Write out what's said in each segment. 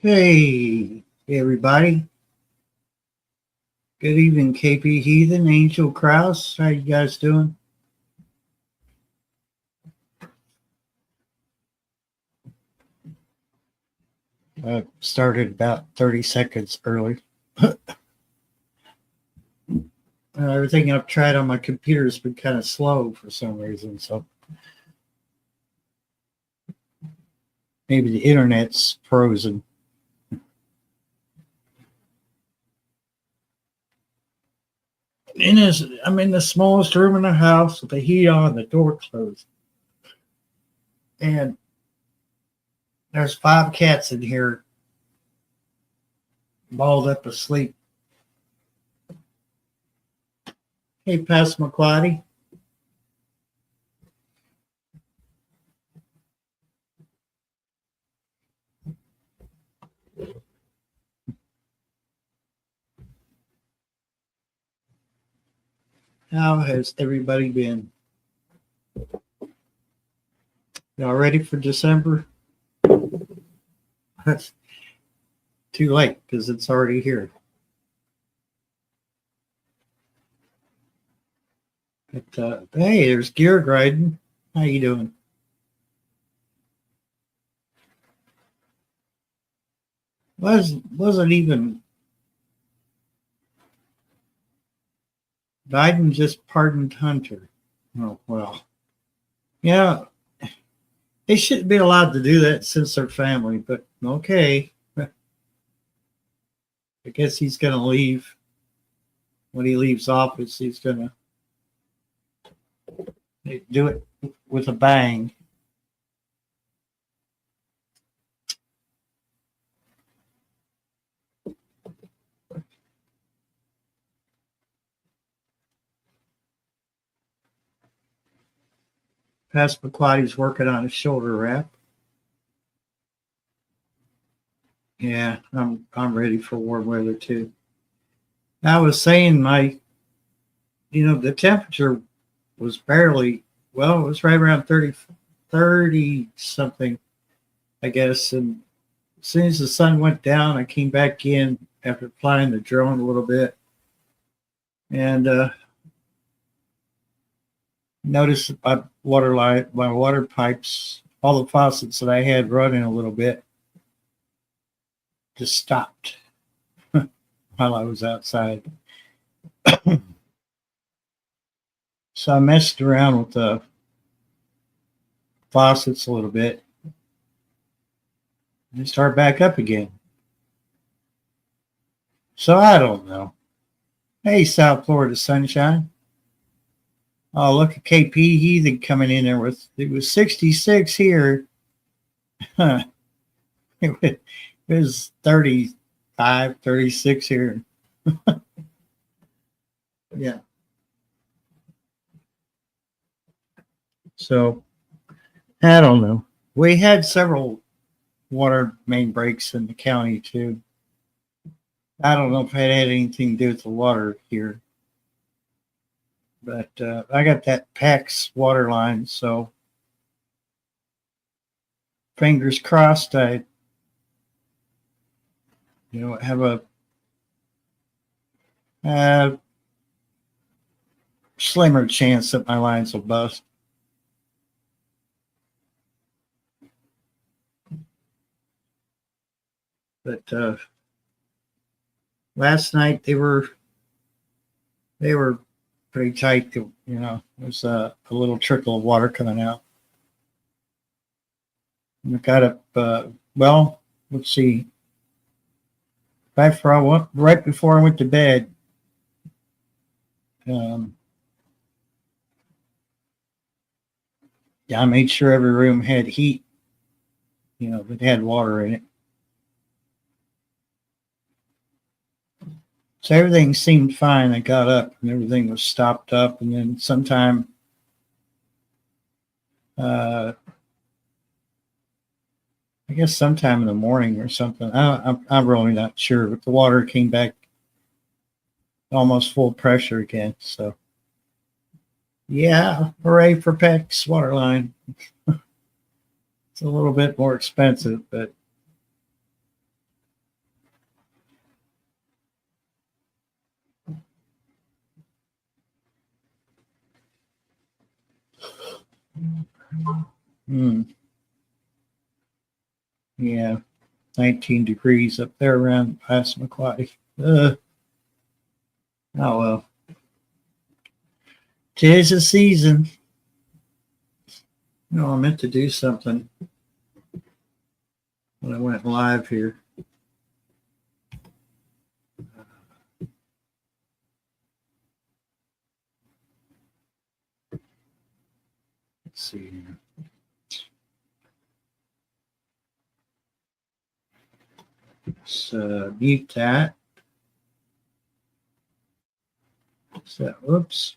Hey, everybody. Good evening, KP Heathen, Angel Kraus. How you guys doing? Started about 30 seconds early. Everything I've tried on my computer has been kind of slow for some reason, so maybe the internet's frozen. I'm in the smallest room in the house with the heat on, the door closed, and there's 5 cats in here, balled up asleep. Hey, Pastor McClady. How has everybody been? Y'all ready for December? That's too late because it's already here. But hey, there's Gear Riding. How you doing? Wasn't even Biden just pardoned Hunter? Oh well, yeah, they shouldn't be allowed to do that since they're family. But okay, I guess he's gonna leave when he leaves office. He's gonna do it with a bang. Passamaquoddy's working on a shoulder wrap. Yeah, I'm ready for warm weather too. I was saying the temperature was barely, well, it was right around 30 something, I guess. And as soon as the sun went down, I came back in after flying the drone a little bit and noticed my water pipes, all the faucets that I had running a little bit, just stopped while I was outside. So I messed around with the faucets a little bit and start back up again. So I don't know. Hey, South Florida sunshine. Oh, look at KP Heathen coming in there it was 66 here. Huh. It was 35, 36 here. Yeah. So I don't know. We had several water main breaks in the county too. I don't know if it had anything to do with the water here, but I got that PAX water line, so fingers crossed. I have a slimmer chance that my lines will bust. But last night they were pretty tight. There's a little trickle of water coming out. And I got up. Well, let's see. Right before I went to bed. Yeah, I made sure every room had heat. That had water in it. So everything seemed fine. I got up and everything was stopped up. And then sometime, I guess sometime in the morning or something. I'm really not sure, but the water came back almost full pressure again. So, yeah, hooray for PEX waterline. It's a little bit more expensive, but Hmm. Yeah, 19 degrees up there around Passamaquoddy. Oh well, 'tis the season. I meant to do something when I went live here. Let's see here. Let's mute that. So, whoops.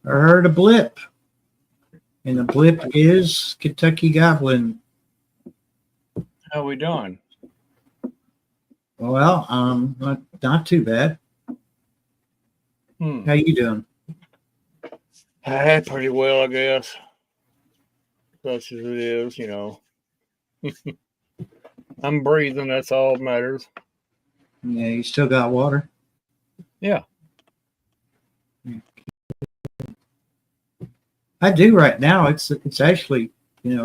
I heard a blip. And the blip is Kentucky Goblin. How we doing? Well, not too bad. How you doing? Pretty well, I guess. Such as it is, I'm breathing. That's all that matters. Yeah, you still got water? Yeah. I do right now. It's actually,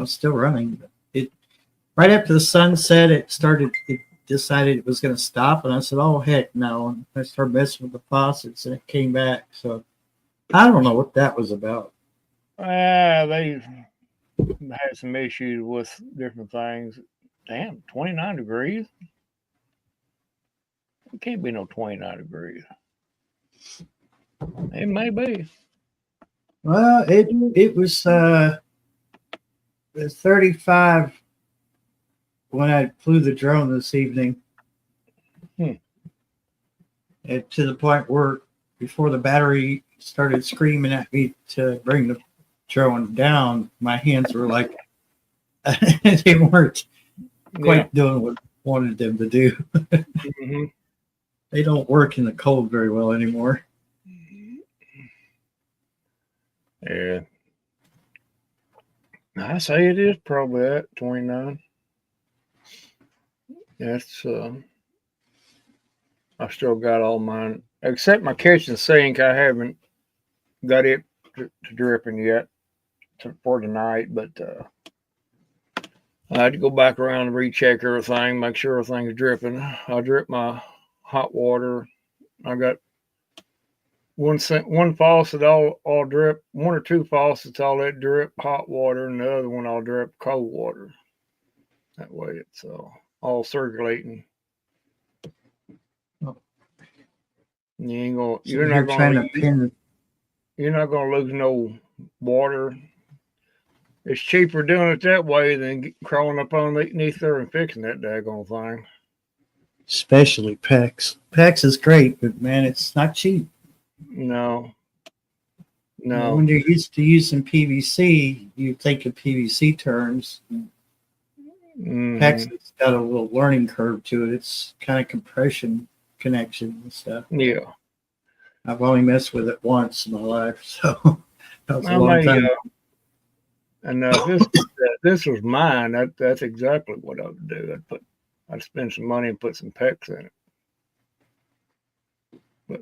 still running. It right after the sun set, it decided it was going to stop, and I said, "Oh heck no!" And I started messing with the faucets, and it came back. So I don't know what that was about. They've had some issues with different things. Damn, 29 degrees? It can't be no 29 degrees. It may be. Well, it was 35 when I flew the drone this evening. And to the point where before the battery started screaming at me to bring the drone down, my hands were like they weren't quite doing what I wanted them to do. Mm-hmm. They don't work in the cold very well anymore. Yeah. I say it is probably at 29. That's I still got all mine except my kitchen sink. I haven't got it to dripping yet for tonight, but I had to go back around and recheck everything, make sure everything's dripping. I drip my hot water. I got one faucet all drip, one or two faucets all that drip hot water, and the other one all drip cold water. That way it's all circulating. You're not gonna lose no water. It's cheaper doing it that way than crawling up underneath there and fixing that daggone thing. Especially PEX. PEX is great, but man, it's not cheap. No. When you're used to using PVC, you think of PVC terms. Mm-hmm. PEX has got a little learning curve to it. It's kind of compression connection and stuff. Yeah. I've only messed with it once in my life, so that was a long time. And if this was mine, that's exactly what I would do. I'd spend some money and put some PEX in it. But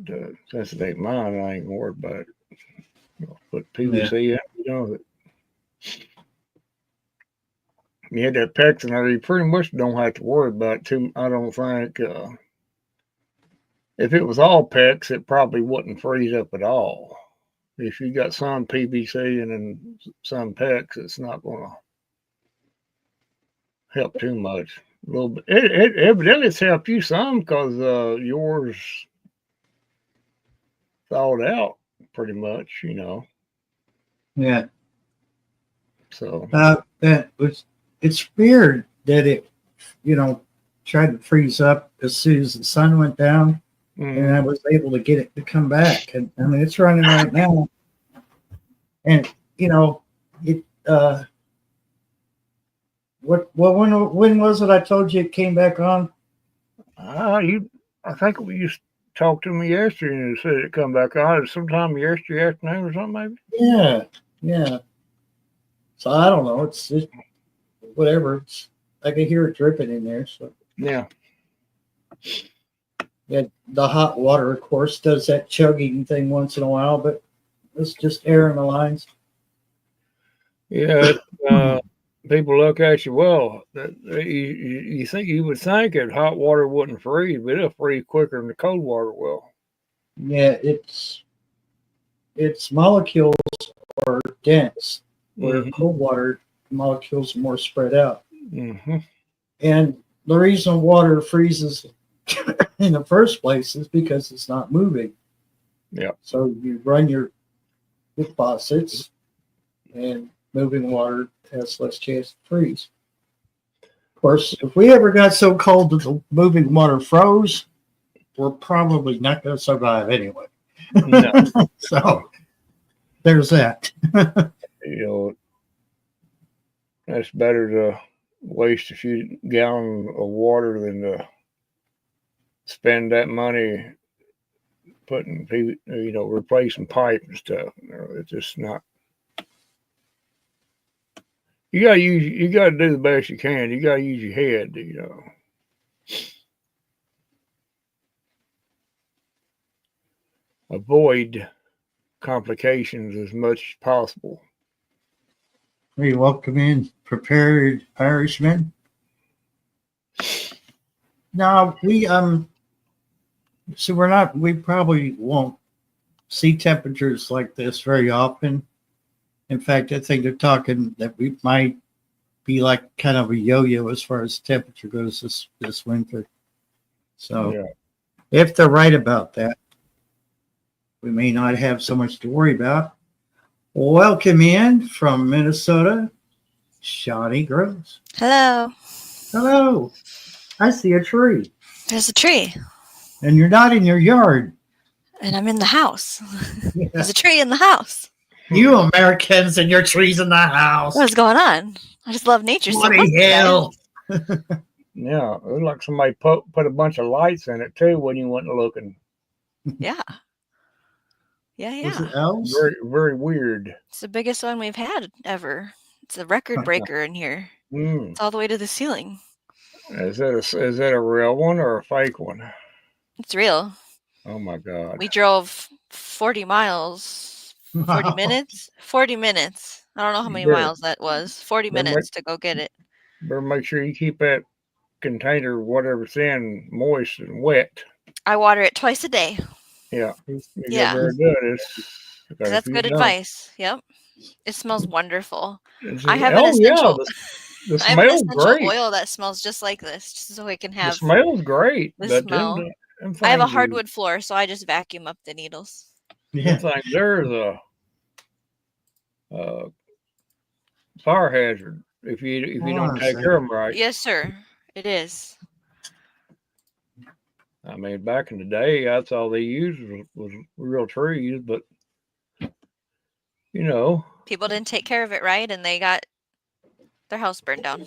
since it ain't mine, I ain't worried about it. Put PVC in, You had that PEX in there, you pretty much don't have to worry about it too. I don't think. If it was all PEX, it probably wouldn't freeze up at all. If you got some PVC and then some PEX, it's not going to help too much. A little bit. It evidently it's helped you some because yours thawed out pretty much, Yeah. So it's weird that it, tried to freeze up as soon as the sun went down, and I was able to get it to come back. And I mean, it's running right now. And it. When was it? I told you it came back on. I think you talked to me yesterday and you said it come back on sometime yesterday afternoon or something, maybe. Yeah. So I don't know. It's just whatever. I can hear it dripping in there. So yeah. The hot water, of course, does that chugging thing once in a while, but it's just air in the lines. Yeah, people look at you. Well, you think you would think that hot water wouldn't freeze, but it'll freeze quicker than the cold water will. Yeah, its molecules are dense, where Hmm. cold water molecules are more spread out. Hmm. And the reason water freezes in the first place is because it's not moving. Yeah. So you run your faucets, and moving water has less chance to freeze. Of course, if we ever got so cold that the moving water froze, we're probably not going to survive anyway. No. So there's that. You know, that's better to waste a few gallons of water than to spend that money putting people, replacing pipe and stuff. It's just not. You gotta do the best you can. You gotta use your head. Avoid complications as much as possible. We welcome in prepared Irishmen. Now so we probably won't see temperatures like this very often. In fact, I think they're talking that we might be like kind of a yo-yo as far as temperature goes this winter. So Yeah. if they're right about that, we may not have so much to worry about. Welcome in from Minnesota, Shawnee Gross. Hello. Hello. I see a tree. There's a tree, And you're not in your yard. and I'm in the house. Yeah. There's a tree in the house. You Americans and your trees in the house. What's going on? I just love nature so much. Bloody hell. Yeah, it looked like somebody put a bunch of lights in it too when you went looking. Yeah. Yeah, Was yeah. it elves? Very, very weird. It's the biggest one we've had ever. It's a record breaker in here. Mm. It's all the way to the ceiling. Is that a real one or a fake one? It's real. Oh my God. We drove 40 miles, 40 Wow. minutes. 40 minutes. I don't know how many Better- miles that was. 40 better minutes to go get it. Better make sure you keep that container, whatever's in, moist and wet. I water it twice a day. Yeah. Yeah. Very good. That's good advice. Yep. It smells wonderful. I have an essential. The I have an smell's essential great. oil that smells just like this, just so I can The have. smell's great. the but smell. them I have a things are- hardwood floor, so I just vacuum up the needles. Them Yeah. things, there's a fire hazard if you don't take care of them right. Yes, sir. It is. I mean, back in the day, that's all they used was real trees, but People didn't take care of it right, and they got their house burned down.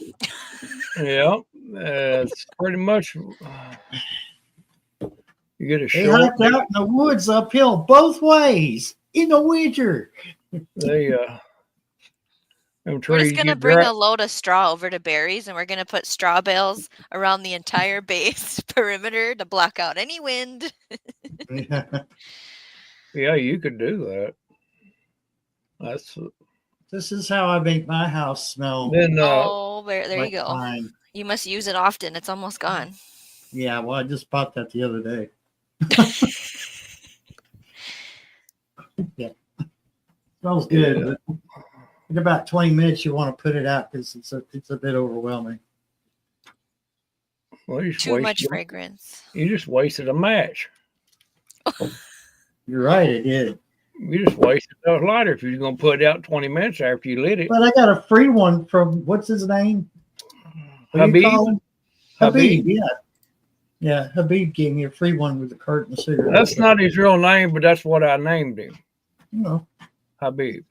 yeah, it's pretty much you get a They short. hiked out in the woods uphill both ways in the winter. Them We're trees just gonna get bring dry. a load of straw over to Barry's, and we're gonna put straw bales around the entire base perimeter to block out any wind. Yeah, you could do that. That's This is how I make my house smell. then. Oh, there like you go. pine. You must use it often. It's almost gone. Yeah, well, I just bought that the other day. Yeah. Smells good. Yeah. But in about 20 minutes, you want to put it out because it's a bit overwhelming. Well, Too much fragrance. You just wasted a match. You're right, it did. You just wasted that lighter if you're gonna put it out 20 minutes after you lit it. But I got a free one from what's his name? What do you call him? Habib. Yeah. Yeah, Habib gave me a free one with a carton of cigarettes. That's not his real name, but that's what I named him. You know, Habib.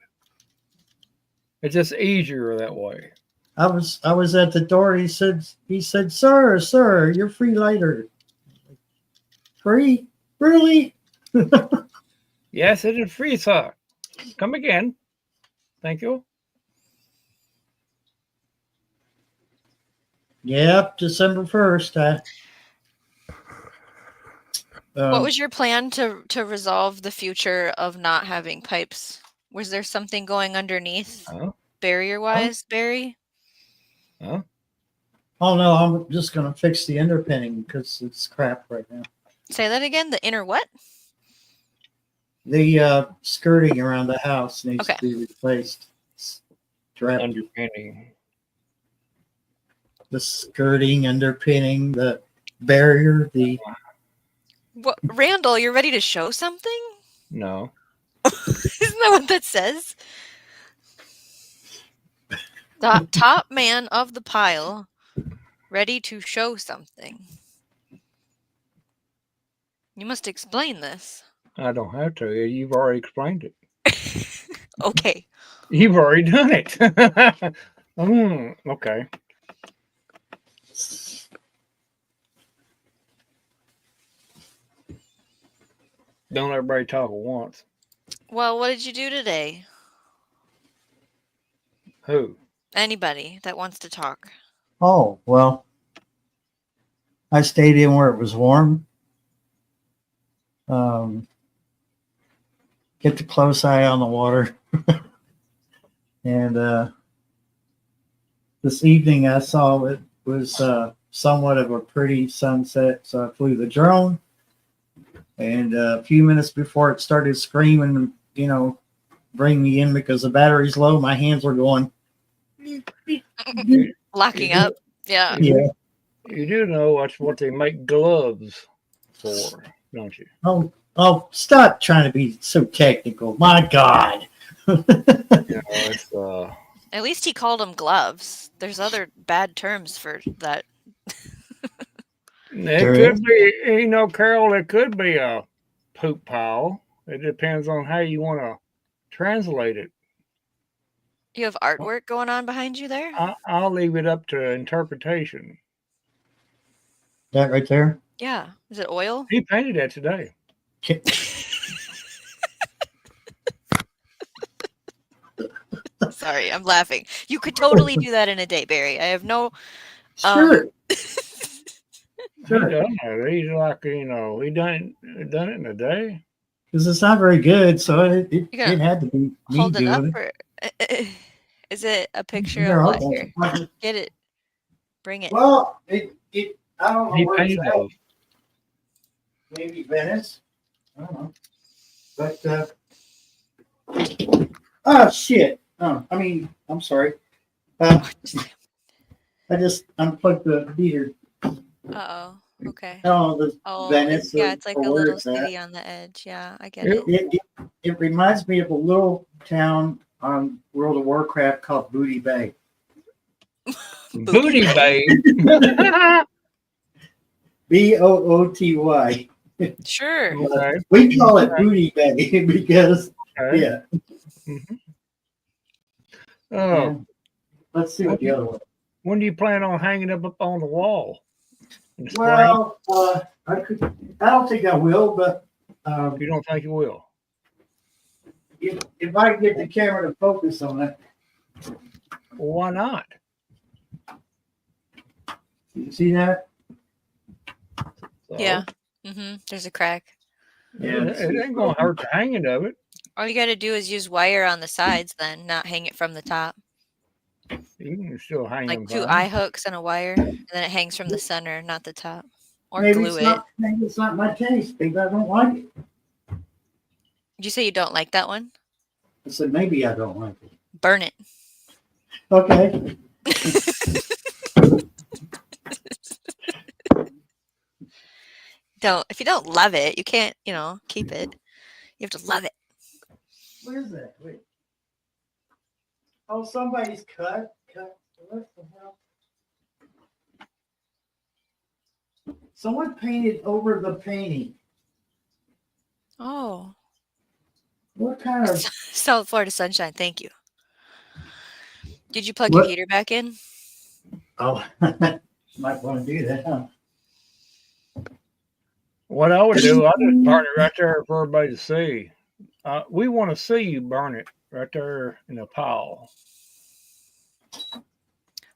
It's just easier that way. I was at the door. He said, sir, your free lighter. Free? Really? Yes, it is free, sir. Come again. Thank you. Yep, December 1st. What was your plan to resolve the future of not having pipes? Was there something going underneath barrier wise, Barry? Huh? Oh no, I'm just gonna fix the underpinning because it's crap right now. Say that again. The inner what? The skirting around the house needs Okay. to be replaced. It's draped. Underpinning. The skirting, underpinning, the barrier, the What, Randall? You're ready to show something? No. Isn't that what that says? The top man of the pile, ready to show something. You must explain this. I don't have to. You've already explained it. Okay. You've already done it. Okay. Don't everybody talk at once. Well, what did you do today? Who? Anybody that wants to talk. oh well. I stayed in where it was warm. Get the close eye on the water. And this evening I saw it was somewhat of a pretty sunset, so I flew the drone. And a few minutes before it started screaming, bring me in because the battery's low, my hands were going. Locking up. Yeah. Yeah. You do know that's what they make gloves for, don't you? Oh, stop trying to be so technical. My God. It's At least he called them gloves. There's other bad terms for that. it could be, Carol, it could be a poop pile. It depends on how you want to translate it. You have artwork going on behind you there? I'll leave it up to interpretation. That right there? Yeah. Is it oil? He painted that today. Sorry, I'm laughing. You could totally do that in a day, Barry. I have no. Sure. He done it. He's like, he done it in a day. Because it's not very good, so it gonna had to be me Hold it up, doing or is it a picture Here, of I'll what? hold Here, it. get it. Bring it. Well, I don't know He where it's painted at. those. Maybe Venice. I don't know. But oh shit. Oh, I'm sorry. I just unplugged the heater. Uh-oh. Okay. Oh, the Oh, Venice. it's like or a where little it's at. city on the edge. Yeah, I get it. It reminds me of a little town on World of Warcraft called Booty Bay. Booty Bay. Booty. Sure. Okay. We call it Booty Bay because Okay. yeah. Oh, Yeah. Let's see what the other one. when do you plan on hanging up on the wall? In the spring? Well, I don't think I will, but You don't think you will? if I can get the camera to focus on it, Well, why not? you see that? So, Yeah. There's a crack. Yeah. It ain't gonna hurt the hanging of it. All you got to do is use wire on the sides, then not hang it from the top. You can still hang Like them. 2 fine. eye hooks and a wire, and then it hangs from the center, not the top. Or Maybe glue maybe it's not my taste. Maybe I don't like it. Did you say you don't like that one? I said maybe I don't like it. Burn it. Okay. If you don't love it, you can't, keep it. You have to love it. Where's that? Wait. Oh, somebody's cut. What the hell? Someone painted over the painting. Oh. What kind of? South Florida sunshine, thank you. Did you plug your heater back in? Oh, might want to do that, huh? What I would do, I'd just burn it right there for everybody to see. We want to see you burn it right there in a pile.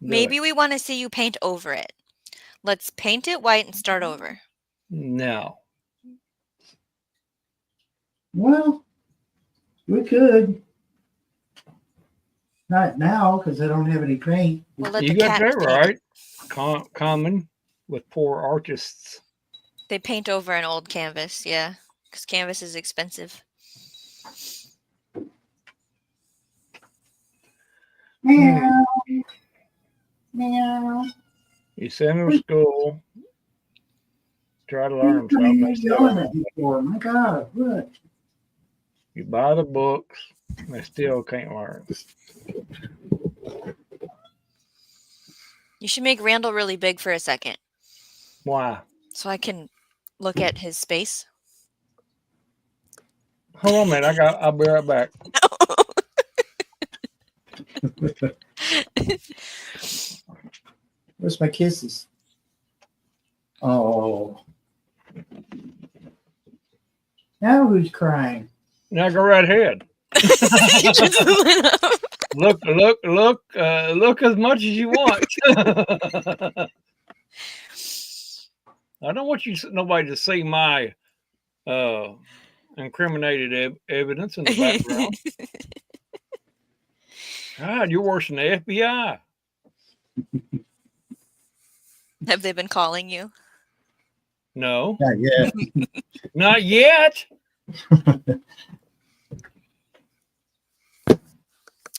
Maybe we want to see you paint over it. Let's paint it white and start over. No. Well, we could. Not now because I don't have any paint. We'll let You the got cat that paint right. it. Common with poor artists. They paint over an old canvas, yeah, because canvas is expensive. Meow. Meow. You send them to school, try to learn What are something. They you still yelling don't. at me for? My God, look. You buy the books, they still can't learn. You should make Randall really big for a second, Why? so I can look at his space. Hold on a minute. I'll be right back. Where's my kisses? Oh. Now who's crying? Now go right ahead. He just lit up. Look as much as you want. I don't want nobody to see my incriminated evidence in the background. God, you're worse than the FBI. Have they been calling you? No, Not yet. not yet.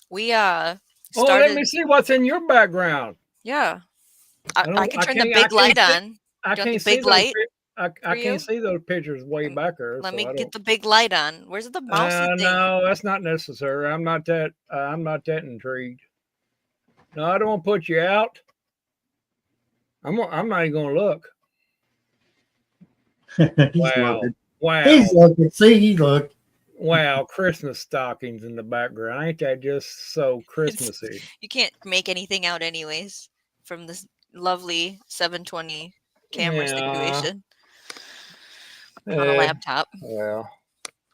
We Oh, started. let me see what's in your background. Yeah, I can turn the can't- big light see- on. I Do you want can't the see big those. light I for you? can't see those pictures way back there. Let so me I get don't. the big light on. Where's the mousy thing? No, that's not necessary. I'm not that. I'm not that intrigued. No, I don't want to put you out. I'm not even gonna look. He's Wow. looking. Wow. He's looking. See, he looked. Wow. Christmas stockings in the background. Ain't that just so Christmassy? You can't make anything out anyways from this lovely 720 camera Yeah. situation on a laptop. Well,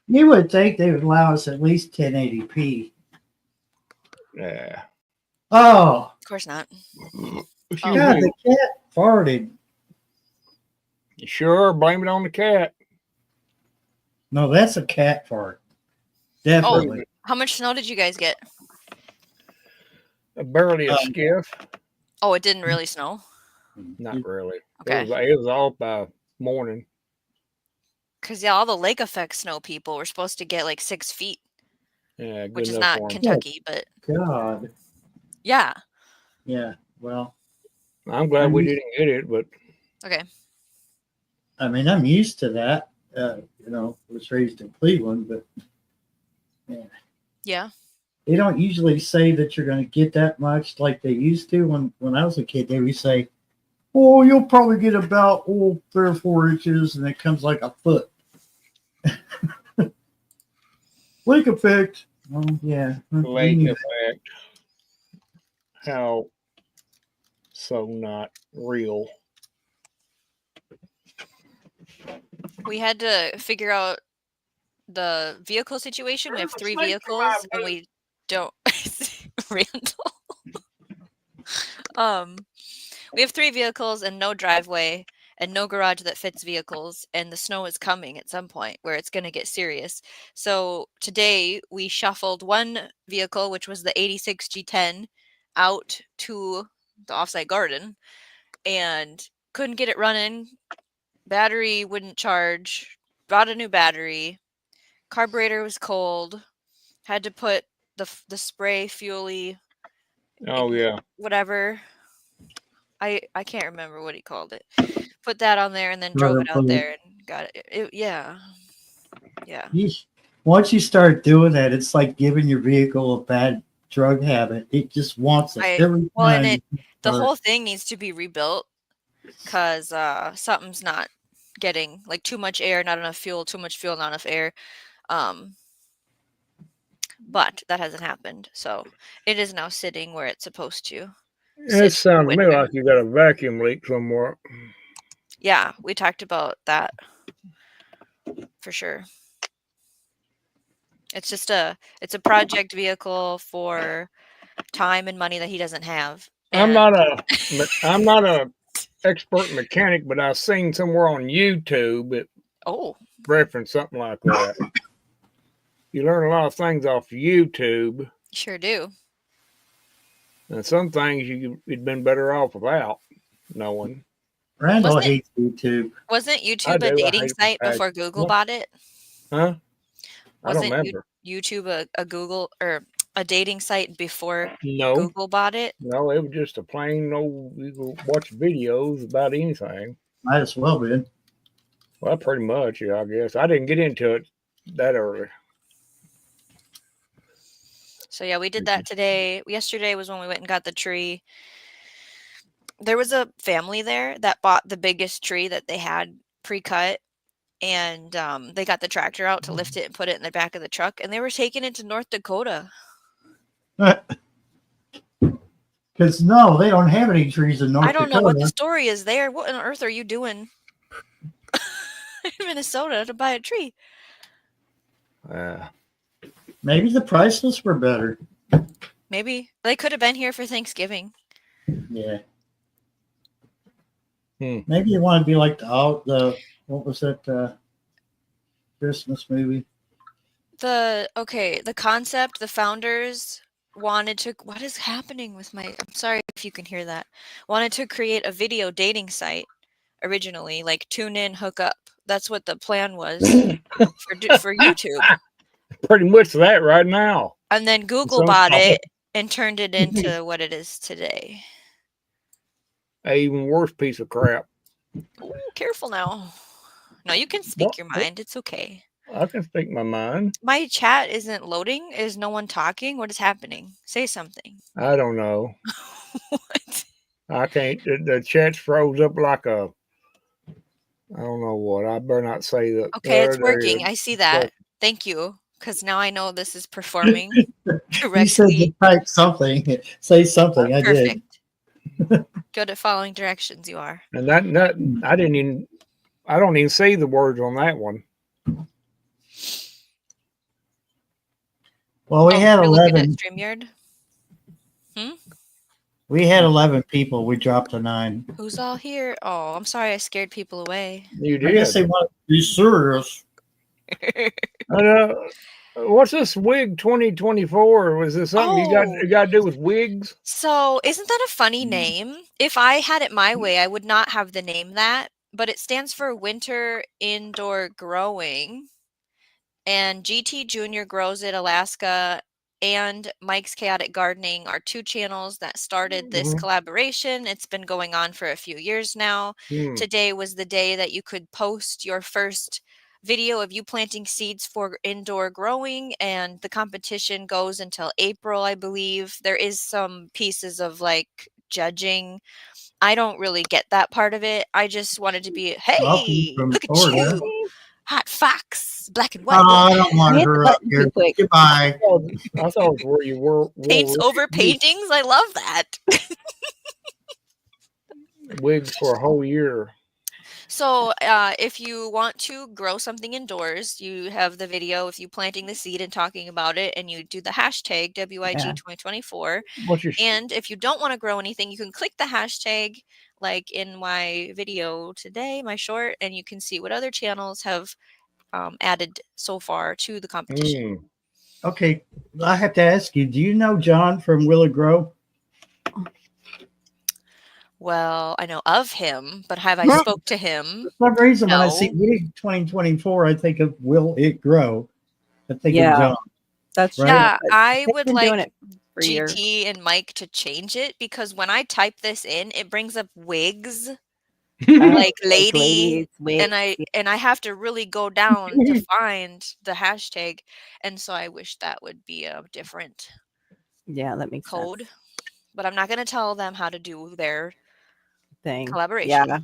You would think they would allow us at least 1080p. yeah. Oh, Of course not. Excuse God, me. the cat farted. You sure? Blame it on the cat. No, that's a cat fart. Definitely. How much snow did you guys get? Barely a skiff. Oh, it didn't really snow. Not really. Okay. It was all by morning. Because yeah, all the lake effect snow people were supposed to get like 6 feet, Yeah, good which is enough not for 'em. Kentucky, but God. yeah. Yeah. Well, I'm glad we didn't get it, but Okay. I mean, I'm used to that. Was raised in Cleveland, but Yeah. they don't usually say that you're going to get that much like they used to. When I was a kid, they would say, "Oh, you'll probably get about 3 or 4 inches," and it comes like a foot. Lake effect. Oh yeah. lake effect. How so not real? We had to figure out the vehicle situation. We have 3 vehicles and we don't Randall. We have 3 vehicles and no driveway and no garage that fits vehicles, and the snow is coming at some point where it's going to get serious. So today we shuffled one vehicle, which was the 86 G10, out to the offsite garden and couldn't get it running. Battery wouldn't charge. Bought a new battery. Carburetor was cold. Had to put the spray fuely. Oh yeah. Whatever. I can't remember what he called it. Put that on there and then drove it out there and got it. Yeah. Yeah. Once you start doing that, it's like giving your vehicle a bad drug habit. It just wants it every time. And the whole thing needs to be rebuilt because something's not getting like too much air, not enough fuel, too much fuel, not enough air. But that hasn't happened, so it is now sitting where it's supposed to. It sounded to me like you got a vacuum leak somewhere. Yeah, we talked about that for sure. It's just it's a project vehicle for time and money that he doesn't have. I'm not a expert mechanic, but I've seen somewhere on YouTube it reference something like that. You learn a lot of things off YouTube. Sure do. And some things you'd been better off without knowing. Randall Wasn't hates YouTube. wasn't I YouTube a do. I dating hate it with site passion. before Google What? bought it? Huh? I don't Wasn't remember. YouTube a Google or a dating site before No. Google bought it? No, it was just a plain old, you could watch videos about anything. Might as well be. Well, pretty much, yeah, I guess. I didn't get into it that early. So yeah, we did that today. Yesterday was when we went and got the tree. There was a family there that bought the biggest tree that they had pre-cut, and they got the tractor out to lift it and put it in the back of the truck, and they were taking it to North Dakota. Because no, they don't have any trees in North I don't Dakota. know what the story is there. What on earth are you doing in Minnesota to buy a tree? Maybe the prices were better. Maybe they could have been here for Thanksgiving. Yeah. Hmm. Maybe you want to be like the what was that Christmas movie? The concept, the founders wanted to. What is happening with my? I'm sorry if you can hear that. Wanted to create a video dating site originally, like tune in, hook up. That's what the plan was for YouTube. Pretty much that right now. And then Google Some bought call it and turned it into what it is today. An even worse piece of crap. Ooh, careful now. No, you can speak your mind. It's okay. I can speak my mind. My chat isn't loading. Is no one talking? What is happening? Say something. I don't know. What? I can't. The chat's froze up like a. I don't know what. I better not say that. Okay, it's There working. is. I see that. Thank you. Because now I know this is performing You said to correctly. type something, say something. I did. Perfect. Good at following directions, you are. And that I didn't even. I don't even see the words on that one. Well, we had You're looking at 11. StreamYard? We had 11 people. We dropped to 9. Who's all here? Oh, I'm sorry I scared people away. You I did. guess they want to be serious. What's this wig 2024? Was this something you got to do with wigs? So, isn't that a funny name? If I had it my way, I would not have the name that, but it stands for Winter Indoor Growing. And GT Junior Grows It Alaska and Mike's Chaotic Gardening are two channels that started this collaboration. It's been going on for a few years now. Today was the day that you could post your first video of you planting seeds for indoor growing, and the competition goes until April, I believe. There is some pieces of like judging. I don't really get that part of it. I just wanted to be, hey, look at Florida. you, hot fox, black and white. Oh, I don't want her up here. Goodbye. I thought it was where you were. Paints over paintings. I love that. Wigs for a whole year. So if you want to grow something indoors, you have the video of you planting the seed and talking about it, and you do the hashtag WIG2024. And if you don't want to grow anything, you can click the hashtag like in my video today, my short, and you can see what other channels have added so far to the competition. Okay, I have to ask you, do you know John from Willow Grove? Well, I know of him, but have I spoke to him? For some reason, No. when I see 2024, I think of Will It Grow. I think of John. That's right. Yeah, I would been doing like it for years. GT and Mike to change it, because when I type this in, it brings up wigs, like Like lady, ladies, and I have to really go down to find the hashtag, and so I wish that would be a different yeah, that makes code. sense. But I'm not going to tell them how to do their Thing. collaboration. Yeah,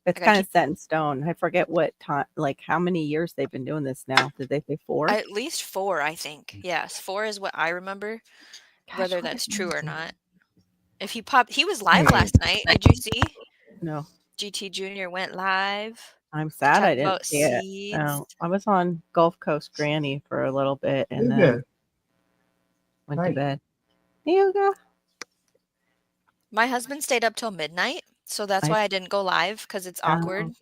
it's gotta kind of set in stone. I forget what time, like how many years they've been doing this now. Did they say 4? At least 4, I think. Yes, 4 is what I remember. Gosh, Whether what that's is true or amazing. not. If he was live last night. Did you see? No, GT Junior went live. I'm sad I Talk didn't about see it. seeds. No, I was on Gulf Coast Granny for a little bit and then Good. went to Right. bed. Yoga. My husband stayed up till midnight, so that's why I didn't go live, because it's awkward.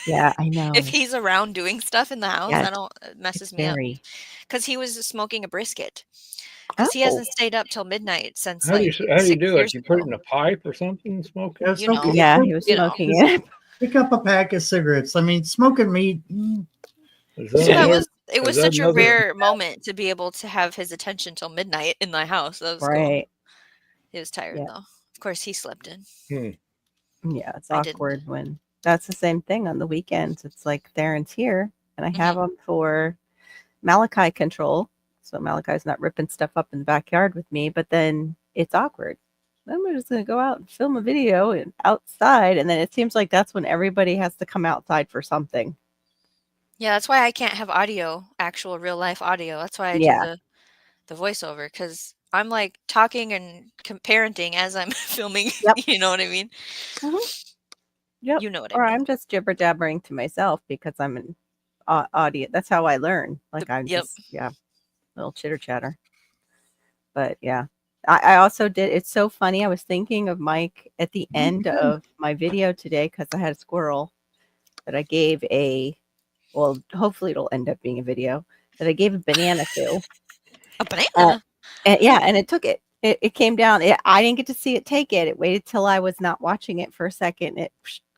Yeah, I know. If he's around doing stuff in the house, Yes. it messes It's me up. very. Because he was smoking a brisket. Because he Oh. hasn't stayed up till midnight since How do you like how do you 6 do it? years You put it ago. in a pipe or something and smoke it? Yeah, You know. Yeah, he was You know. smoking it. Pick up a pack of cigarettes. I mean, smoking meat. Is Yeah, that it was that such a another- rare moment to be able to have his attention till midnight in my house. That was cool. Right. He was tired Yeah. though. Of course, he slept in. Yeah, it's I didn't. awkward when that's the same thing on the weekends. It's like Theron's here and I have him for Malachi control. So Malachi's not ripping stuff up in the backyard with me, but then it's awkward. Then we're just going to go out and film a video and outside. And then it seems like that's when everybody has to come outside for something. Yeah, that's why I can't have audio, actual real life audio. That's why I Yeah. do the voiceover, because I'm like talking and parenting as I'm filming. Yep. You know what I mean? Yep. You know what Or I mean. I'm just jibber jabbering to myself because I'm an audio. That's how I learn. Like I'm Yep. just, little chitter chatter. But yeah, I also did. It's so funny. I was thinking of Mike at the end of my video today because I had a squirrel that I gave well, hopefully it'll end up being a video that I gave a banana to. A banana. And it took it. It came down. I didn't get to see it take it. It waited till I was not watching it for a second. It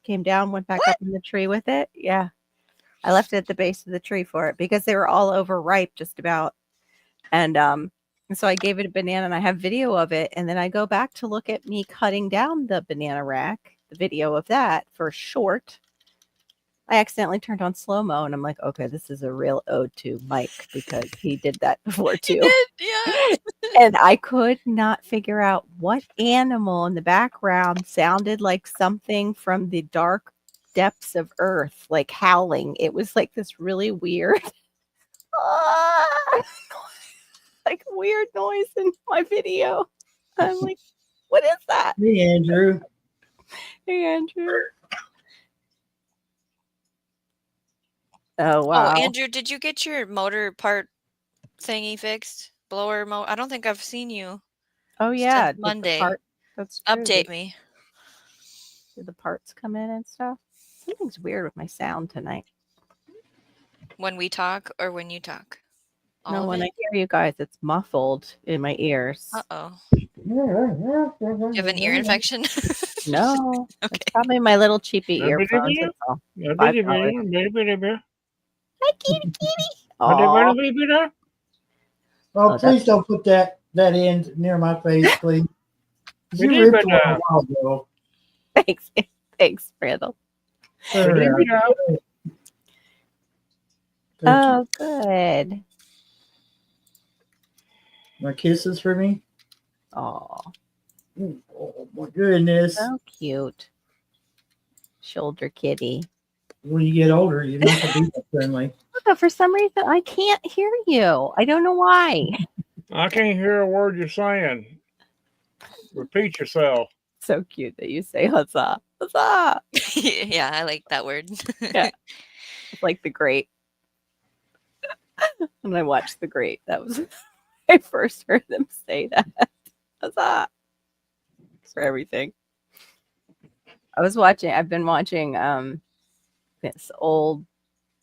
came down, went back up in the tree with it. Yeah. I left it at the base of the tree for it because they were all overripe just about. And so I gave it a banana and I have video of it. And then I go back to look at me cutting down the banana rack, the video of that for short. I accidentally turned on slow-mo and I'm like, okay, this is a real ode to Mike because he did that before too. Yeah. And I could not figure out what animal in the background sounded like something from the dark depths of earth, like howling. It was like this really weird, like weird noise in my video. I'm like, what is that? Hey, Andrew. Hey, Andrew. Oh, wow. Oh, Andrew, did you get your motor part thingy fixed? Blower motor? I don't think I've seen you. Oh, yeah. Since Monday. That's true. Update me. Did the parts come in and stuff? Something's weird with my sound tonight. When we talk or when you talk? No, when I hear you guys, it's muffled in my ears. Uh-oh. You have an ear infection? No, Okay. it's probably my little cheapy earphones. That's all. $5. Hi, kitty, kitty. Aw. Oh, please don't put that end near my face, please. You ripped one a while ago. Thanks, Randall. Good. Oh, good. My kisses for me. Oh, Oh my goodness. so cute. Shoulder kitty. When you get older, you're not gonna be that friendly. But for some reason, I can't hear you. I don't know why. I can't hear a word you're saying. Repeat yourself. So cute that you say huzzah. Huzzah. Yeah, I like that word. Yeah. It's like The Great. When I watched The Great, that was when I first heard them say that. Huzzah. For everything. I've been watching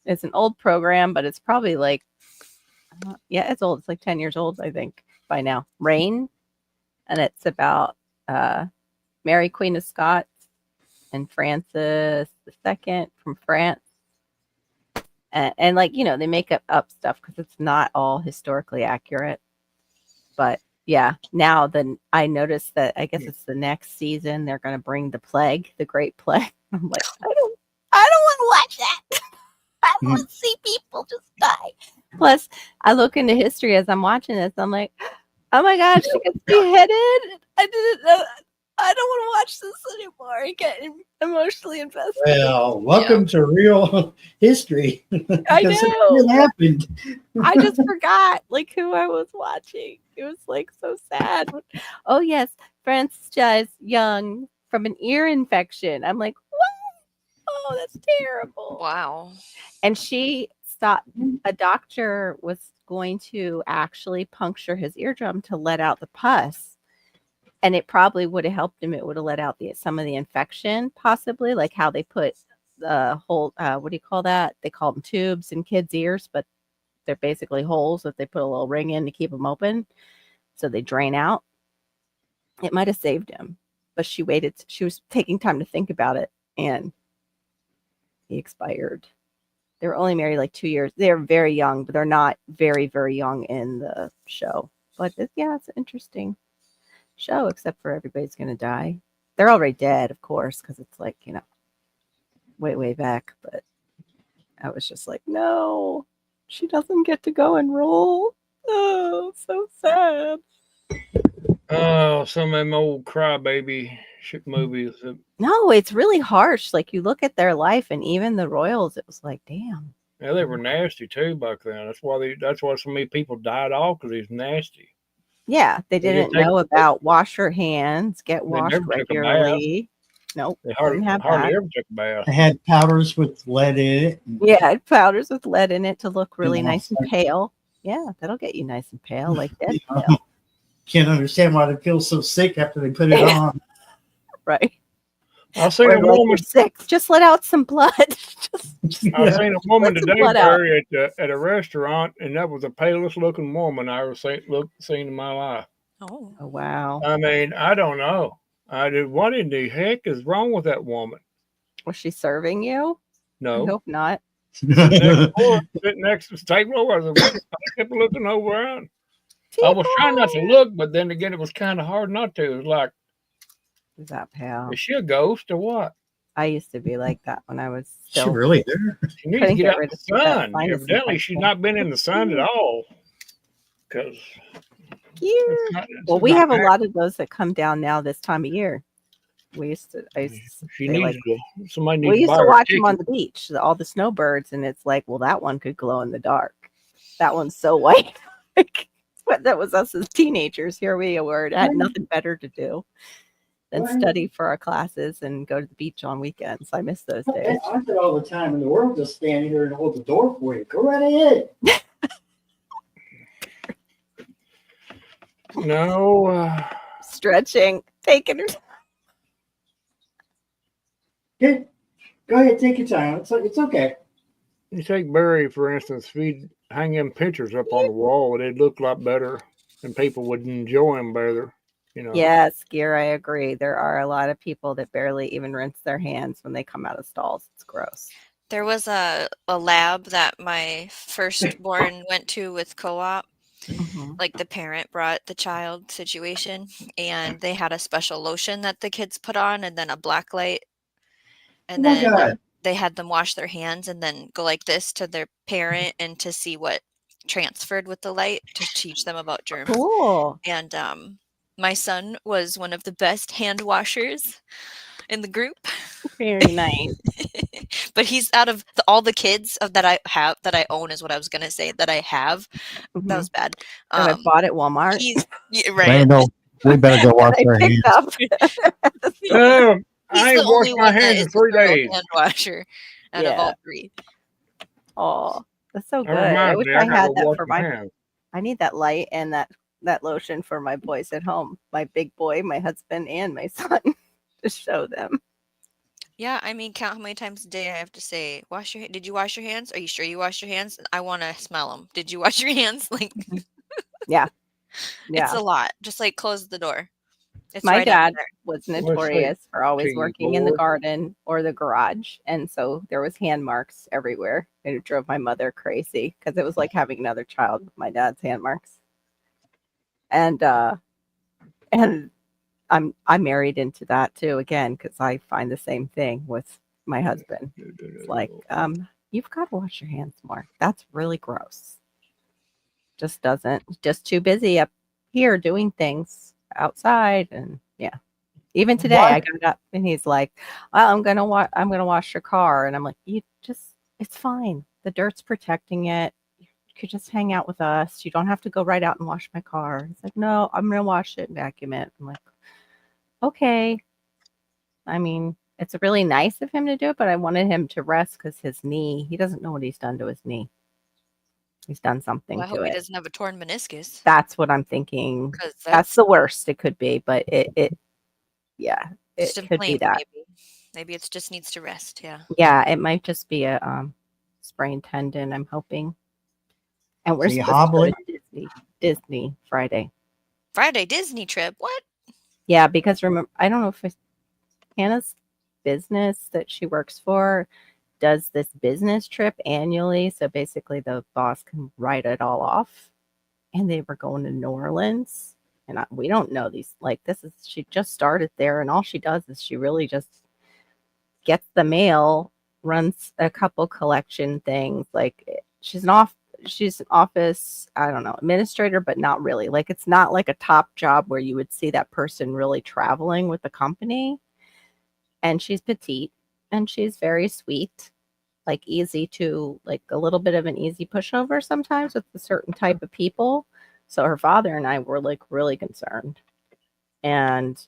it's an old program, but it's probably like it's old. It's like 10 years old, I think, by now. Rain. And it's about Mary Queen of Scots and Francis II from France. And like, they make up stuff because it's not all historically accurate. But yeah, now then I noticed that I guess it's the next season they're going to bring the plague, the Great Plague. I'm like, I don't want to watch that. I don't want to see people just die. Plus, I look into history as I'm watching this. I'm like, oh my gosh, she gets beheaded. I didn't know. I don't want to watch this anymore. I get emotionally invested. Well, welcome to real history. I Because know. it happened. I just forgot like who I was watching. It was like so sad. Oh yes, Frances dies young from an ear infection. I'm like, what? Oh, that's terrible. Wow. And she thought a doctor was going to actually puncture his eardrum to let out the pus. And it probably would have helped him. It would have let out some of the infection, possibly, like how they put the whole, what do you call that? They call them tubes in kids' ears, but they're basically holes that they put a little ring in to keep them open. so they drain out. It might have saved him, but she waited. She was taking time to think about it, and he expired. They were only married like 2 years. They're very young, but they're not very, very young in the show. But yeah, it's an interesting show, except for everybody's going to die. They're already dead, of course, because it's like, way, way back. But I was just like, no, she doesn't get to go and roll. Oh, so sad. Oh, some of them old crybaby shit movies. No, it's really harsh. Like you look at their life, and even the royals, it was like, damn. Yeah, they were nasty too back then. That's why so many people died off, because he's nasty. Yeah, they didn't didn't know about wash your hands, get washed never took a bath. regularly. Nope, They didn't have hardly that. ever took a bath. I had powders with lead in it. Yeah, powders with lead in it to look really Yeah, nice and pale. Yeah, that'll get you nice and pale, like dead Yeah. pale. Can't understand why they feel so sick after they put it on. Right. I seen Or a like woman. you're sick. Just let out some blood. I seen a woman Let some today, blood out. Barry, at a restaurant, and that was the palest looking woman I ever seen in my life. Oh. Oh wow. I mean, I don't know. What in the heck is wrong with that woman? Was she serving you? I No. hope not. Sitting next to the table, I kept looking over. I was trying not to look, but then again, it was kind of hard not to. It was like, Is that pale? is she a ghost or what? I used to be like that when I was She still. really there. She needs to Couldn't get get out rid of of the that sun. sinus Evidently, she's infection. not been in the sun at all. Because Cute. Well, we have a lot of those that come down now this time of year. I used to She say, needs like, to. Somebody needs we to used buy to her watch a them on ticket. the beach, all the snowbirds, and it's like, well, that one could glow in the dark. That one's so white. But that was us as teenagers. Here we were, had nothing better to do than study for our classes and go to the beach on weekends. I miss those days. I said all the time in the world, just stand here and hold the door for you. Go right ahead. No. Stretching, taking her. Okay. Go ahead, take your time. It's okay. You take Barry, for instance, if he'd hang them pictures up on the wall, they'd look a lot better and people would enjoy them better. Yes, Gear, I agree. There are a lot of people that barely even rinse their hands when they come out of stalls. It's gross. There was a lab that my firstborn went to with co-op. Mhm. Like the parent brought the child situation, and they had a special lotion that the kids put on, and then a black light, and Oh my then God. they had them wash their hands and then go like this to their parent and to see what transferred with the light to teach them about germs. Cool. And my son was one of the best hand washers in the group. Very nice. But he's out of all the kids that I own, is what I was gonna say, that I have. That was bad. That I bought at Walmart. He's right. Randall, we better go wash I our hands. picked up. He's I ain't the only washed my one that hands is in a 3 thorough days. hand washer out of all three. Oh, that's so good. That I reminds wish me, I gotta had go that wash for my my. hands. I need that light and that lotion for my boys at home. My big boy, my husband, and my son, to show them. Yeah, I mean, count how many times a day I have to say, did you wash your hands? Are you sure you washed your hands? I want to smell them. Did you wash your hands? Like, Yeah. it's Yeah. a lot. Just like close the door. It's My right under dad there. was say, notorious for always working in the keyboard. garden or the garage, and so there was hand marks everywhere, and it drove my mother crazy because it was like having another child with my dad's hand marks. And I'm married into that too, again, because I find the same thing with my husband. It's like, you've got to wash your hands more. That's really gross. Just too busy up here doing things outside. And yeah, even today I got up and he's like, well, I'm gonna wash your car. And I'm like, it's fine. The dirt's protecting it. You could just hang out with us. You don't have to go right out and wash my car. He's like, no, I'm gonna wash it and vacuum it. I'm like, okay. I mean, it's really nice of him to do it, but I wanted him to rest because his knee, he doesn't know what he's done to his knee. He's done something Well, I to hope he it. doesn't have a torn meniscus. That's what I'm thinking. 'Cause That's the worst it could be, but it just could be inflamed, that. Maybe it just needs to rest. Yeah. Yeah, it might just be a sprained tendon, I'm hoping. And we're So you supposed to go hobbling? to Disney Friday. Friday Disney trip. What? Yeah, because remember, I don't know if it's Hannah's business that she works for does this business trip annually. So basically, the boss can write it all off. And they were going to New Orleans. And we don't know these. Like, she just started there. And all she does is she really just gets the mail, runs a couple collection things. Like, she's an office, I don't know, administrator, but not really. Like, it's not like a top job where you would see that person really traveling with the company. And she's petite and she's very sweet, like easy to, like a little bit of an easy pushover sometimes with a certain type of people. So her father and I were like really concerned. And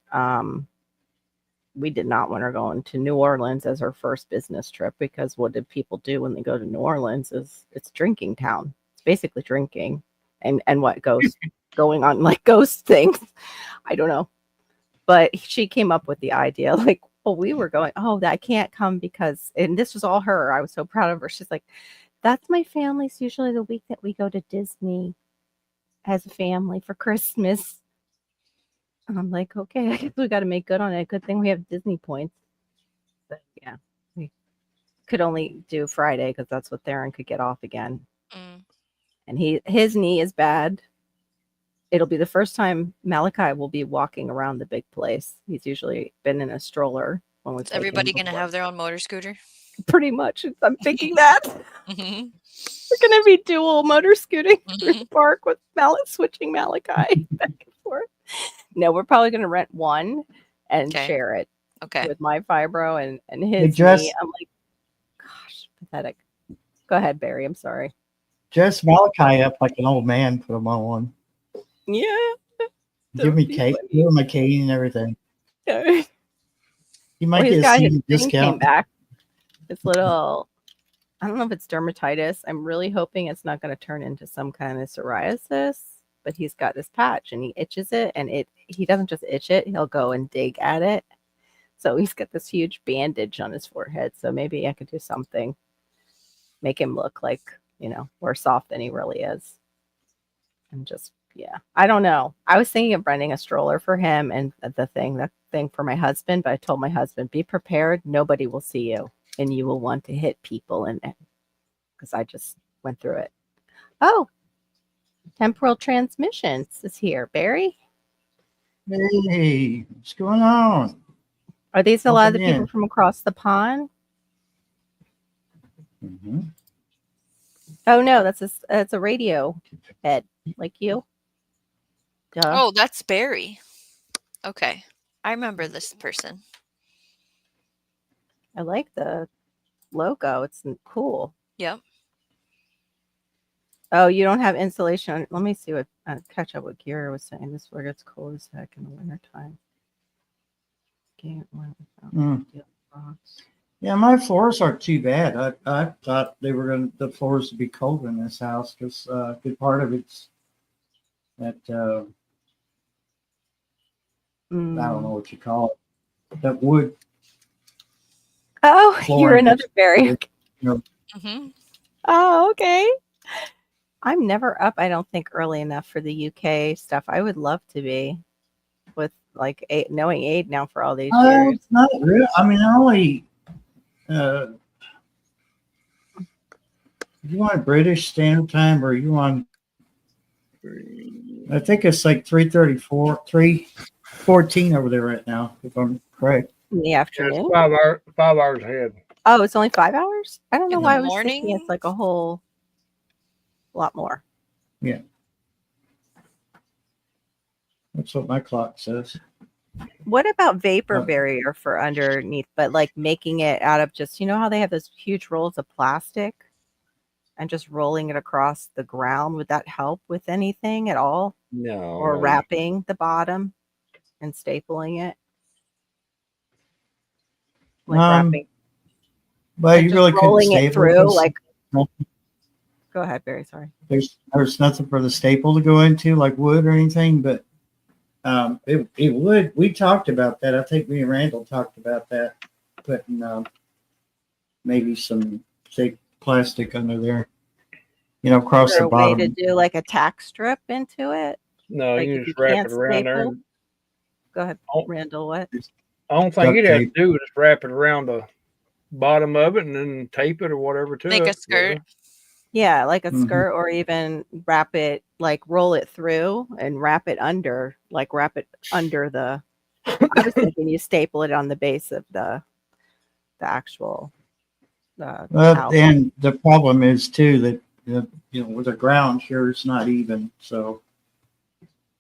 we did not want her going to New Orleans as her first business trip, because what did people do when they go to New Orleans is it's drinking town. It's basically drinking and what goes going on, like ghost things. I don't know. But she came up with the idea, like, well, we were going, oh, I can't come because, and this was all her. I was so proud of her. She's like, that's my family's usually the week that we go to Disney as a family for Christmas. And I'm like, okay, I guess we got to make good on it. Good thing we have Disney points. But yeah, we could only do Friday because that's what Theron could get off again. Mm. And his knee is bad. It'll be the first time Malachi will be walking around the big place. He's usually been in a stroller when we've Is everybody going to before. have their own motor scooter? Pretty much. I'm thinking that. Mhm. We're going to be dual motor scooting through Mhm. the park with switching Malachi back and forth. No, we're probably going to rent one and Okay. share it Okay. with my fibro and Hey, his Jess, knee. I'm like, gosh, pathetic. Go ahead, Barry. I'm sorry. dress Malachi up like an old man, put him on one. Yeah. Give me cake, give him a cane and everything. Well, You might he's get a got his senior thing came discount. back. This little, I don't know if it's dermatitis. I'm really hoping it's not going to turn into some kind of psoriasis, but he's got this patch and he itches it, and he doesn't just itch it, he'll go and dig at it. So he's got this huge bandage on his forehead. So maybe I could do something, make him look like, more soft than he really is. And just, yeah, I don't know. I was thinking of renting a stroller for him and the thing for my husband, but I told my husband, be prepared. Nobody will see you and you will want to hit people in it, because I just went through it. Oh, Temporal Transmissions is here. Barry? Hey, what's going on? Are these a lot of the Welcome people in. from across the pond? Mm-hmm. Oh, no, that's a radio head like you. Duh. Oh, that's Barry. Okay. I remember this person. I like the logo. It's cool. Yep. Oh, you don't have insulation on. Let me see what catch up what Gear was saying. This is where it gets cold as heck in the wintertime. Yeah, my floors aren't too bad. I thought the floors would be cold in this house because a good part of it's that I don't know what you call it, that wood. Oh, Flooring you're another Barry. Mm-hmm. Oh, okay. I'm never up, I don't think, early enough for the UK stuff. I would love to be with like knowing Aid now for all these years. It's not real. I mean, only you want British Standard Time or you want? I think it's like 3:34, 3:14 over there right now, if I'm correct. In the It's afternoon. 5 hours ahead. Oh, it's only 5 hours? I don't know In why the I was thinking morning? it's like a whole lot more. Yeah. That's what my clock says. What about vapor Oh. barrier for underneath, but like making it out of just, how they have those huge rolls of plastic and just rolling it across the ground? Would that help with anything at all? No. Or wrapping the bottom and stapling it? Like wrapping. But and you just really couldn't rolling it staple through, this. like. Go ahead, Barry. Sorry. There's nothing for the staple to go into like wood or anything, but it would. We talked about that. I think me and Randall talked about that, putting maybe some thick plastic under there, across Is there the a way bottom. to do like a tack strip into it? No, Like you if can you just wrap can't it around there. staple, go ahead, Oh. Randall. What? The only thing Duct you'd have to tape. do is just wrap it around the bottom of it and then tape it or whatever to Make it. a skirt. Yeah, like a Mhm. skirt, or even wrap it, like roll it through and wrap it under, like wrap it under the. I was thinking you staple it on the base of the actual house. And the problem is too that with the ground here is not even. So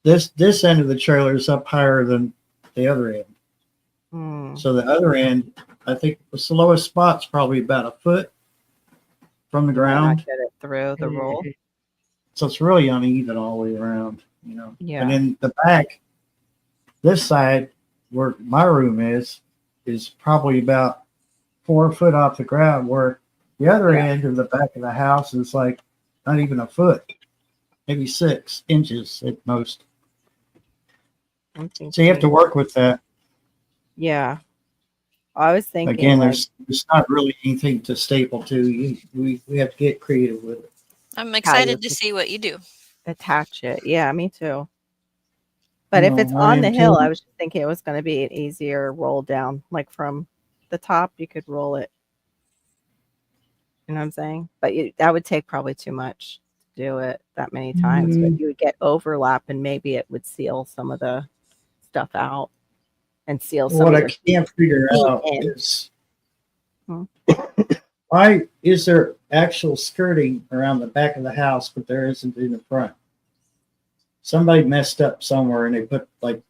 this end of the trailer is up higher than the other end. Hmm. So the other end, I think the lowest spot's probably about a foot from the You might not ground. get it through the roll. So it's really uneven all the way around, Yeah. And then the back, this side where my room is probably about 4 foot off the ground, where the other Yeah. end of the back of the house is like not even a foot, maybe 6 inches at most. I'm thinking, So you have to work with that. yeah. I was thinking Again, like, there's not really anything to staple to. We have to get creative with it. I'm how you excited to see what you do. attach it. Yeah, me too. But if it's I on am the hill, too. I was just thinking it was going to be an easier roll down, like from the top, you could roll it. You know what I'm saying? But that would take probably too much to do it that many times. But you would get overlap, and maybe it would seal some of the stuff out and seal some What of I your can't figure heat out in. is Hmm. why is there actual skirting around the back of the house, but there isn't in the front? Somebody messed up somewhere and they put like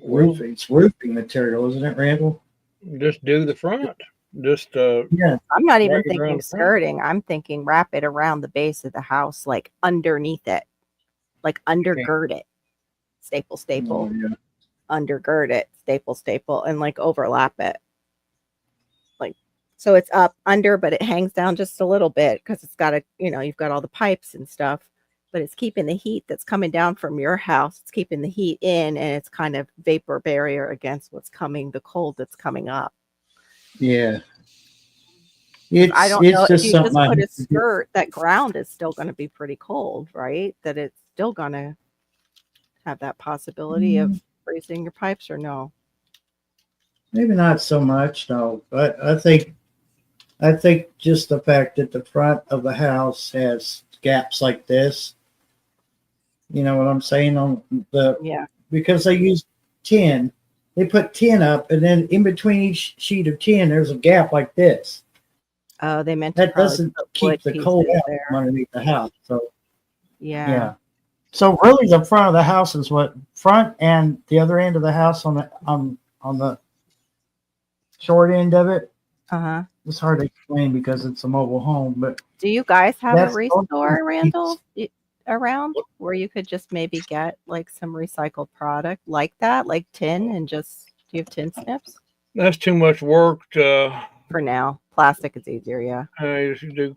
roofing. It's roofing material, isn't it, Randall? Just do the front. Just Yeah. I'm not even Wrap it around thinking the front. skirting. I'm thinking wrap it around the base of the house, like underneath it, like undergird it. Staple, Oh, yeah. undergird it, staple, and like overlap it. Like, so it's up under, but it hangs down just a little bit because it's got you've got all the pipes and stuff, but it's keeping the heat that's coming down from your house. It's keeping the heat in, and it's kind of vapor barrier against the cold that's coming up. Yeah. I don't It's know if just you something just I put a have to do. skirt, that ground is still going to be pretty cold, right? That it's still going to have that possibility of freezing your pipes, or no? Maybe not so much, no. But I think just the fact that the front of the house has gaps like this, you know what I'm saying? Yeah. Because they use tin. They put tin up, and then in between each sheet of tin, there's a gap like this. Oh, they meant to That probably doesn't put keep wood the cold pieces out there. from underneath the house. So Yeah. So really, the front of the house is what front and the other end of the house on the short end of it. Uh-huh. It's hard to explain because it's a mobile home, but Do you guys have a that's the only restore, thing Randall, around where you could just maybe get like some recycled product like that, like tin, and just do you have tin snips? that's too much work to For now, plastic is easier. Yeah. just do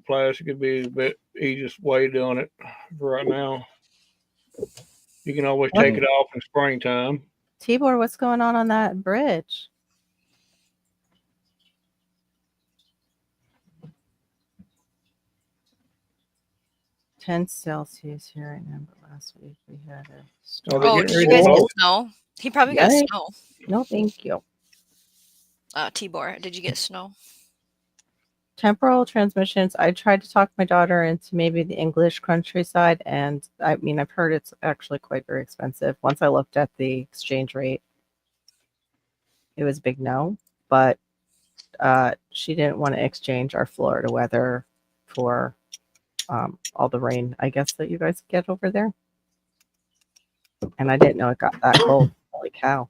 plastic. It'd be the easiest way of doing it for right now. You can always What? take it off in springtime. Tibor, what's going on that bridge? $10 Celsius here right now, but last week we had a storm. they're Oh, getting did ready you to guys get blow. snow? He probably got Yikes. snow. No, thank you. Tibor, did you get snow? Temporal transmissions. I tried to talk my daughter into maybe the English countryside, and I mean, I've heard it's actually quite very expensive. Once I looked at the exchange rate, it was a big no, but she didn't want to exchange our Florida weather for all the rain, I guess, that you guys get over there. And I didn't know it got that cold. Holy cow.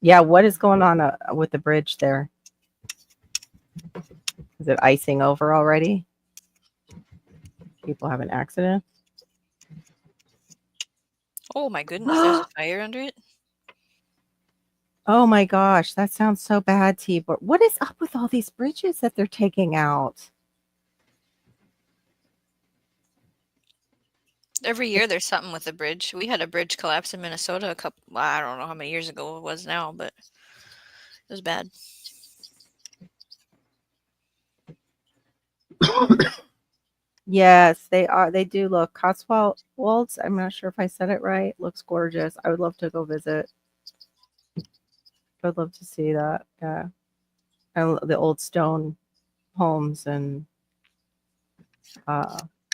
Yeah, what is going on with the bridge there? Is it icing over already? People have an accident? Oh my goodness, there's a fire under it. Oh my gosh, that sounds so bad, Tibor. What is up with all these bridges that they're taking out? Every year there's something with the bridge. We had a bridge collapse in Minnesota I don't know how many years ago it was now, but it was bad. Yes, they are. They do look Cotswolds. I'm not sure if I said it right. Looks gorgeous. I would love to go visit. I would love to see that. Yeah, the old stone homes and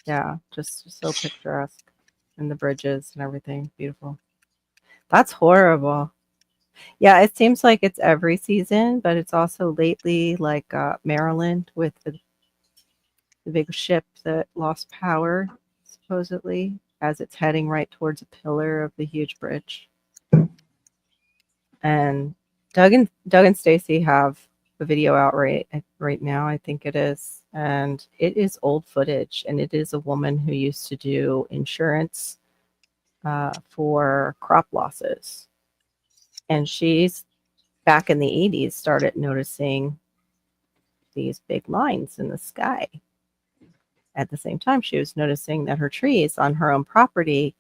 yeah, just so picturesque, and the bridges and everything. Beautiful. That's horrible. Yeah, it seems like it's every season, but it's also lately like Maryland with the big ship that lost power, supposedly, as it's heading right towards a pillar of the huge bridge. And Doug and Stacy have a video out right now, I think it is. And it is old footage, and it is a woman who used to do insurance for crop losses. And she's back in the 80s started noticing these big lines in the sky. At the same time, she was noticing that her trees on her own property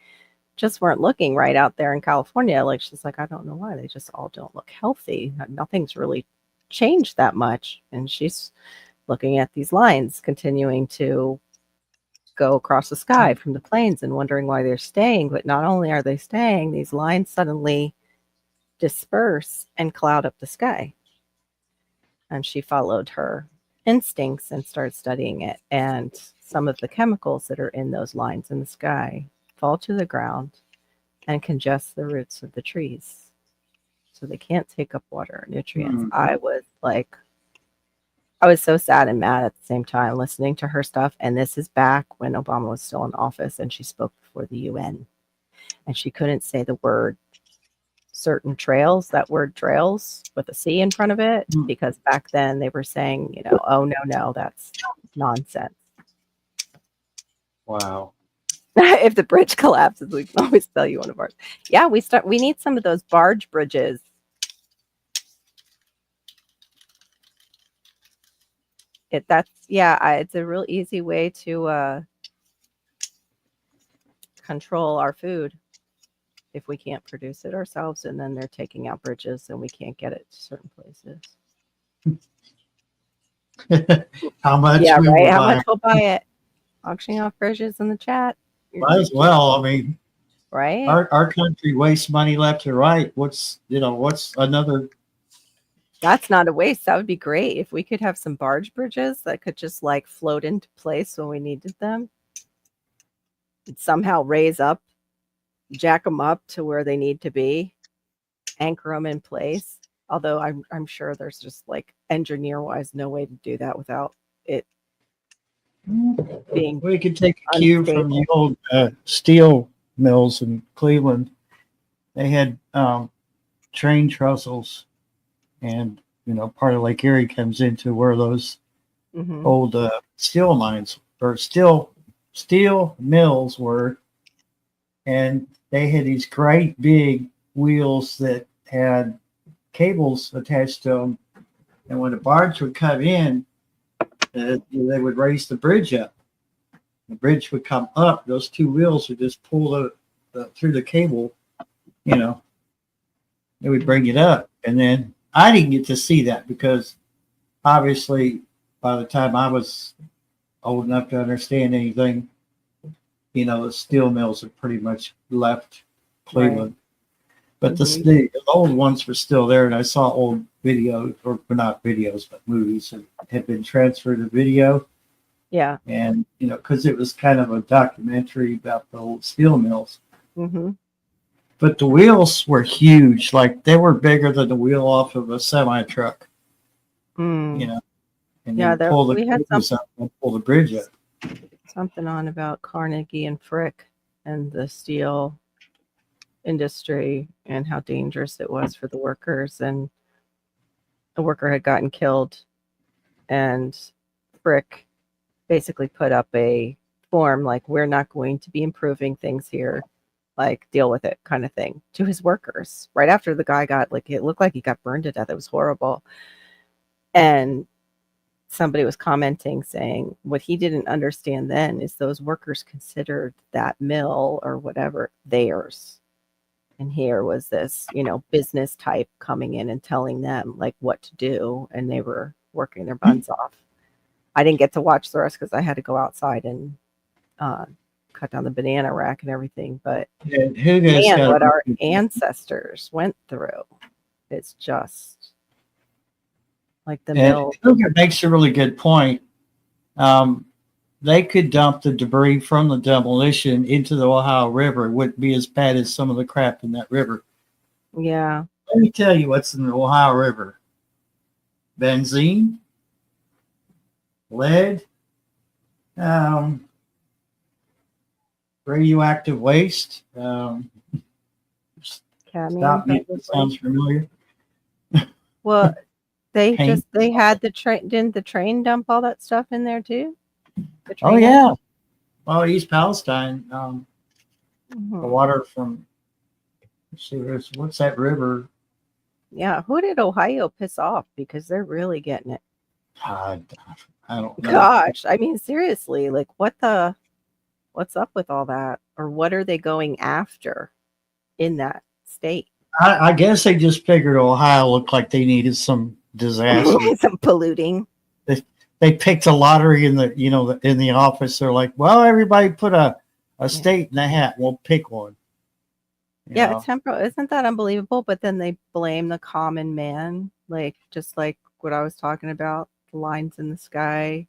just weren't looking right out there in California. Like, she's like, I don't know why. They just all don't look healthy. Nothing's really changed that much. And she's looking at these lines continuing to go across the sky from the plains and wondering why they're staying. But not only are they staying, these lines suddenly disperse and cloud up the sky. And she followed her instincts and started studying it. And some of the chemicals that are in those lines in the sky fall to the ground and congest the roots of the trees. So they can't take up water or nutrients. I was so sad and mad at the same time listening to her stuff. And this is back when Obama was still in office and she spoke before the UN. And she couldn't say the word certain trails, that word trails with a C in front of it, because back then they were saying, oh, no, that's nonsense. Wow. If the bridge collapses, we can always sell you one of ours. Yeah, we need some of those barge bridges. It's a real easy way to control our food if we can't produce it ourselves, and then they're taking out bridges and we can't get it to certain places. How much? Yeah, we right. will How buy. much we'll buy it? Auctioning off bridges in the chat. Might as well. I mean, Right? our country wastes money left and right. What's another? That's not a waste. That would be great if we could have some barge bridges that could just like float into place when we needed them. And somehow jack them up to where they need to be, anchor them in place. Although I'm sure there's just like engineer-wise no way to do that without it being. We could take a cue from the old steel mills in Cleveland. They had train trestles, and part of Lake Erie comes into where those old steel mines or steel mills were, and they had these great big wheels that had cables attached to them, and when the barge would come in, they would raise the bridge up. The bridge would come up. Those two wheels would just pull through the cable. They would bring it up, and then I didn't get to see that because obviously by the time I was old enough to understand anything, the steel mills had pretty much left Cleveland. Right. But the old ones were still there, and I saw old videos, or not videos, but movies that had been transferred to video. Yeah. And, because it was kind of a documentary about the old steel mills. Mm-hmm. But the wheels were huge. Like, they were bigger than the wheel off of a semi-truck. And pull the bridge up. Something on about Carnegie and Frick and the steel industry and how dangerous it was for the workers, and a worker had gotten killed, and Frick basically put up a form like, we're not going to be improving things here, like deal with it kind of thing, to his workers right after the guy got, like, it looked like he got burned to death. It was horrible. And somebody was commenting saying what he didn't understand then is those workers considered that mill or whatever theirs. And here was this, business type coming in and telling them like what to do. And they were working their buns off. I didn't get to watch the rest because I had to go outside and cut down the banana rack and everything. But And Hugo's man, got what our ancestors went through, it's just like the and mill. Hugo makes a really good point. They could dump the debris from the demolition into the Ohio River. It wouldn't be as bad as some of the crap in that river. Yeah. Let me tell you what's in the Ohio River: benzene, lead, radioactive waste. Cadmium, Stop me if probably. it sounds familiar. Well, they Paint. had the train. Didn't the train dump all that stuff in there too? The Oh train yeah. Well, East Palestine, the Mhm. water from. Let's see, what's that river? Yeah. Who did Ohio piss off? Because they're really getting it. God, I don't know. Gosh, I mean, seriously, like what's up with all that? Or what are they going after in that state? I guess they just figured Ohio looked like they needed some disaster. Some polluting. They picked a lottery in the in the office. They're like, well, everybody put a state in the hat. We'll pick one. You Yeah, know? temporal. Isn't that unbelievable? But then they blame the common man, like just like what I was talking about, the lines in the sky.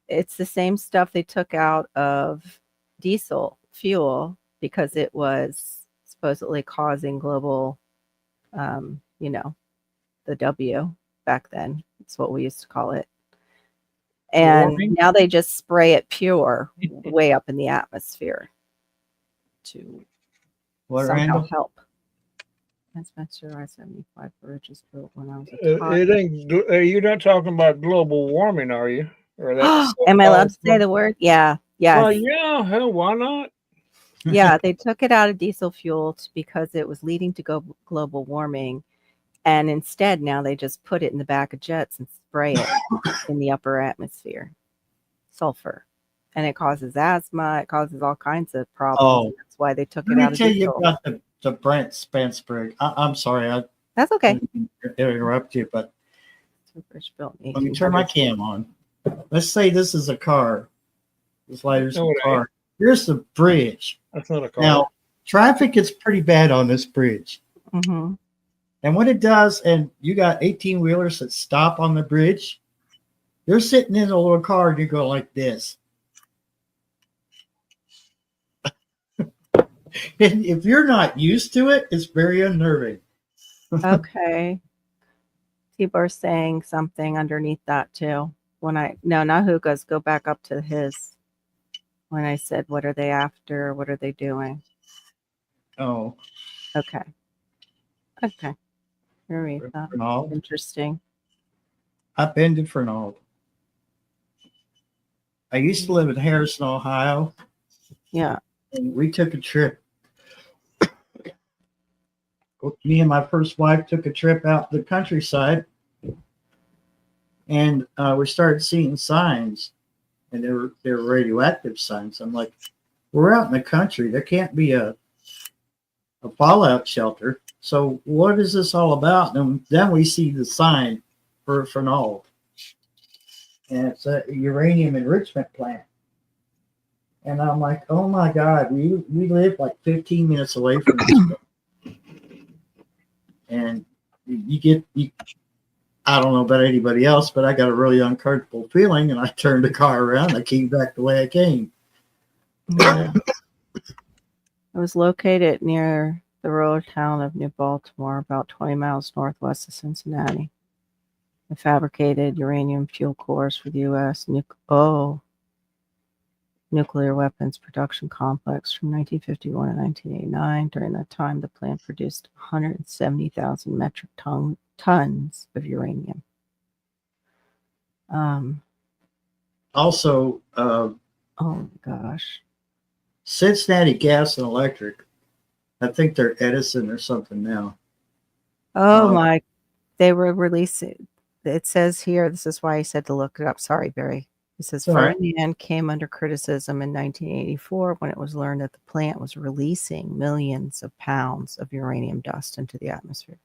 It's the same stuff they took out of diesel fuel because it was supposedly causing global, the W back then. It's what we used to call it. And Warming? now they just spray it pure way up in the atmosphere to What, somehow Randall? help. That's Spencer I-75 bridge was built when I was a tot. It ain't. You're not talking about global warming, are you? Or that? Am I allowed to say the word? Yeah. Yes. Well, yeah. Hell, why not? Yeah, they took it out of diesel fuel because it was leading to global warming. And instead, now they just put it in the back of jets and spray it in the upper atmosphere. Sulfur. And it causes asthma. It causes all kinds of problems. Oh. That's why they took Let it out me of tell you diesel. about the Brent Spansberg. I'm sorry, I That's okay. didn't interrupt you, but Bridge built in let me turn my 1800s. cam on. Let's say this is a car. This lighter's No, a it car. Here's the bridge. That's not a car. Now, traffic is pretty bad on this bridge. Mhm. And what it does, and you got 18 wheelers that stop on the bridge, you're sitting in a little car and you go like this. And if you're not used to it, it's very unnerving. Okay. Tibor's saying something underneath that too. No, not Hugo's. Go back up to his. When I said, what are they after? What are they doing? Oh, Okay. Okay. Read that. Fernald. Interesting. I've been to Fernald. I used to live in Harrison, Ohio. Yeah. And we took a trip. Me and my first wife took a trip out the countryside. And we started seeing signs. And they were radioactive signs. I'm like, we're out in the country. There can't be a fallout shelter. So what is this all about? And then we see the sign for Fernald. And it's a uranium enrichment plant. And I'm like, oh my God, we live like 15 minutes away from this. And I don't know about anybody else, but I got a really uncomfortable feeling, and I turned the car around. I came back the way I came. Yeah. It was located near the rural town of New Baltimore, about 20 miles northwest of Cincinnati. It fabricated uranium fuel cores for the U.S. Nuclear weapons production complex from 1951 to 1989. During that time, the plant produced 170,000 metric tons of uranium. Also, oh my gosh. Cincinnati Gas and Electric. I think they're Edison or something now. Oh my, they were releasing. It says here, this is why I said to look it up. Sorry, Barry. It says Ferdinand came under criticism in 1984 when it was learned that the plant was releasing millions of pounds of uranium dust into the atmosphere.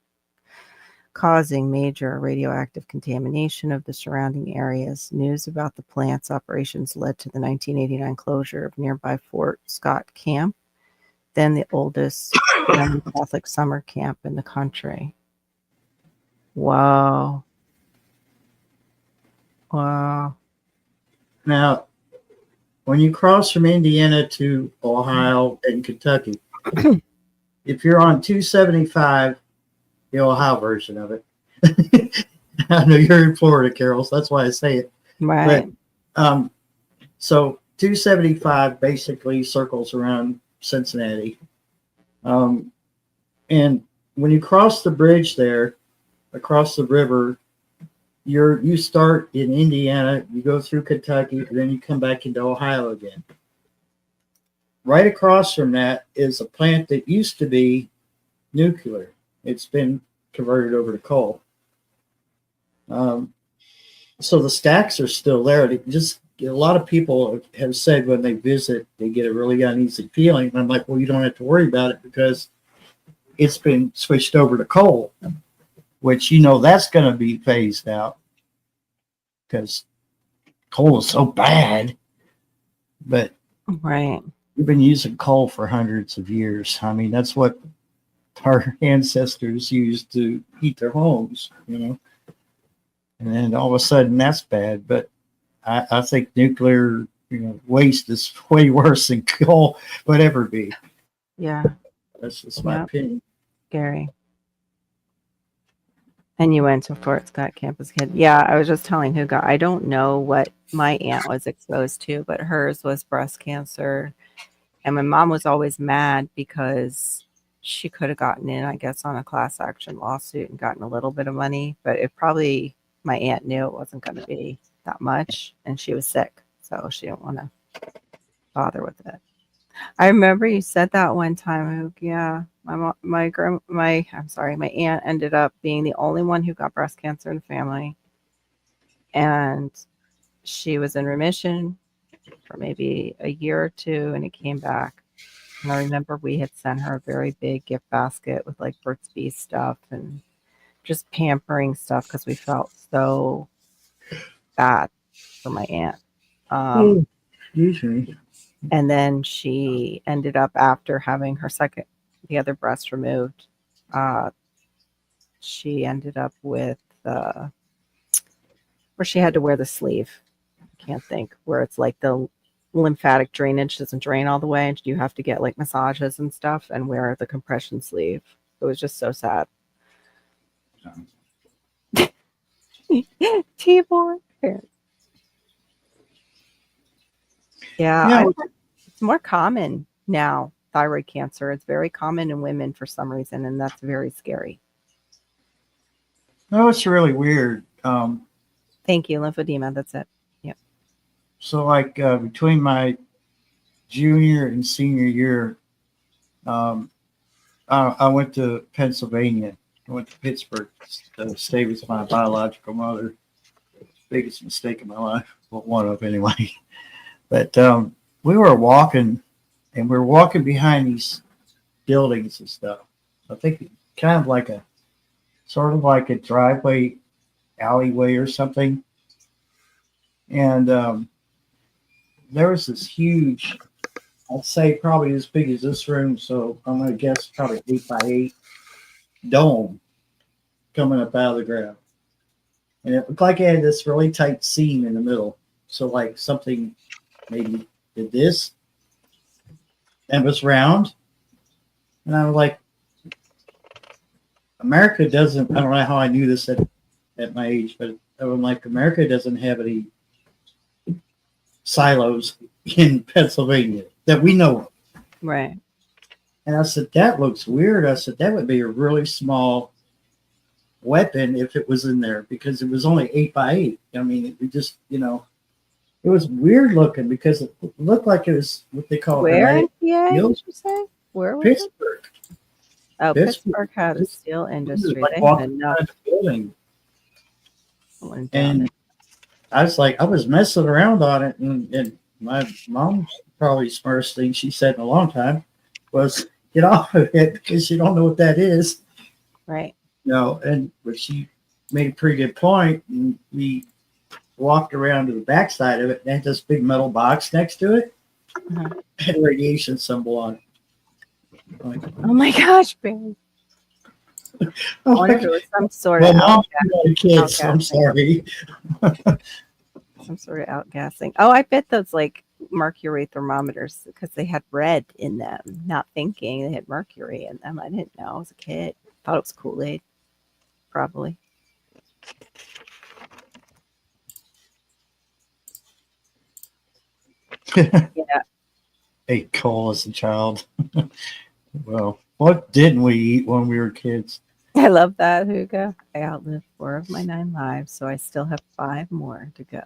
causing major radioactive contamination of the surrounding areas. News about the plant's operations led to the 1989 closure of nearby Fort Scott Camp, then the oldest Roman Catholic summer camp in the country. Wow. Wow. Now, when you cross from Indiana to Ohio and Kentucky, if you're on 275, the Ohio version of it, I know you're in Florida, Carol, so that's why I say it. Right. But, so 275 basically circles around Cincinnati. And when you cross the bridge there, across the river, you start in Indiana, you go through Kentucky, and then you come back into Ohio again. Right across from that is a plant that used to be nuclear. It's been converted over to coal. So the stacks are still there. A lot of people have said when they visit, they get a really uneasy feeling. And I'm like, well, you don't have to worry about it because it's been switched over to coal, which, that's going to be phased out because coal is so bad. But Right. we've been using coal for hundreds of years. I mean, that's what our ancestors used to heat their homes, And then all of a sudden that's bad. But I think nuclear, waste is way worse than coal would ever be. Yeah. That's just my opinion. Gary. And you went to Fort Scott campus kid. Yeah, I was just telling Hugo, I don't know what my aunt was exposed to, but hers was breast cancer. And my mom was always mad because she could have gotten in, I guess, on a class action lawsuit and gotten a little bit of money. But my aunt knew it wasn't going to be that much. And she was sick. So she didn't want to bother with it. I remember you said that one time. Yeah, my aunt ended up being the only one who got breast cancer in the family, and she was in remission for maybe a year or two, and it came back. And I remember we had sent her a very big gift basket with like Burt's Bees stuff and just pampering stuff because we felt so bad for my aunt. Excuse me. And then she ended up, after having the other breast removed, she ended up with where she had to wear the sleeve. I can't think, where it's like the lymphatic drainage doesn't drain all the way, and you have to get like massages and stuff and wear the compression sleeve. It was just so sad. T-boy. Yeah. It's more common now, thyroid cancer. It's very common in women for some reason, and that's very scary. No, it's really weird. Thank you. Lymphedema. That's it. Yep. So like between my junior and senior year, I went to Pennsylvania. I went to Pittsburgh to stay with my biological mother. Biggest mistake of my life. Well, one of anyway. But we were walking, and we were walking behind these buildings and stuff. I think kind of like sort of like a driveway, alleyway or something. And there was this huge, I'd say probably as big as this room, so I'm going to guess probably 8x8 dome coming up out of the ground. And it looked like it had this really tight seam in the middle. So like something maybe did this and was round. And I was like, America doesn't, I don't know how I knew this at my age, but I'm like, America doesn't have any silos in Pennsylvania that we know of. Right. And I said, that looks weird. I said, that would be a really small weapon if it was in there, because it was only 8x8. I mean, it just, it was weird looking because it looked like it was what they call where in PA, did you say? Where was Pittsburgh. it? Oh, Pittsburgh had a steel industry. Like they had enough. Building. And I was like, I was messing around on it, and my mom's probably smartest thing she said in a long time was, get off of it because you don't know what that is. Right. But she made a pretty good point. And we walked around to the backside of it and had this big metal box next to it. Uh-huh. Had a radiation symbol on it. Like, Oh my gosh, Barry. I oh wonder my if it was some sort well, of mom, you got a kid, so I'm outgassing. sorry. Some sort of outgassing. Oh, I bet those like mercury thermometers because they had red in them. Not thinking they had mercury in them. I didn't know. I was a kid. Thought it was Kool-Aid. Probably. Yeah. Ate coal as a child. Well, what didn't we eat when we were kids? I love that, Hugo. I outlived 4 of my 9 lives, so I still have 5 more to go.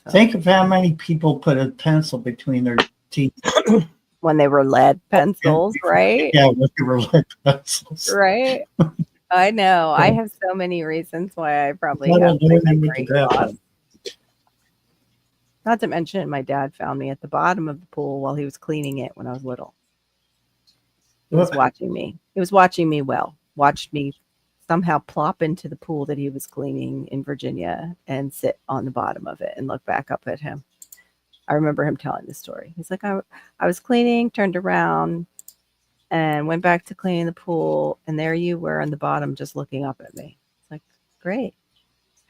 So, Think of how many people put a pencil between their teeth. when they were lead pencils, right? Yeah, when they were lead pencils. Right. I know. I have so many reasons why I probably Not have all my doing with memory the graph lost. one. Not to mention, my dad found me at the bottom of the pool while he was cleaning it when I was little. He was watching me. He was watching me watched me somehow plop into the pool that he was cleaning in Virginia and sit on the bottom of it and look back up at him. I remember him telling the story. He's like, I was cleaning, turned around, and went back to cleaning the pool, and there you were on the bottom just looking up at me. It's like, great.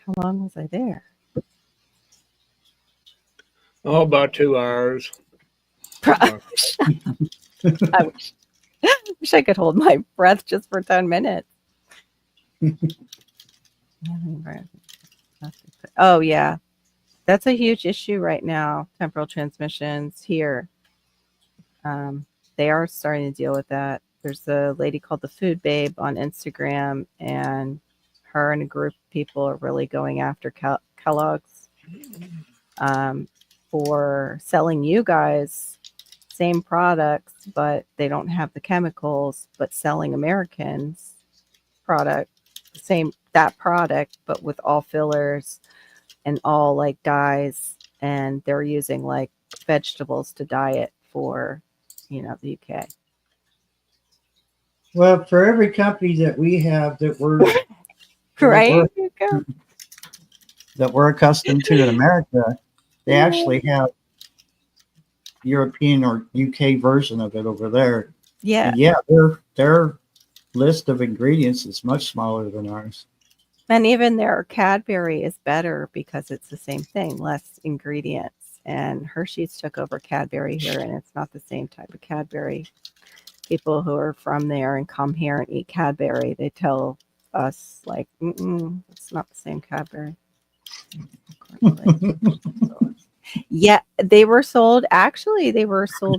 How long was I there? Oh, about 2 hours. I wish I could hold my breath just for 10 minutes. Oh, yeah. That's a huge issue right now, temporal transmissions here. They are starting to deal with that. There's a lady called the Food Babe on Instagram, and her and a group of people are really going after Kellogg's for selling you guys same products, but they don't have the chemicals, but selling Americans product, that product, but with all fillers and all like dyes, and they're using like vegetables to dye it for, the UK. Well, for every company that we have that Right? that we're accustomed to in America, they actually have European or UK version of it over there. Yeah. And yeah, their list of ingredients is much smaller than ours. And even their Cadbury is better because it's the same thing, less ingredients. And Hershey's took over Cadbury here, and it's not the same type of Cadbury. People who are from there and come here and eat Cadbury, they tell us like, it's not the same Cadbury. Yeah, they were sold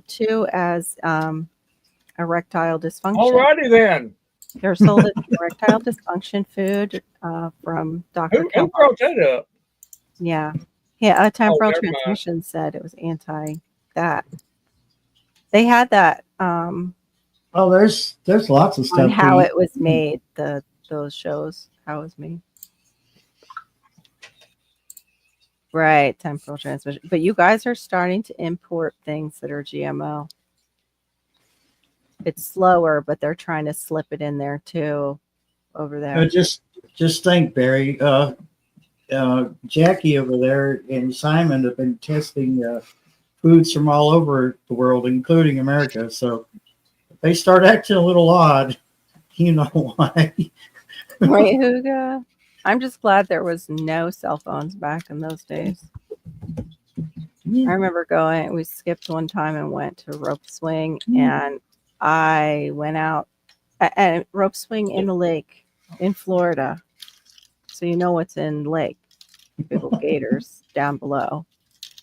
too as erectile dysfunction. Alrighty then. They're sold as erectile dysfunction food from Dr. Who brought that up? Yeah. Yeah, temporal never mind. transmission said it was anti that. They had that Oh, there's lots of stuff. on how it was made, those shows, how it was made. Right, temporal transmission. But you guys are starting to import things that are GMO. It's slower, but they're trying to slip it in there too over there. Just think, Barry. Jackie over there and Simon have been testing foods from all over the world, including America. So if they start acting a little odd, you know why. Right, Hugo? I'm just glad there was no cell phones back in those days. I remember we skipped one time and went to rope swing, and I went out and rope swing in the lake in Florida. So you know what's in the lake. Big old gators down below.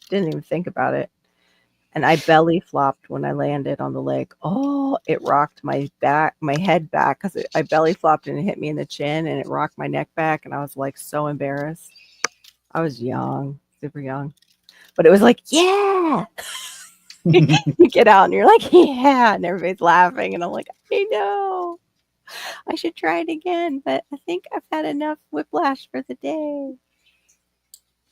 Didn't even think about it. And I belly flopped when I landed on the lake. Oh, it rocked my head back because I belly flopped and it hit me in the chin, and it rocked my neck back. And I was like so embarrassed. I was young, super young. But it was like, yeah. You get out and you're like, yeah. And everybody's laughing. And I'm like, I know. I should try it again. But I think I've had enough whiplash for the day.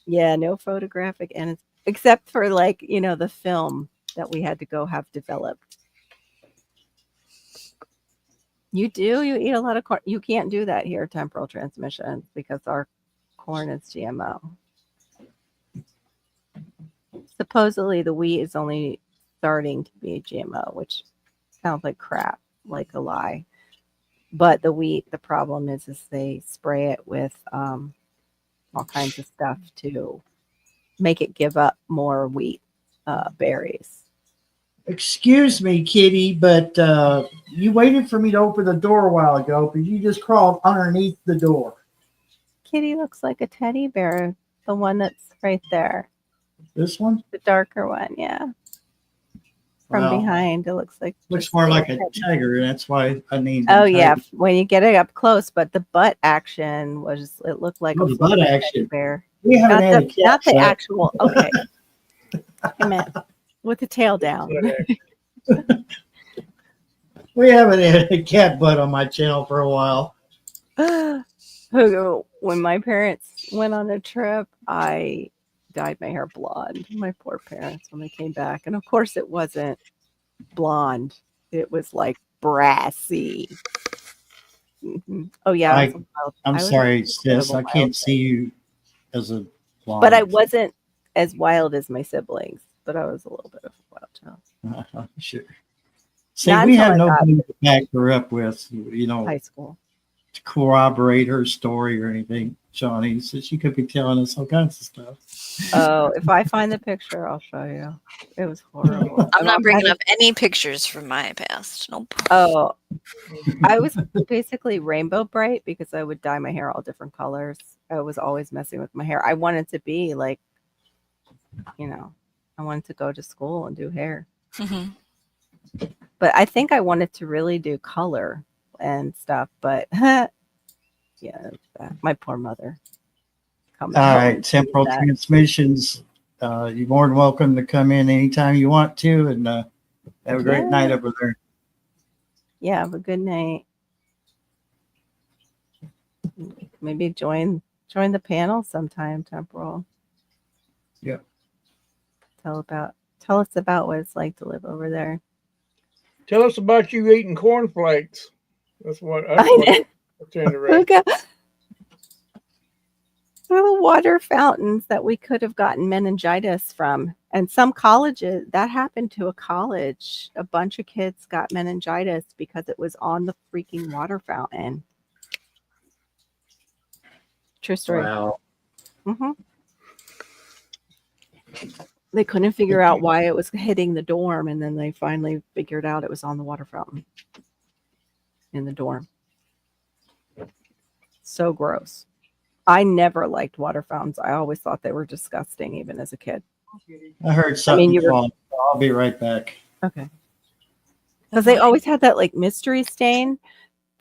Yeah, no photographic, and except for like, the film that we had to go have developed. You do? You eat a lot of corn? You can't do that here, temporal transmission, because our corn is GMO. Supposedly the wheat is only starting to be GMO, which sounds like crap, like a lie. But the wheat, the problem is they spray it with all kinds of stuff to make it give up more wheat berries. Excuse me, Kitty, but you waited for me to open the door a while ago, but you just crawled underneath the door. Kitty looks like a teddy bear, the one that's right there. This one? The darker one, yeah. From Wow. behind, it looks like Looks more like a tiger. That's why I named it. Oh yeah, Tiger. when you get it up close, but the butt action it looked like Oh, a the butt fluffy teddy action. bear. We haven't Not had a the, cat. not the so- actual. Okay, I meant with the tail down. We haven't had a cat butt on my channel for a while. When my parents went on a trip, I dyed my hair blonde. My poor parents when they came back, and of course it wasn't blonde. It was like brassy. Mhm. Oh yeah, I was a wild- I'm I was a sorry, little bit of sis. a I wild can't see you as a blonde. But I wasn't as wild as my siblings, but I was a little bit of a wild child. Sure. See, Not we until have I got nobody to back her up with, high school. to corroborate her story or anything, Johnny. So she could be telling us all kinds of stuff. Oh, if I find the picture, I'll show you. It was horrible. I'm not bringing up. up any pictures from my past. Nope. Oh, I was basically rainbow bright because I would dye my hair all different colors. I was always messing with my hair. I wanted to be like, I wanted to go to school and do hair. Mhm. But I think I wanted to really do color and stuff. But yeah, my poor mother. All right, temporal transmissions. You're more than welcome to come in anytime you want to, and have a great night over there. Yeah, have a good night. Maybe join the panel sometime, temporal. Yeah. Tell us about what it's like to live over there. Tell us about you eating cornflakes. That's what I Look at little water fountains that we could have gotten meningitis from. And some colleges, that happened to a college. A bunch of kids got meningitis because it was on the freaking water fountain. True story. Wow. Mm-hmm. They couldn't figure out why it was hitting the dorm, and then they finally figured out it was on the water fountain in the dorm. So gross. I never liked water fountains. I always thought they were disgusting, even as a kid. I heard something you were- fall. I'll be right back. Okay. Because they always had that like mystery stain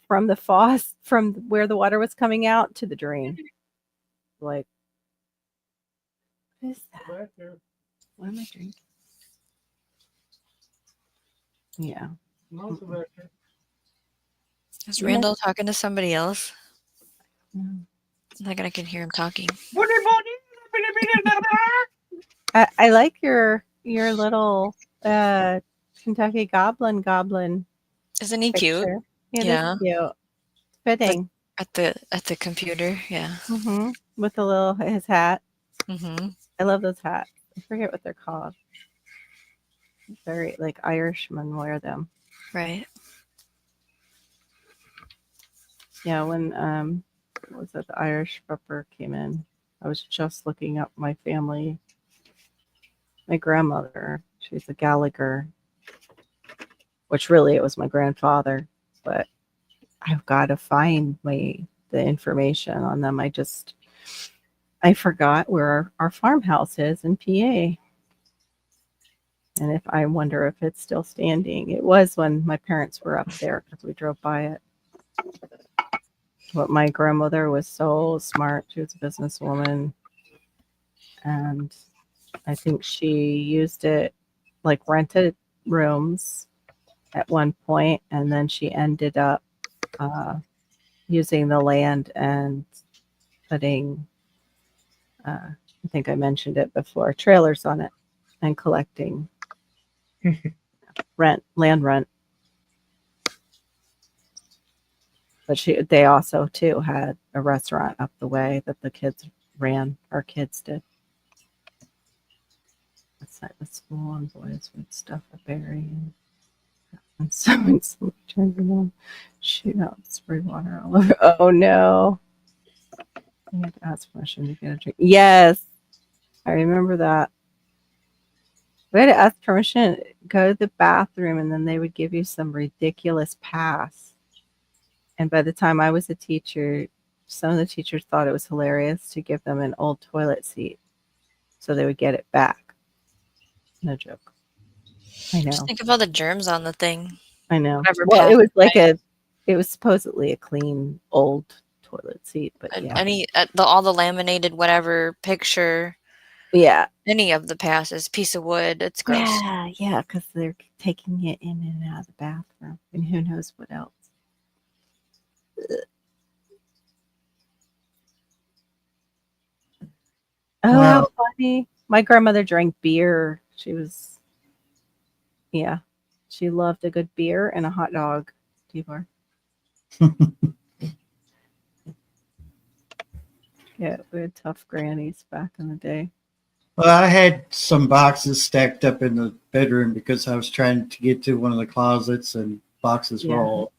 from the faucet, from where the water was coming out to the drain. Like, what is that? What am I drinking? Yeah. Is Randall talking to somebody else? No. Like I can hear him talking. I like your little Kentucky goblin Isn't he cute? picture. Yeah, Yeah. that's cute. Fitting. At the computer? Yeah. Mm-hmm. With his hat. Mm-hmm. I love those hats. I forget what they're called. Very like Irishmen wear them. Right. Yeah, when what was it, the Irish pepper came in, I was just looking up my family. My grandmother, she's a Gallagher, which really it was my grandfather, but I've got to find the information on them. I forgot where our farmhouse is in PA. And I wonder if it's still standing. It was when my parents were up there because we drove by it. But my grandmother was so smart. She was a businesswoman. And I think she used it, like rented rooms at one point. And then she ended up using the land and putting, I think I mentioned it before, trailers on it and collecting land rent. But they also too had a restaurant up the way that the kids ran. Our kids did. Outside the school, and boys would stuff a berry and someone turned it on, shoot out, spray water all over. Oh no! You had to ask permission to get a drink. Yes, I remember that. We had to ask permission, go to the bathroom, and then they would give you some ridiculous pass. And by the time I was a teacher, some of the teachers thought it was hilarious to give them an old toilet seat so they would get it back. No joke. I know. Just think of all the germs on the thing. I know. Whatever Well, it passed was like it was supposedly a clean old toilet seat, but yeah. All the laminated whatever picture, Yeah. any of the passes, piece of wood, it's gross. Yeah, because they're taking it in and out of the bathroom, and who knows what else. Oh, Wow. how funny. My grandmother drank beer. She loved a good beer and a hot dog, Tibor. Yeah, we had tough grannies back in the day. Well, I had some boxes stacked up in the bedroom because I was trying to get to one of the closets, and boxes were all,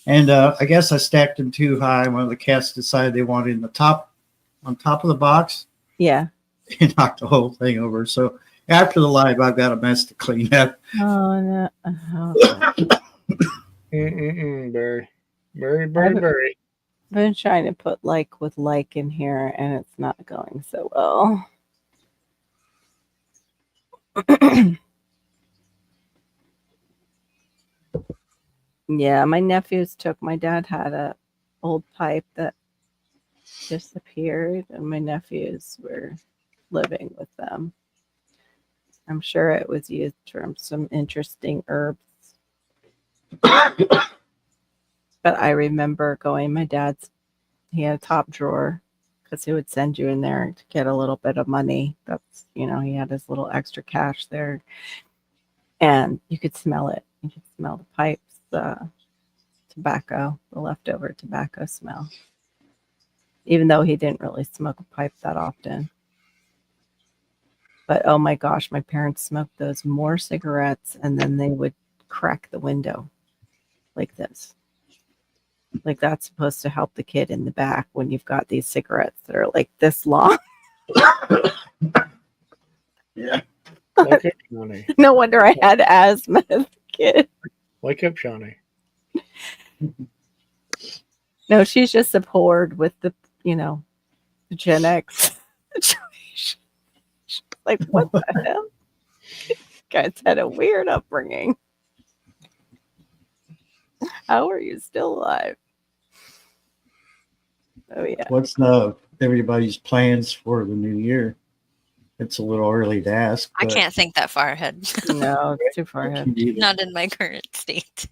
and I guess I stacked them too high. One of the cats decided they wanted on top of the box. Yeah. It knocked the whole thing over. So after the live, I've got a mess to clean up. Oh no. Berry. I've been trying to put like with like in here, and it's not going so well. Yeah, my nephews my dad had a old pipe that disappeared, and my nephews were living with them. I'm sure it was used from some interesting herbs. But I remember my dad's, he had a top drawer because he would send you in there to get a little bit of money. That's, he had his little extra cash there. And you could smell it. You could smell the pipes, the tobacco, the leftover tobacco smell. Even though he didn't really smoke a pipe that often. But oh my gosh, my parents smoked those more cigarettes, and then they would crack the window like this. Like that's supposed to help the kid in the back when you've got these cigarettes that are like this long. Yeah. Wake up, Shawnee. No wonder I had asthma as a kid. Wake up, Shawnee. No, she's just abhorred with the, Gen X situation. Like, what the hell? You guys had a weird upbringing. How are you still alive? Oh, yeah. What's everybody's plans for the new year? It's a little early to ask. I can't think that far ahead. No, it's too far ahead. Not in my current state.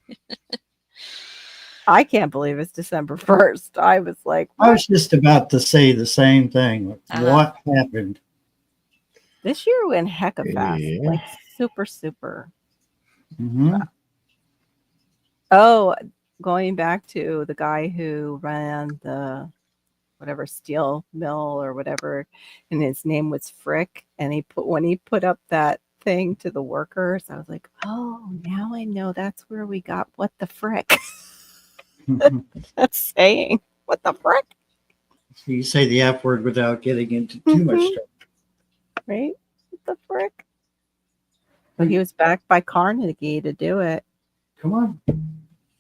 I can't believe it's December 1st. I was like, what? I was just about to say the same thing. What happened? This year went hecka fast. Yeah. Like super, super. Mm-hmm. Oh, going back to the guy who ran the whatever steel mill or whatever, and his name was Frick, and when he put up that thing to the workers, I was like, oh, now I know that's where we got what the frick. That's saying what the frick. So you say the F word without getting into too much trouble. Right? What the frick? But he was backed by Carnegie to do it. Come on.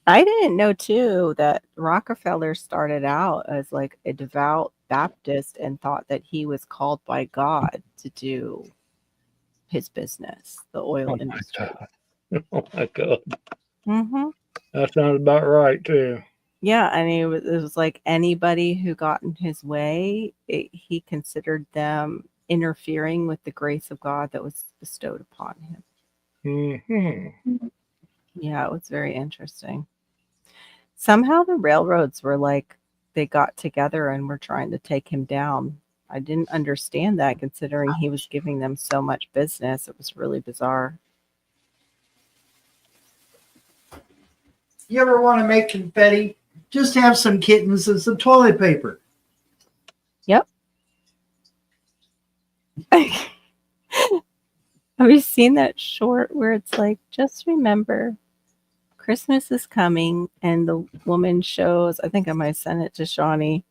I didn't know too that Rockefeller started out as like a devout Baptist and thought that he was called by God to do his business, the oil industry. Oh my God. Mm-hmm. That sounds about right too. Yeah, and it was like anybody who got in his way, he considered them interfering with the grace of God that was bestowed upon him. Mm-hmm. Yeah, it was very interesting. Somehow the railroads were like, they got together and were trying to take him down. I didn't understand that considering he was giving them so much business. It was really bizarre. You ever want to make confetti? Just have some kittens and some toilet paper. Yep. Have you seen that short where it's like, just remember, Christmas is coming, and the woman shows, I think I might send it to Shawnee,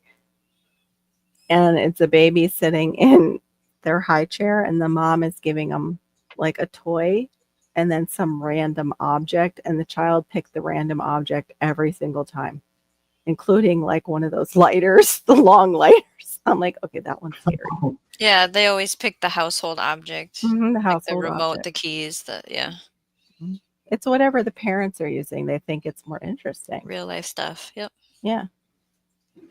and it's a baby sitting in their high chair, and the mom is giving them like a toy and then some random object, and the child picked the random object every single time, including like one of those lighters, the long lighters. I'm like, okay, that one's scary. Yeah, they always pick the household object. The The household remote, object. the keys, yeah. It's whatever the parents are using. They think it's more interesting. Real life stuff. Yep. Yeah.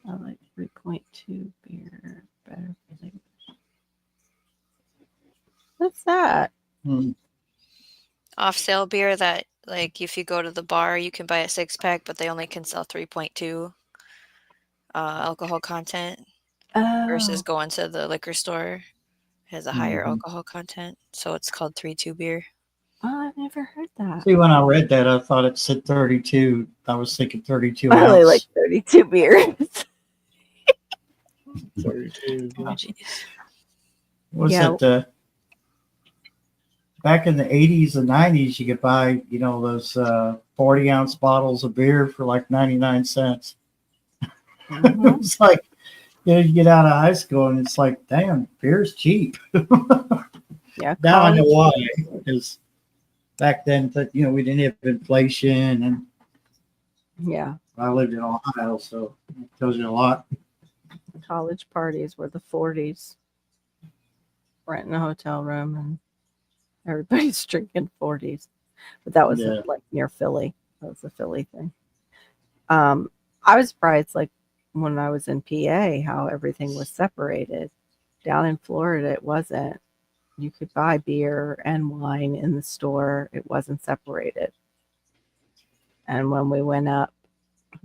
I like 3.2 beer. Better feeling. What's that? Off sale beer that, like, if you go to the bar, you can buy a 6-pack, but they only can sell 3.2 alcohol content versus Oh, going to the liquor store. It has a higher Mhm. alcohol content, so it's called 3.2 beer. I've never heard that. See, when I read that, I thought it said 32. I was thinking 32 I only ounce. like 32 beers. 32. Oh, jeez. Was Yeah. it back in the 80s and 90s? You could buy, those 40-ounce bottles of beer for like 99 cents. Mhm. It's like, you get out of high school and it's like, damn, beer's cheap. Yeah. Now I know college- why. Because back then, we didn't have inflation, and Yeah. I lived in Ohio, so it tells you a lot. College parties were the 40s. Renting a hotel room and everybody's drinking 40s. But that was Yeah. like near Philly. That was a Philly thing. I was surprised, like when I was in PA, how everything was separated. Down in Florida, it wasn't. You could buy beer and wine in the store. It wasn't separated. And when we went up,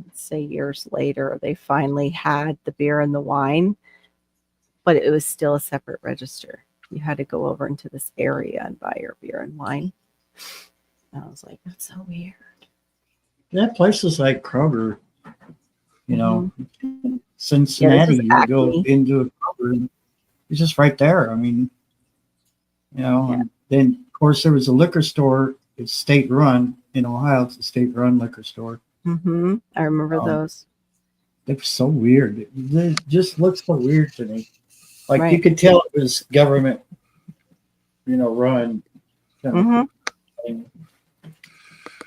let's say years later, they finally had the beer and the wine, but it was still a separate register. You had to go over into this area and buy your beer and wine. And I was like, that's so weird. Yeah, places like Kroger, Cincinnati, Mm-hmm. Yeah, you go Acme. into a Kroger, and it's just right there. I mean, and then of course there was a liquor store. It's state run in Ohio. It's a state run liquor store. I remember those. It was so weird. It just looks so weird to me. Like you Right. could tell it was government, run. Mhm. And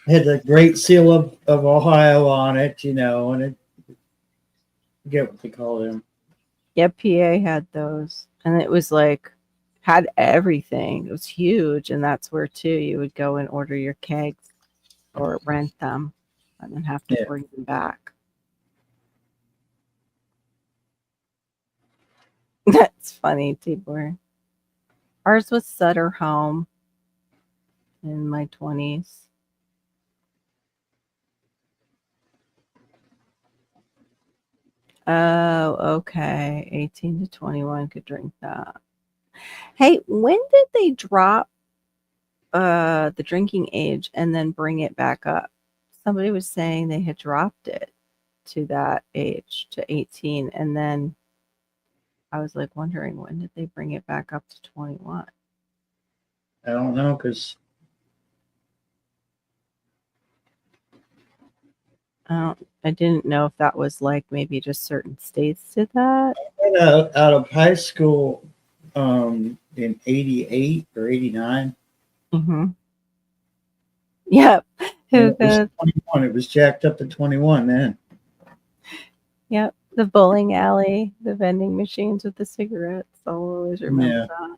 had the Great Seal of Ohio on it, and it, I forget what they call them. Yeah, PA had those. And it was like, had everything. It was huge. And that's where, too, you would go and order your kegs or rent them and then have to Yeah. bring them back. That's funny, Tibor. Ours was Sutter Home in my 20s. Oh, okay. 18 to 21 could drink that. Hey, when did they drop the drinking age and then bring it back up? Somebody was saying they had dropped it to that age, to 18, and then I was like wondering, when did they bring it back up to 21? I don't know, because I didn't know if that was like maybe just certain states did that. out of high school in 88 or 89. Mm-hmm. Yep. And it was 21. It was jacked up to 21 then. Yep. The bowling alley, the vending machines with the cigarettes. I'll always remember that.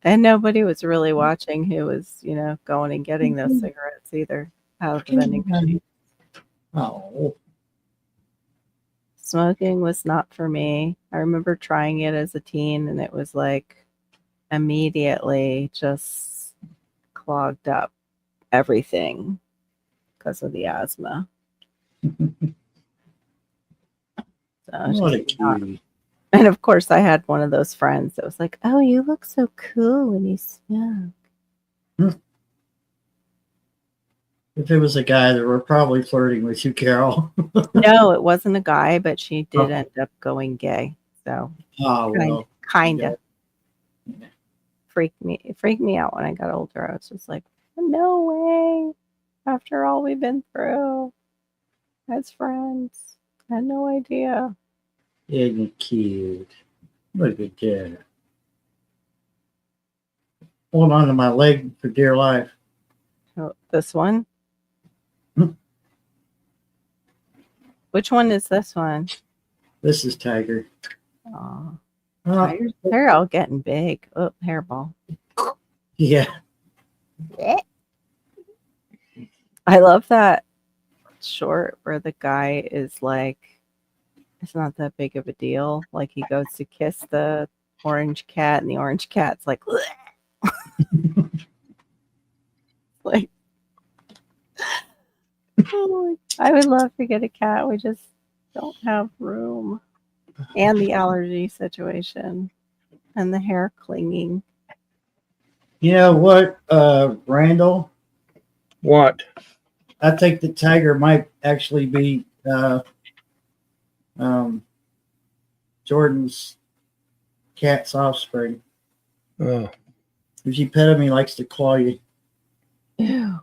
And nobody was really watching who was, going and getting those cigarettes either out of the vending machine. Oh, Smoking was not for me. I remember trying it as a teen, and it was like immediately just clogged up everything because of the asthma. So I was what a just not- cutie. And of course, I had one of those friends that was like, "Oh, you look so cool when you smoke." If it was a guy, they were probably flirting with you, Carol. No, it wasn't a guy, but she did Oh. end up going gay. So Oh, well. kind of Yeah. it freaked me out when I got older. I was just like, no way. After all we've been through as friends, I had no idea. Isn't it cute? Look at that. Hold on to my leg for dear life. Oh, this one? Hmm. Which one is this one? This is Tiger. Oh, Oh, they're all getting big. Oh, hairball. yeah. I love that short where the guy is like, it's not that big of a deal. Like he goes to kiss the orange cat, and the orange cat's like, like, oh, I would love to get a cat. We just don't have room. And the allergy situation and the hair clinging. You know what, Randall? What? I think the tiger might actually be Jordan's cat's offspring. Oh, If you pet him, he likes to claw you. Ew.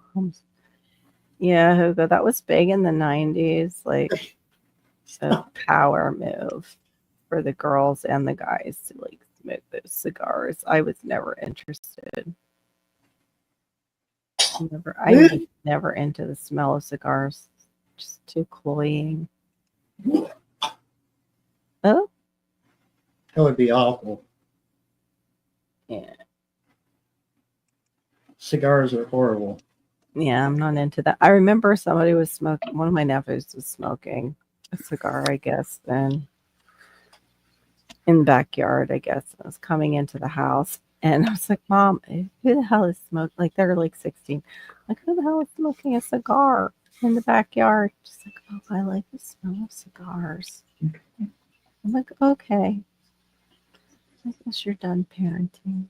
Yeah, Hugo, that was big in the 90s. Like a power move for the girls and the guys to like smoke those cigars. I was never interested. I was never into the smell of cigars. Just too cloying. Oh, That would be awful. yeah. Cigars are horrible. Yeah, I'm not into that. I remember somebody was smoking, one of my nephews was smoking a cigar, I guess, then in the backyard, I guess. I was coming into the house and I was like, Mom, who the hell is smoking? Like, they're like 16. Like, who the hell is smoking a cigar in the backyard? She's like, oh, I like the smell of cigars. I'm like, okay. I guess you're done parenting.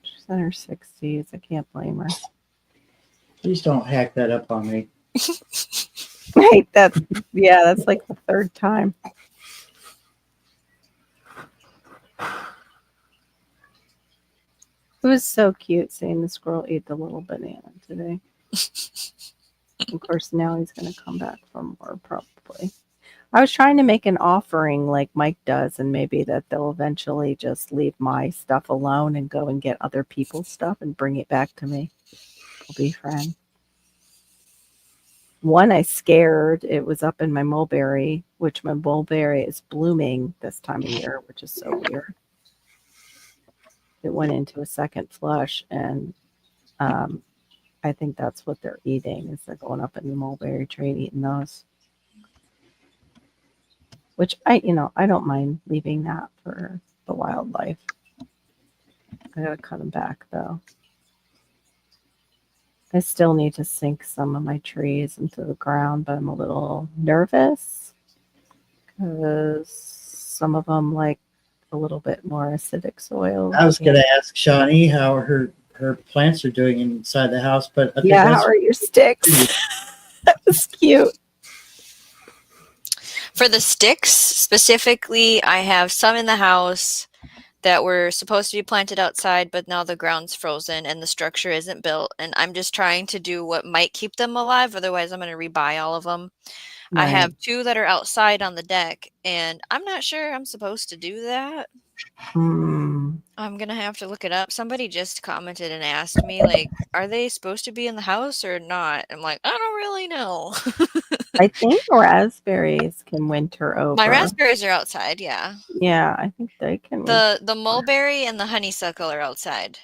She's in her 60s. I can't blame her. Please don't hack that up on me. Right, that's like the third time. It was so cute seeing the squirrel eat the little banana today. Of course, now he's going to come back for more, probably. I was trying to make an offering like Mike does, and maybe that they'll eventually just leave my stuff alone and go and get other people's stuff and bring it back to me. We'll be friends. One I scared. It was up in my mulberry, which my mulberry is blooming this time of year, which is so weird. It went into a second flush, and I think that's what they're eating. Is they're going up in the mulberry tree and eating those. Which I don't mind leaving that for the wildlife. I gotta cut them back though. I still need to sink some of my trees into the ground, but I'm a little nervous because some of them like a little bit more acidic soil. I was going to ask Shawnee how her plants are doing inside the house, but I think How are your sticks? That was cute. For the sticks specifically, I have some in the house that were supposed to be planted outside, but now the ground's frozen and the structure isn't built. And I'm just trying to do what might keep them alive. Otherwise, I'm going to rebuy all of them. I have 2 that are outside on the deck, and I'm not sure I'm supposed to do that. I'm going to have to look it up. Somebody just commented and asked me, like, are they supposed to be in the house or not? I'm like, I don't really know. I think raspberries can winter over. My raspberries are outside, yeah. Yeah, I think they can. The mulberry and the honeysuckle are outside.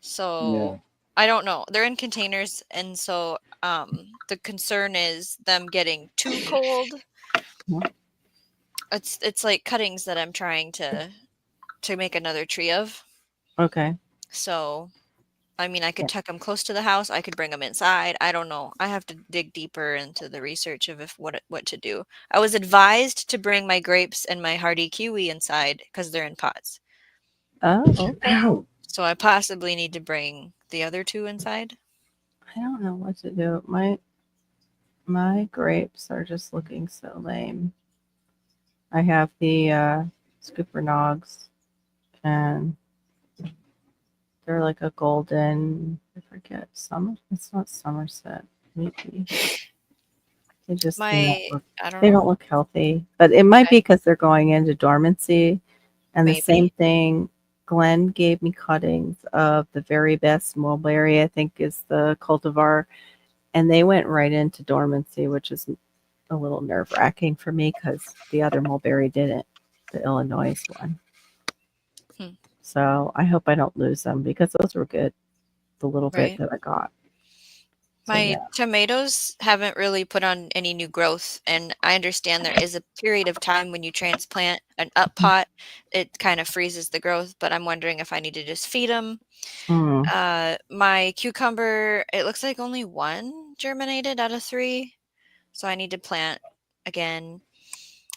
So I don't know. They're in containers, and so the concern is them getting too cold. It's like cuttings that I'm trying to make another tree of. Okay. So I mean, I could tuck them close to the house. I could bring them inside. I don't know. I have to dig deeper into the research of what to do. I was advised to bring my grapes and my hardy kiwi inside because they're in pots. Oh, okay. Ow. So I possibly need to bring the other 2 inside. I don't know what to do. My grapes are just looking so lame. I have the Scooper Nogs, and they're like a golden. I forget summer. It's not Somerset. Maybe they just do not My, look. I don't They don't know. look healthy, but it might Okay. be because they're going into dormancy. And the same Maybe. thing. Glenn gave me cuttings of the very best mulberry. I think is the cultivar, and they went right into dormancy, which is a little nerve wracking for me because the other mulberry didn't, the Illinois one. Hmm. So I hope I don't lose them because those were good, the little bit Right. that I got. So My yeah. tomatoes haven't really put on any new growth, and I understand there is a period of time when you transplant an up pot, it kind of freezes the growth, but I'm wondering if I need to just feed them. Mm. My cucumber, it looks like only one germinated out of 3, so I need to plant again.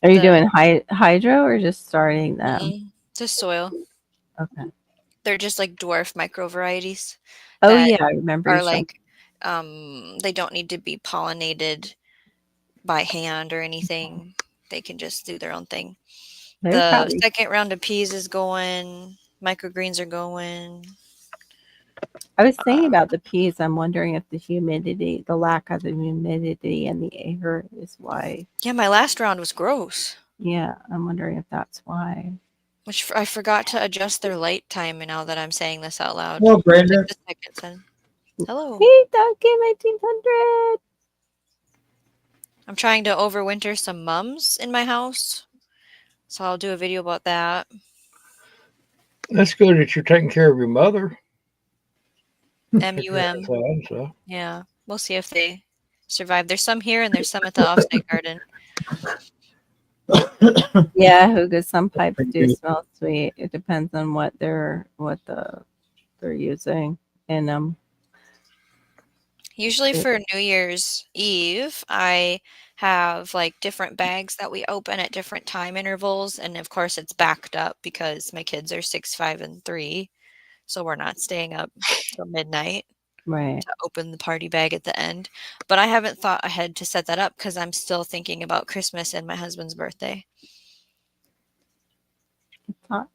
Are you The doing hydro or just starting them? just soil. Okay. They're just like dwarf micro varieties Oh that yeah, I remember you are showing. like they don't need to be pollinated by hand or anything. They can just do their own thing. They're The probably. second round of peas is going. Microgreens are going. I was thinking Uh, about the peas. I'm wondering if the humidity, the lack of the humidity in the air is why. yeah, my last round was gross. Yeah, I'm wondering if that's why. Which I forgot to adjust their light time. And now that I'm saying this out loud, Well, it's like Brenda, the second sun. Hello. Hey, Duncan, 1900. I'm trying to overwinter some mums in my house, so I'll do a video about that. That's good that you're taking care of your mother. Take her MUM. outside and stuff. Yeah, we'll see if they survive. There's some here and there's some at the offsite garden. Yeah, Huga, some pipes Thank do you. smell sweet. It depends on what they're using in them. Usually It- for New Year's Eve, I have like different bags that we open at different time intervals. And of course, it's backed up because my kids are 6, 5, and 3. So we're not staying up till midnight Right. to open the party bag at the end. But I haven't thought ahead to set that up because I'm still thinking about Christmas and my husband's birthday.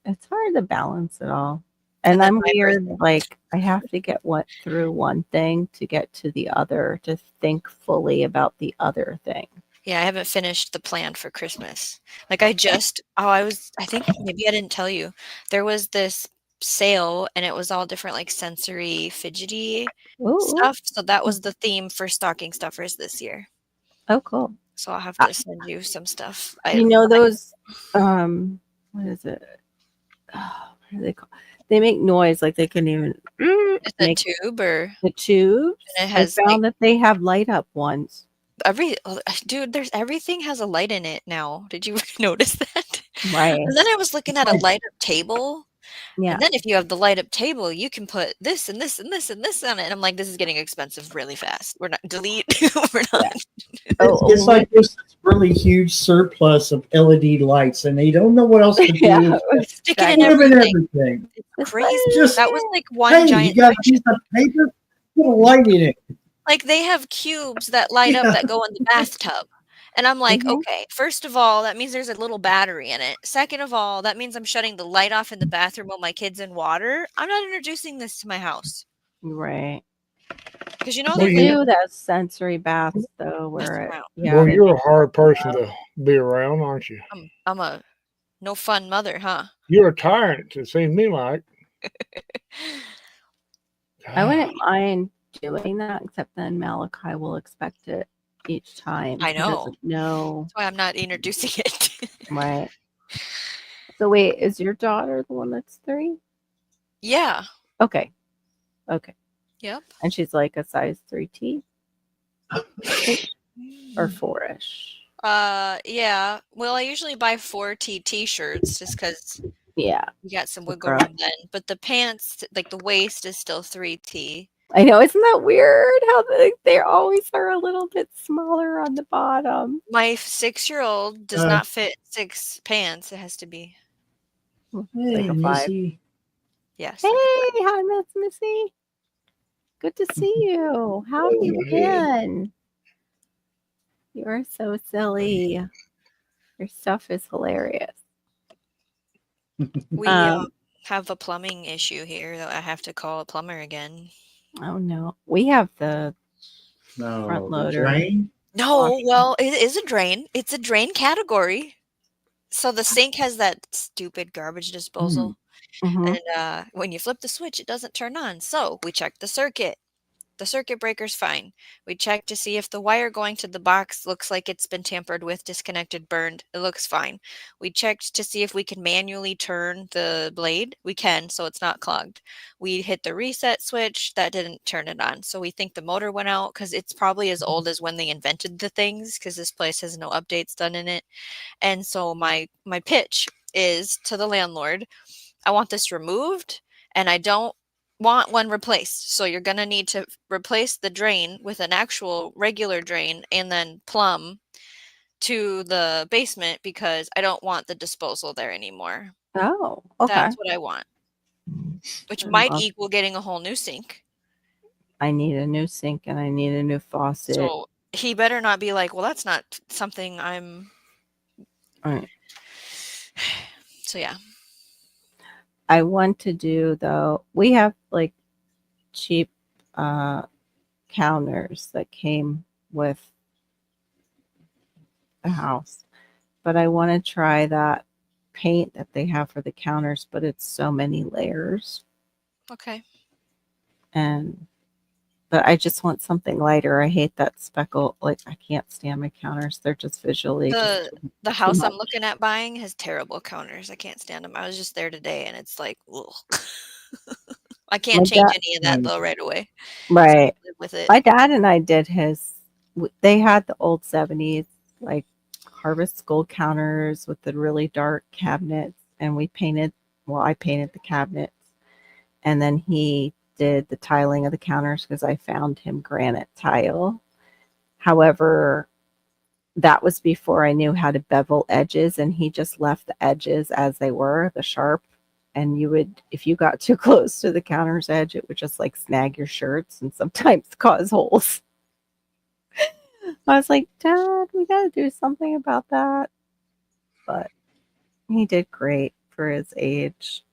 It's hard to balance it all. And And then I'm my weird, birthday. like I have to get through one thing to get to the other, to think fully about the other thing. Yeah, I haven't finished the plan for Christmas. Like I think maybe I didn't tell you. There was this sale and it was all different like sensory fidgety Ooh, stuff. So that was the theme for stocking stuffers this year. oh, cool. So I'll have Uh, to send you some stuff. You know those, what is it? Oh, what are they called? They make noise like they can even It's a make tube or the tubes. and it I has like found that they have light up ones. dude, there's everything has a light in it now. Did you notice that? Right. And then I was looking at a light up table. Yeah. And then if you have the light up table, you can put this and this and this and this on it. And I'm like, this is getting expensive really fast. We're not delete. We're not. Yeah. it's Oh, like this really huge surplus of LED lights, and they don't know what else to do. yeah. Stick it in Put them in everything. everything. It's It's crazy. Just That was like one hey, you giant got a section. piece of paper? Put a light in it. Like they have cubes that light up Yeah. that go in the bathtub. And I'm like, Mhm. okay, first of all, that means there's a little battery in it. Second of all, that means I'm shutting the light off in the bathroom while my kid's in water. I'm not introducing this to my house. Right. Because you know Well, They they you, do those sensory baths though, mess where around. well, they you're a hard person to be around, aren't you? I'm a no fun mother, huh? You're a tyrant. It seems to me like. I wouldn't mind doing that, except then Malachi will expect it each time. I He know. doesn't know. That's why I'm not introducing it. Right. So wait, is your daughter the one that's 3? Yeah. Okay. Okay. Yep. And she's like a size 3T or 4-ish. Yeah. Well, I usually buy 4T t-shirts just because Yeah. you got some The wiggle girl. room then. But the pants, like the waist, is still 3T. I know, isn't that weird how they always are a little bit smaller on the bottom? My 6-year-old does not fit 6 pants. It has to be Like a 5. Missy. yes. Hey, like a hi, Miss Missy. Good to see you. How have you been? You are so silly. Your stuff is hilarious. We Um, have a plumbing issue here that I have to call a plumber again. Oh no, we have the No, front the loader. drain. No, well, it is a drain. It's a drain category. So the sink has that stupid garbage disposal. Mhm. And when you flip the switch, it doesn't turn on. So we checked the circuit. The circuit breaker's fine. We checked to see if the wire going to the box looks like it's been tampered with, disconnected, burned. It looks fine. We checked to see if we can manually turn the blade. We can, so it's not clogged. We hit the reset switch. That didn't turn it on. So we think the motor went out because it's probably as old as when they invented the things because this place has no updates done in it. And so my pitch is to the landlord, I want this removed and I don't want one replaced. So you're going to need to replace the drain with an actual regular drain and then plumb to the basement because I don't want the disposal there anymore. Oh, okay. That's what I want, which Well, might equal getting a whole new sink. I need a new sink and I need a new faucet. So he better not be like, well, that's not something I'm. Right. So yeah. I want to do though. We have like cheap counters that came with the house, but I want to try that paint that they have for the counters, but it's so many layers. Okay. But I just want something lighter. I hate that speckle. Like I can't stand my counters. They're just visually The too house I'm much. looking at buying has terrible counters. I can't stand them. I was just there today and it's like, ugh. I My can't change dad, any of that though right away. So right. live with it. My dad and I did his. They had the old 70s like harvest gold counters with the really dark cabinets, and we painted. Well, I painted the cabinets, and then he did the tiling of the counters because I found him granite tile. However, that was before I knew how to bevel edges, and he just left the edges as they were, the sharp. And you would, if you got too close to the counter's edge, it would just like snag your shirts and sometimes cause holes. I was like, Dad, we got to do something about that. But he did great for his age.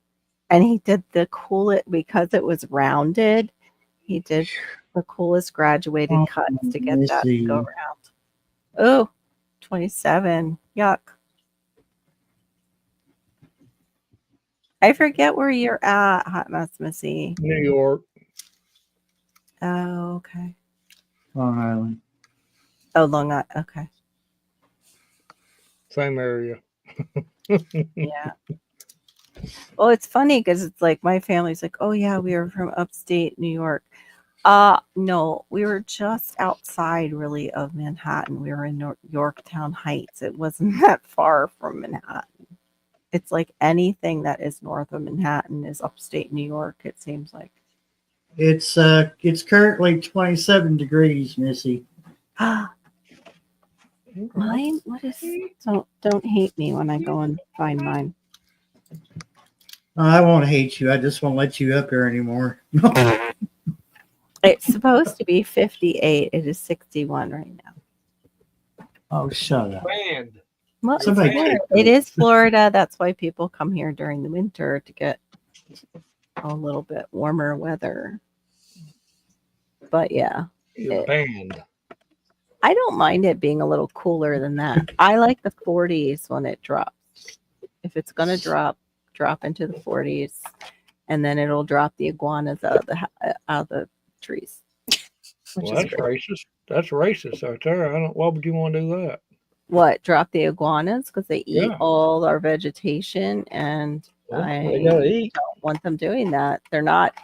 And he did the coolest, because it was rounded, he did the coolest graduated Oh, cuts to get let's that to go see. around. Oh, 27. Yuck. I forget where you're at, Hot Mess Missy. New York. Oh, okay. Long Island. Oh, Long Island. Okay. Same area. Yeah. Well, it's funny because it's like my family's like, oh, yeah, we were from upstate New York. No, we were just outside really of Manhattan. We were in Yorktown Heights. It wasn't that far from Manhattan. It's like anything that is north of Manhattan is upstate New York, it seems like. It's currently 27 degrees, Missy. Mine? What is don't hate me when I go and find mine. I won't hate you. I just won't let you up here anymore. It's supposed to be 58. It is 61 right now. Oh, shut up. Band. Well, it's Somebody Florida. take It is Florida. That's why people come here during the winter to get a little bit warmer weather. But yeah, You're banned. I don't mind it being a little cooler than that. I like the 40s when it drops. If it's going to drop into the 40s, and then it'll drop the iguanas out of the trees. Well, that's racist. That's racist right there. Why would you want to do that? What, drop the iguanas? Because they eat Yeah. all our vegetation, and Well, I they gotta eat. don't want them doing that. They're not.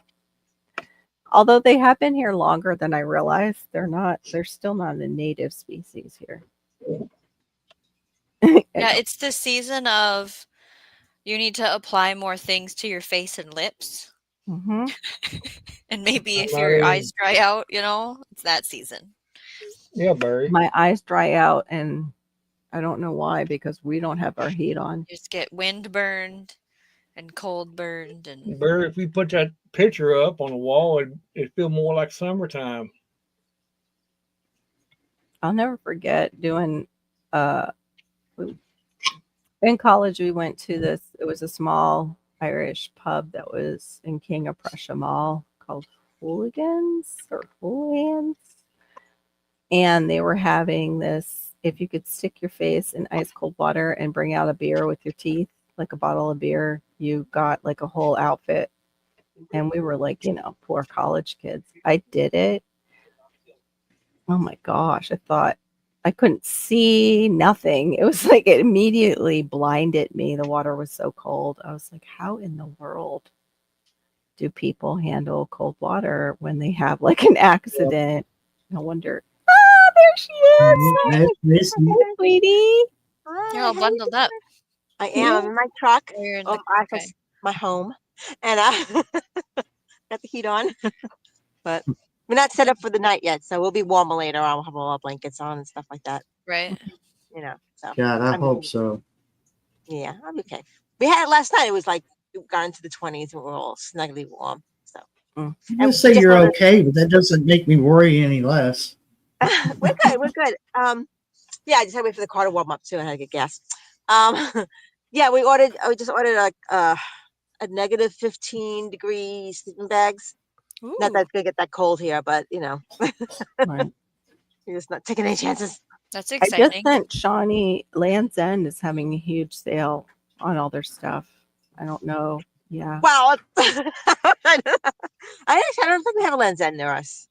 Although they have been here longer than I realized, they're still not a native species here. Yeah, it's the season of you need to apply more things to your face and lips. Mm-hmm. And maybe if I'm your not eyes dry out, it's that season. Yeah, Barry. My eyes dry out, and I don't know why, because we don't have our heat on. You just get wind burned and cold burned and Barry, if we put that picture up on the wall, it'd feel more like summertime. I'll never forget doing uh in college we went to this, it was a small Irish pub that was in King of Prussia Mall called Hooligans, and they were having this, if you could stick your face in ice cold water and bring out a beer with your teeth, like a bottle of beer, you got like a whole outfit. And we were like, poor college kids. I did it. Oh my gosh, I thought I couldn't see nothing. It was like it immediately blinded me. The water was so cold. I was like, how in the world do people handle cold water when they have like an accident? No wonder. Ah, there she is. That's Missy. Hi, sweetie. you're all bundled up. I am. I'm in my truck. Or you're in Oh, the, okay. my home, and got the heat on, but we're not set up for the night yet, so we'll be warmer later. I'll have all our blankets on and stuff like that. Right. So God, I I'm hope so. yeah, I'll be okay. We had it last night. It was like it got into the 20s, and we're all snugly warm. So You and say we just you're wanna- okay, but that doesn't make me worry any less. we're good. We're good. Yeah, I just had to wait for the car to warm up too. I had to get gas. Yeah, we just ordered a negative 15 degree sleeping bags. Ooh. Not that it's gonna get that cold here, but Right. you're just not taking any chances. That's I just exciting. sent Shawnee, Land's End is having a huge sale on all their stuff. I don't know. Yeah. Well, I don't think we have a Land's End near us.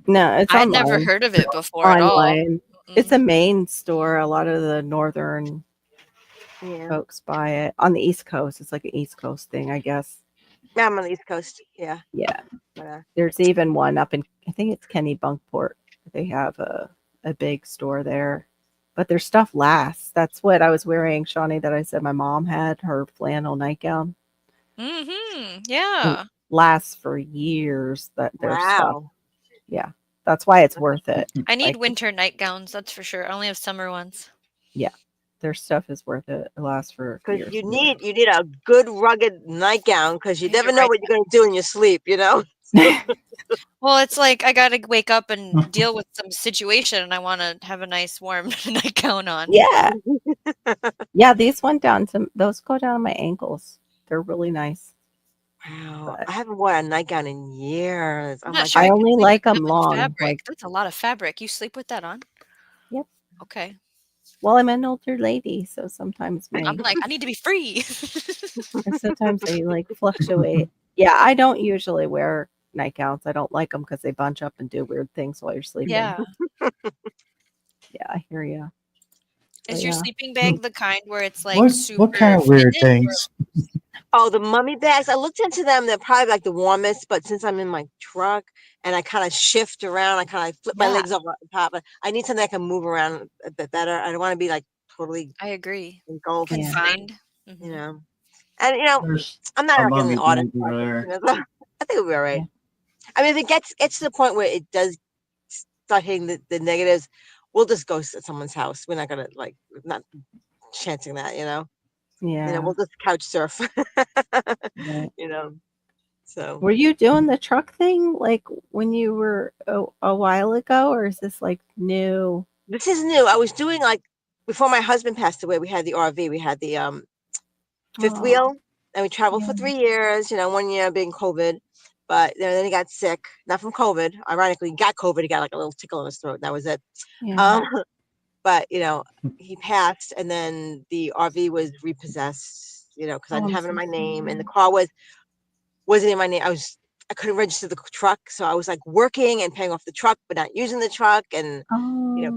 No, it's I'd online. never heard of it before at all. Online. It's a main store. A lot of the northern Yeah, folks buy it. On the East Coast, it's like an East Coast thing, I guess. yeah, I'm on the East Coast. Yeah, Yeah. but, There's even one up in, I think it's Kenny Bunkport. They have a big store there. But their stuff lasts. That's what I was wearing, Shawnee, that I said my mom had, her flannel nightgown. Mm-hmm. Yeah. Lasts for years, that their stuff. wow. Yeah. That's why it's worth it. I need Like, winter nightgowns, that's for sure. I only have summer ones. their stuff is worth it. It lasts for Because years. you need a good rugged nightgown because you You're never know right. what you're gonna do in your sleep. Well, it's like I gotta wake up and deal with some situation and I wanna have a nice warm nightgown on. Yeah. Yeah, these went down to, those go down to my ankles. They're really nice. Wow, But I haven't worn a nightgown in years. Oh I'm my not sure I I god. can only sleep like with them that much long. fabric. Like, That's a lot of fabric. You sleep with that on? Yep. Okay. well, I'm an older lady, so sometimes I'm like, I need to be free. sometimes they like fluctuate. Yeah, I don't usually wear nightgowns. I don't like them because they bunch up and do weird things while you're sleeping. Yeah. Yeah, I hear you. Is But your yeah. sleeping bag the kind where it's like What super kind of weird fitted, or- things? Oh, the mummy bags. I looked into them. They're probably like the warmest, but since I'm in my truck and I kind of shift around, I kind of flip my Yeah. legs over the top. But I need something that can move around a bit better. I don't want to be like totally I agree. engulfed. Yeah. Confined. You Mhm. know, and There's I'm not a like an mummy artist. bag over there. So I think it'll be all right. Yeah. I mean, if it gets to the point where it does start hitting the negatives, we'll just go to someone's house. We're not gonna not chancing that. Yeah. We'll just couch surf. Right. So Were you doing the truck thing like when you were a while ago, or is this like new? this is new. I was doing before my husband passed away. We had the RV. We had the fifth Oh, wheel, and we traveled for yeah. 3 years. 1 year being COVID, but then he got sick. Not from COVID. Ironically, he got COVID. He got like a little tickle in his throat. And that was it. Yeah. But he passed, and then the RV was repossessed. Because I Oh, didn't I'm have it in so my name, and the sorry. car wasn't in my name. I couldn't register the truck, so I was like working and paying off the truck, but not using the truck, and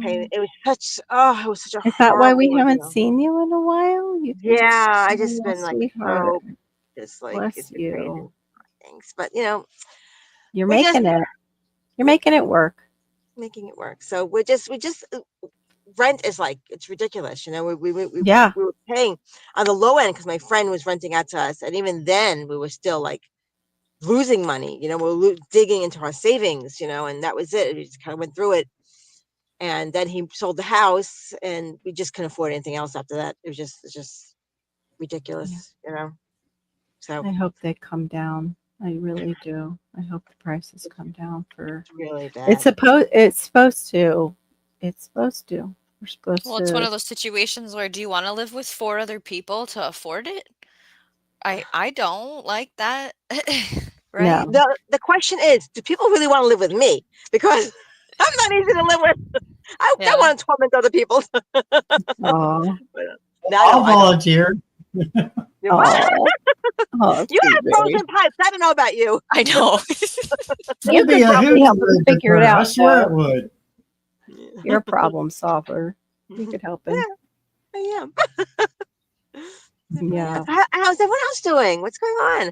paying. Oh, It was such a is that why we horrible haven't ordeal. seen you in a while? You've been, Yeah, I just oh, been like sweetheart. so, just like Bless it's been crazy you. things, but You're we're just making it. You're making it work. making it work. So we just rent is like it's ridiculous. We Yeah. were paying on the low end because my friend was renting out to us, and even then we were still like losing money. We were digging into our savings. And that was it. We just kind of went through it, and then he sold the house, and we just couldn't afford anything else after that. It's just Yeah. ridiculous. So I hope they come down. I really do. I hope the prices come down for. it's really bad. It's supposed. It's supposed to. It's supposed to. We're supposed Well, to. it's one of those situations where do you want to live with 4 other people to afford it? I don't like that. Right? No. The question is, do people really want to live with me? Because I'm not easy to live with. I Yeah. don't want to torment other people. Oh. No, I'll I don't. volunteer. You what? Oh, You sweet have baby. frozen pipes. I don't know about you. I know. You It'd be could a probably hoot help to us live with figure it her. I out. swear it Though. would. You're a problem solver. You could help him. I am. Yeah. How's everyone else doing? What's going on?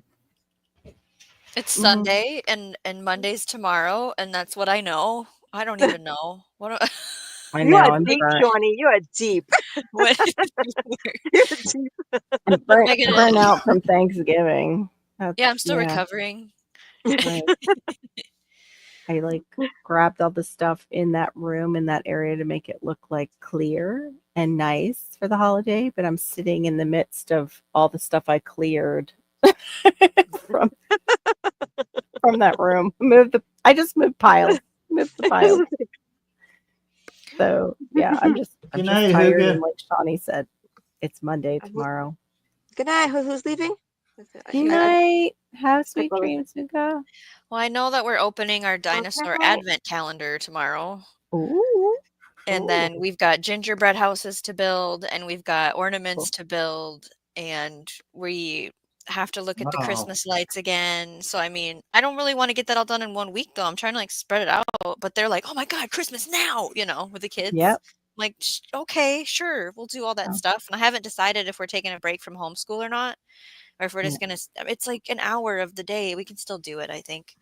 It's Mhm. Sunday and Monday's tomorrow, and that's what I know. I don't even know. What do- I You know. are I'm deep, burnt. Shawnee. You are deep. what You're deep. I'm burnt, I gonna- burnt out from Thanksgiving. That's, Yeah, I'm still recovering. Right. I like grabbed all the stuff in that room in that area to make it look like clear and nice for the holiday, but I'm sitting in the midst of all the stuff I cleared from that room. I just moved piles. Moved the piles. So yeah, I'm just Good night, tired, Huga. and like Shawnee said, it's Monday tomorrow. Good night. Who's leaving? Good night. Have sweet Pickle. dreams, Huga. Well, I know that we're opening our dinosaur night. advent calendar tomorrow. Ooh. And then we've got gingerbread houses to build, and we've got ornaments to build, and we have to look at the Wow. Christmas lights again. So, I mean, I don't really want to get that all done in 1 week, though. I'm trying to like spread it out, but they're like, "Oh my God, Christmas now!" With the kids. Yep. I'm like, okay, sure, we'll do all that Oh. stuff. And I haven't decided if we're taking a break from homeschool or not, or if we're just gonna. It's like an hour of the day. We can still do it, I think.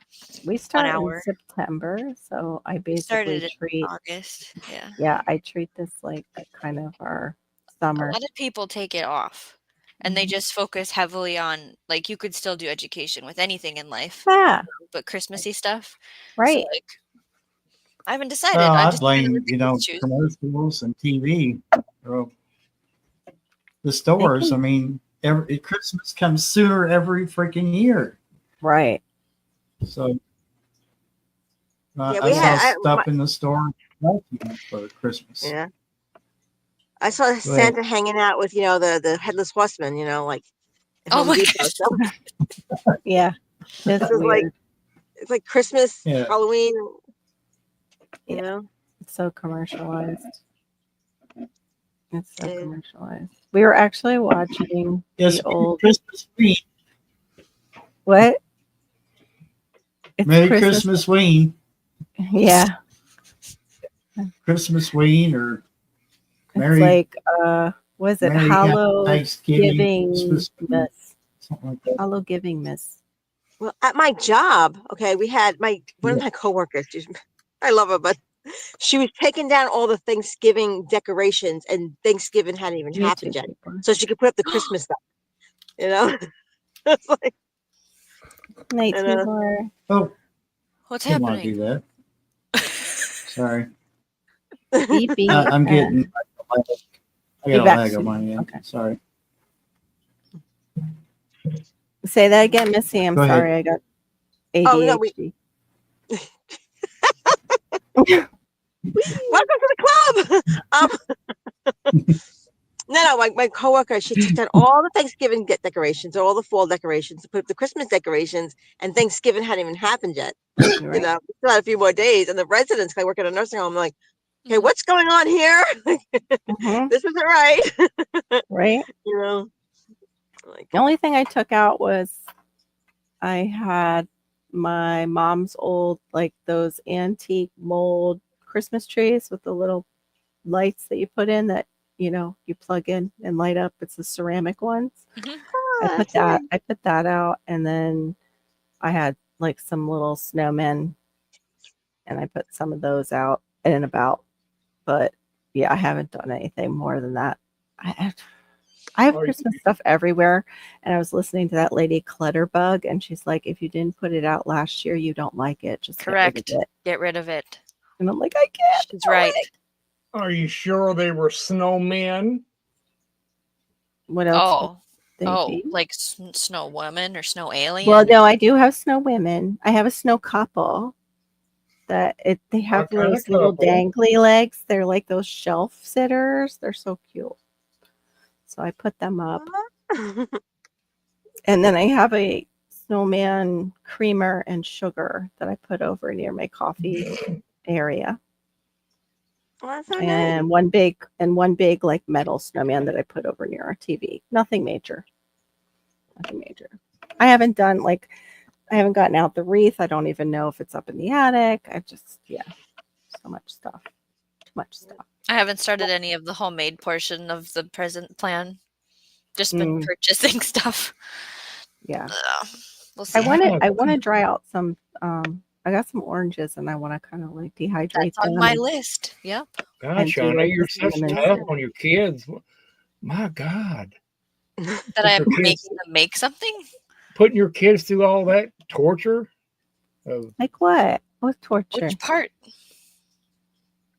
We start in hour. September, so I We basically started in treat. August. Yeah. Yeah, I treat this like kind of our A summer. lot of people take it off and they Mhm. just focus heavily on like you could still do education with anything in life, Yeah, but Christmassy stuff. So right. like I haven't decided. Well, I'm I just trying to blame, let the kids choose. commercials and TV. Well, the stores, I mean, Christmas comes sooner every freaking year. Right. So Yeah, I we saw had- stuff in the store for Christmas. Yeah. I saw Santa hanging out with, the headless horseman, like at Oh Home my Depot. gosh. So Yeah. It's This is like- weird. it's like Christmas, Yeah. Halloween, Yeah. you know? It's so commercialized. It's so Yeah. commercialized. We were actually watching Yes, the old Christmas Ween. what? It's Merry Christmas Ween. Yeah. Christmas Ween or It's Merry like was it Merry Hallow Thanksgiving, Giving Christmas Ween, Miss? something like that. Hallow Giving Miss. Well, at my job, okay, we had one of my coworkers. I love her, but she was taking down all the Thanksgiving decorations, and Thanksgiving hadn't even happened yet, so she could put up the Christmas stuff. It's like, Night, And, sweetheart. Oh, What's didn't want to happening? do that. Sorry. Beep, beep. I'm getting. I got a lag on my end. Okay. Sorry. Say that again, Missy. I'm Go ahead. sorry. I got Oh, no, ADHD. welcome to the club. No, my coworker, she took down all the Thanksgiving decorations, all the fall decorations, put up the Christmas decorations, and Thanksgiving hadn't even happened yet. Right. We still had a few more days, and the residents, 'cause I work at a nursing home, I'm like, okay, Mhm. what's going on here? Mhm. This isn't right. Right. Like, The only thing I took out was I had my mom's old, like those antique mold Christmas trees with the little lights that you put in that, you plug in and light up. It's the ceramic ones. Mhm. I put that out, and then I had like some little snowmen, and I put some of those out and about. But yeah, I haven't done anything more than that. I have Christmas stuff everywhere, and I was listening to that lady Clutterbug, and she's like, "If you didn't put it out last year, you don't like it. Just Correct. Get rid of it." Get rid of it. And I'm like, I can't. She's do right. it." Are you sure they were snowmen? What else? Oh, They Oh, be. like Snow Woman or Snow Alien? Well, no, I do have snow women. I have a snow couple they have What kind of those little couple? dangly legs. They're like those shelf sitters. They're so cute. So I put them up. And then I have a snowman creamer and sugar that I put over near my coffee area. Well, that's so nice. And one big like metal snowman that I put over near our TV. Nothing major. Nothing major. I haven't gotten out the wreath. I don't even know if it's up in the attic. So much stuff. Too much stuff. I haven't started any of the homemade portion of the present plan. Just been Mm. purchasing stuff. Yeah. We'll see. I want to dry out some I got some oranges and I want to kind of like dehydrate That's on them my and- list. Yep. God, And do, Shawnee, like, you're the so cinnamon tough syrup. on your kids. My God. That I am your kids- making them make something. Putting your kids through all that torture of Like what? What torture? Which part?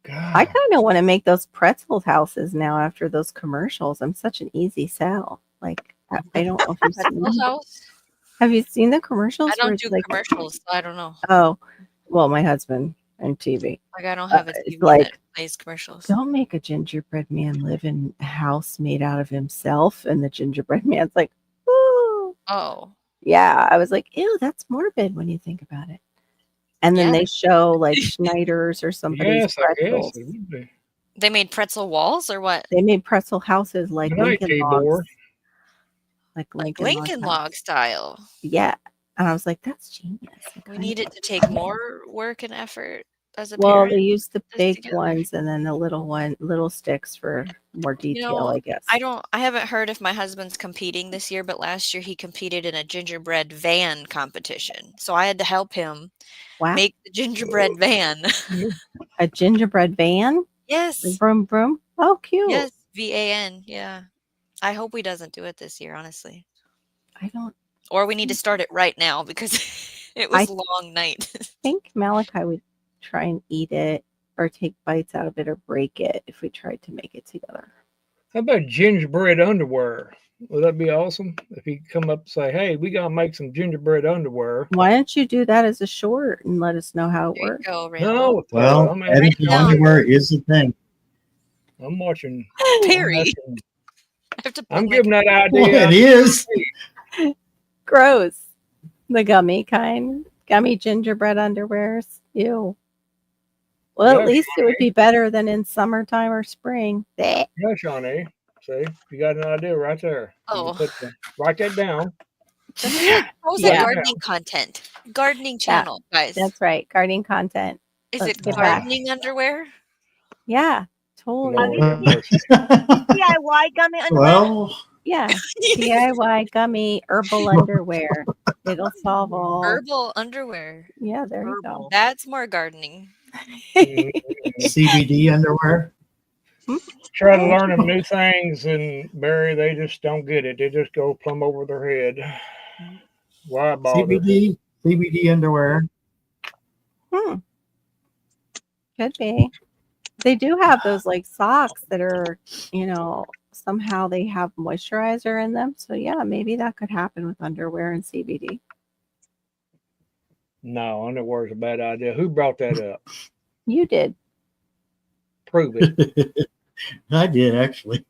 God. I kind of want to make those pretzel houses now after those commercials. I'm such an easy sell. Like I don't know if you've seen Pretzel them. house? Have you seen the commercials? I where don't it's do like, commercials, so I don't know. oh, well, my husband and TV. Like I don't have a it's TV like, that plays commercials. Don't make a gingerbread man live in a house made out of himself. And the gingerbread man's like, ooh. Oh. Yeah. I was like, ew, that's morbid when you think about it. And then Yeah. they show like Schneider's or somebody's Yes, I guess pretzels. it would be. They made pretzel walls or what? They made pretzel houses like Good night, Lincoln keyboard. logs. Like Like Lincoln, Lincoln log house. log style. Yeah. And I was like, that's genius. We need it to take more work and effort as a Well, parent. they used the this big together. ones and then the little sticks for more detail, I guess. I haven't heard if my husband's competing this year, but last year he competed in a gingerbread van competition. So I had to help him Wow. make the gingerbread van. A gingerbread van? Yes. Like broom broom? Oh, cute. Yes. VAN. Yeah. I hope he doesn't do it this year, honestly. I don't Or we need to start it right now because it was a long night. think Malachi would try and eat it or take bites out of it or break it if we tried to make it together. How about gingerbread underwear? Would that be awesome? If he come up and say, hey, we got to make some gingerbread underwear. Why don't you do that as a short and let us know how it There you works? go, Randall. No, Well, I'm, editing down. underwear is the thing. I'm watching. Perry. I'm I have to pull I'm my- giving that Well, idea. it is. Gross. The gummy kind. Gummy gingerbread underwears. Ew. Well, Yeah, at least it would be better than in summertime or spring. Bleh. Yeah, Shawnee. See, you got an idea right there. You can write that down. How's Yeah. that gardening content? Gardening channel, guys. That's right. Gardening content. Is let's it get back. gardening underwear? Yeah, totally. Lord have mercy. DIY gummy underwear. Well, Yeah. DIY gummy herbal underwear. It'll solve all. Herbal underwear. Yeah, there you go. Herbal. That's more gardening. CBD underwear. Try to learn them new things, and Barry, they just don't get it. They just go plumb over their head. Why bother? CBD underwear. Could be. They do have those like socks that are, somehow they have moisturizer in them. So yeah, maybe that could happen with underwear and CBD. No, underwear is a bad idea. Who brought that up? You did. Prove it. I did actually.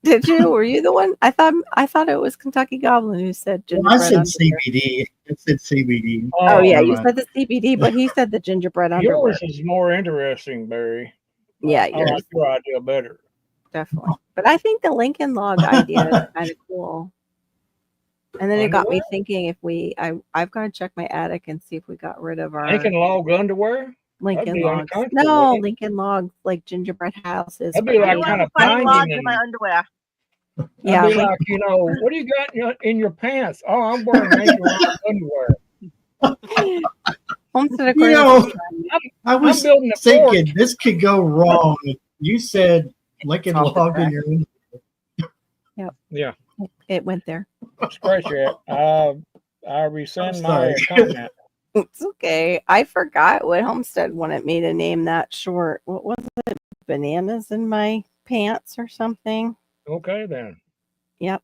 Did you? Were you the one? I thought it was Kentucky Goblin who said Well, I gingerbread said underwear. CBD. I said CBD. Oh yeah, you never said the CBD, but he said the gingerbread underwear. Yours is more interesting, Barry. Yeah, I yours like your idea better. definitely. But I think the Lincoln log idea is kind of cool. And then it got me thinking if I've got to check my attic and see if we got rid of our Lincoln log underwear? Lincoln be logs. uncomfortable, No, wouldn't it? Lincoln logs like gingerbread houses. That'd be but- like I kind want of to find logs binding in my and underwear. Yeah, that'd be like- like, what do you got in your pants? Oh, I'm wearing Lincoln log underwear. Homestead You Aquarium. know, I was building a thinking fort. this could go wrong. You said Lincoln Off the log in track. your. Yeah, It went there. scratch that. I rescind my sorry. comment. It's okay. I forgot what Homestead wanted me to name that short. What was it? Bananas in my pants or something? Okay, then. Yep.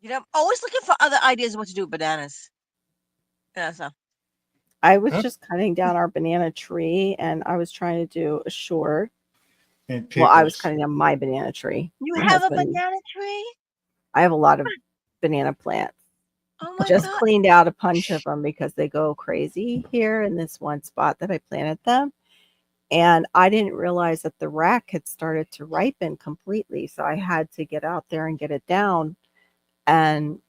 You know, I'm always looking for other ideas of what to do with bananas. Yeah, so I was Huh? just cutting down our banana tree, and I was trying to do a short. And Well, I was pickles. cutting down my banana tree. you My have a husband, banana tree? I have a lot of banana plants. Oh my Just god! cleaned out a bunch of them because they go crazy here in this one spot that I planted them. And I didn't realize that the rack had started to ripen completely. So I had to get out there and get it down. And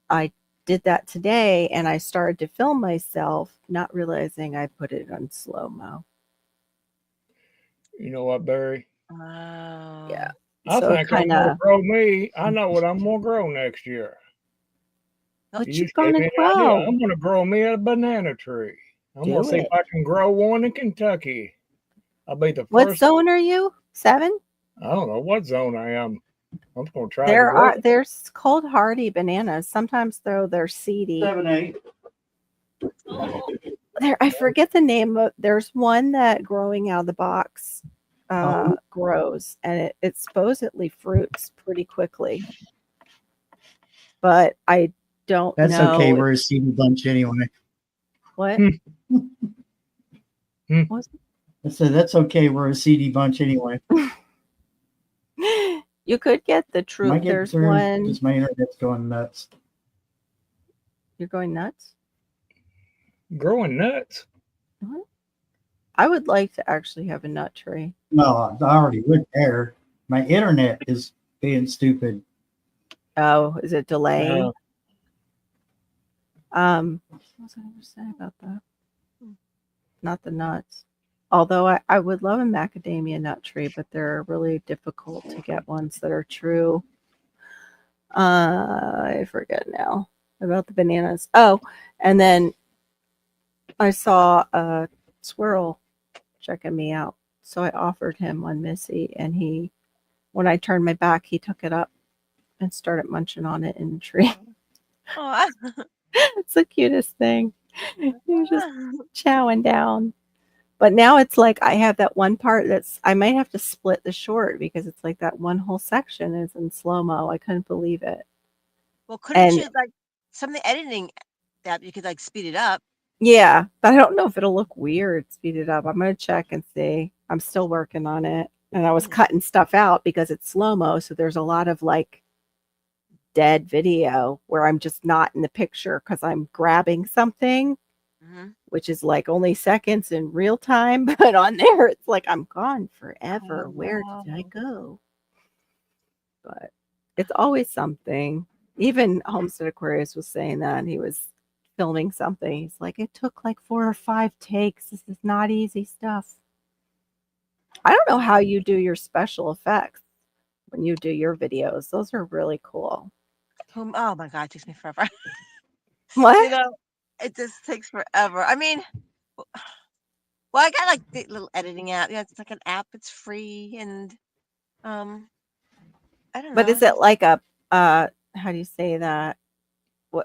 I did that today, and I started to film myself, not realizing I put it on slow mo. You know what, Barry? Yeah. Wow. I So it think I'm kind gonna of, grow me. I know what I'm gonna grow next year. what You you just gave gonna me an idea. grow? I'm gonna grow me a banana tree. I'm gonna Do see if it. I can grow one in Kentucky. I'll be the What first. zone are you? 7? I don't know what zone I am. I'm just gonna try to grow. There's cold hardy bananas. Sometimes though they're seedy. 7, 8. I forget the name of. There's one that growing out of the box grows, and it supposedly fruits pretty quickly. But I don't That's know. okay. We're a seedy bunch anyway. What? Hmm. Was I said that's okay. We're a seedy bunch anyway. it? You could get the Am I true. getting There's through? one. Because my internet's going nuts. You're going nuts. Growing nuts. What? I would like to actually have a nut tree. No, I already went there. My internet is being stupid. Oh, is it delaying? Uh, What was I going to say about that? Not the nuts. Although I would love a macadamia nut tree, but they're really difficult to get ones that are true. I forget now about the bananas. Oh, and then I saw a squirrel checking me out. So I offered him one Missy, and when I turned my back, he took it up and started munching on it in the tree. Oh, It's the cutest thing. He was just chowing down. But now it's like I have that one part I might have to split the short because it's like that one whole section is in slow mo. I couldn't believe it. well, couldn't And you like some of the editing that you could like speed it up? yeah, but I don't know if it'll look weird, speed it up. I'm going to check and see. I'm still working on it. And I was cutting stuff out because it's slow mo. So there's a lot of like dead video where I'm just not in the picture because I'm grabbing something, which is like only seconds in real time. But on there, it's like I'm gone forever. Oh, Where did I wow. go? But it's always something. Even Homestead Aquarius was saying that he was filming something. He's like, it took like 4 or 5 takes. This is not easy stuff. I don't know how you do your special effects when you do your videos. Those are really cool. Oh my god, it takes me forever. What? You know, it just takes forever. I mean, well, I got like the little editing app. Yeah, it's like an app. It's free, and I don't But know. is it like a how do you say that?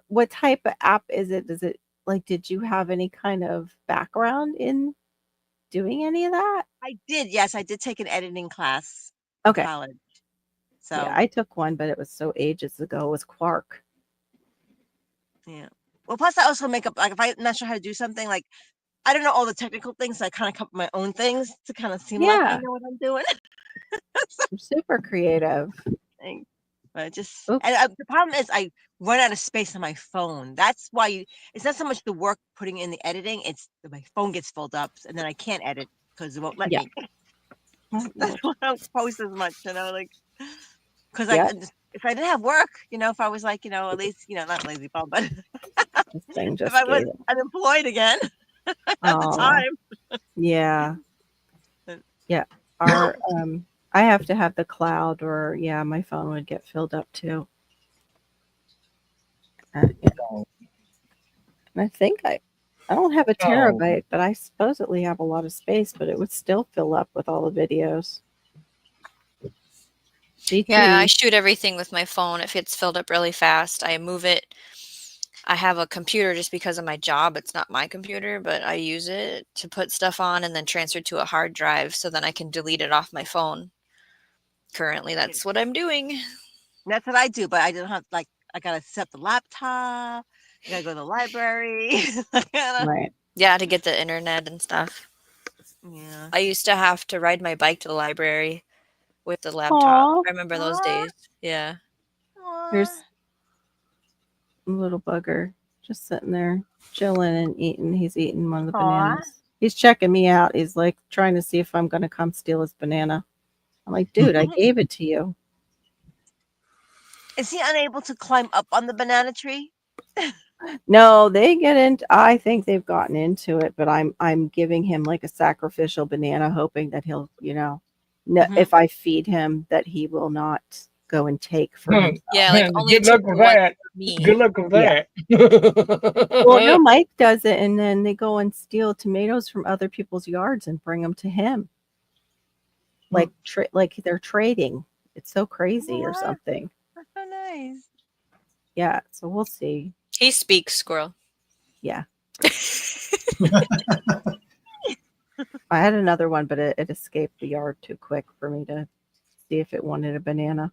What type of app is it? Does it like did you have any kind of background in doing any of that? I did. Yes, I did take an editing class in Okay. college. So Yeah, I took one, but it was so ages ago with Quark. yeah. Well, plus I also make up like if I'm not sure how to do something, like I don't know all the technical things, so I kind of come up with my own things to kind of seem like I Yeah, know what I'm doing. you're super creative. Thing. But just Oops. and the problem is I run out of space on my phone. That's why it's not so much the work putting in the editing; it's that my phone gets filled up, and then I can't edit because it won't let Yeah. me. That's why I don't post as much, like because Yeah. if I didn't have work, if I was like at least not lazy bum, but This thing if just I gave was it. unemployed again at the Oh, time. yeah. Yeah. Our I have to have the cloud or yeah, my phone would get filled up too. Yeah. And I think I don't have a Oh, terabyte, but I supposedly have a lot of space, but it would still fill up with all the videos. GT. Yeah, I shoot everything with my phone. If it's filled up really fast, I move it. I have a computer just because of my job. It's not my computer, but I use it to put stuff on and then transfer to a hard drive so then I can delete it off my phone. Currently, that's what I'm doing. That's what I do, but I don't have like I gotta set up the laptop. I gotta go to the library. I gotta, Right. Yeah, to get the internet and stuff. yeah. I used to have to ride my bike to the library with the laptop. Aw, I remember those days. Yeah. here's a little bugger just sitting there chilling and eating. He's eating one of the bananas. He's checking me out. He's like trying to see if I'm going to come steal his banana. I'm like, dude, I gave it to you. Is he unable to climb up on the banana tree? No, they get into. I think they've gotten into it, but I'm giving him like a sacrificial banana, hoping that he'll, no, Mhm. if I feed him, that he will not go and take for himself. Yeah, like only Good luck with that. me. Good luck with Yeah. that. Well, no, Mike does it, and then they go and steal tomatoes from other people's yards and bring them to him, like like they're trading. It's so crazy or What? something. That's so nice. Yeah, so we'll see. He speaks, squirrel. Yeah. I had another one, but it escaped the yard too quick for me to see if it wanted a banana.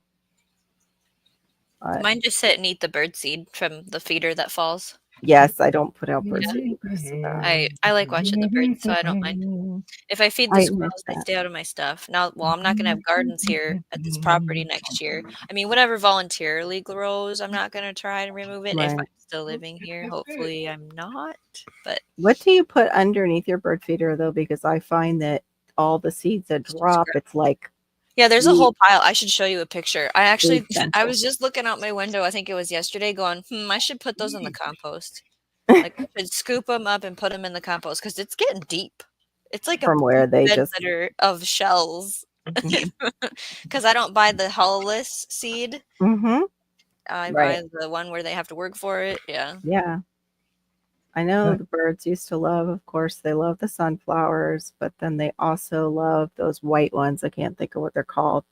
But Mine just sit and eat the bird seed from the feeder that falls. yes, I don't put out bird seed because of that. I like watching the birds, so I don't mind. If I feed the I miss squirrels, they that. stay out of my stuff. Now, well, I'm not gonna have gardens here at this property next year. I mean, whatever voluntarily grows, I'm not gonna try to remove it. If Right. I'm still living here, hopefully I'm not. But What do you put underneath your bird feeder though? Because I find that all the seeds that drop, it's like yeah, there's a Weed. whole pile. I should show you a picture. I actually, Weed central. I was just looking out my window. I think it was yesterday, going, I should put those in the compost. Like, I should scoop them up and put them in the compost because it's getting deep. It's like from a where they bed just litter of shells. Because I don't buy the hull-less seed. mm-hmm. I Right. buy the one where they have to work for it. Yeah. Yeah. I know the birds used to love, of course, they love the sunflowers, but then they also love those white ones. I can't think of what they're called.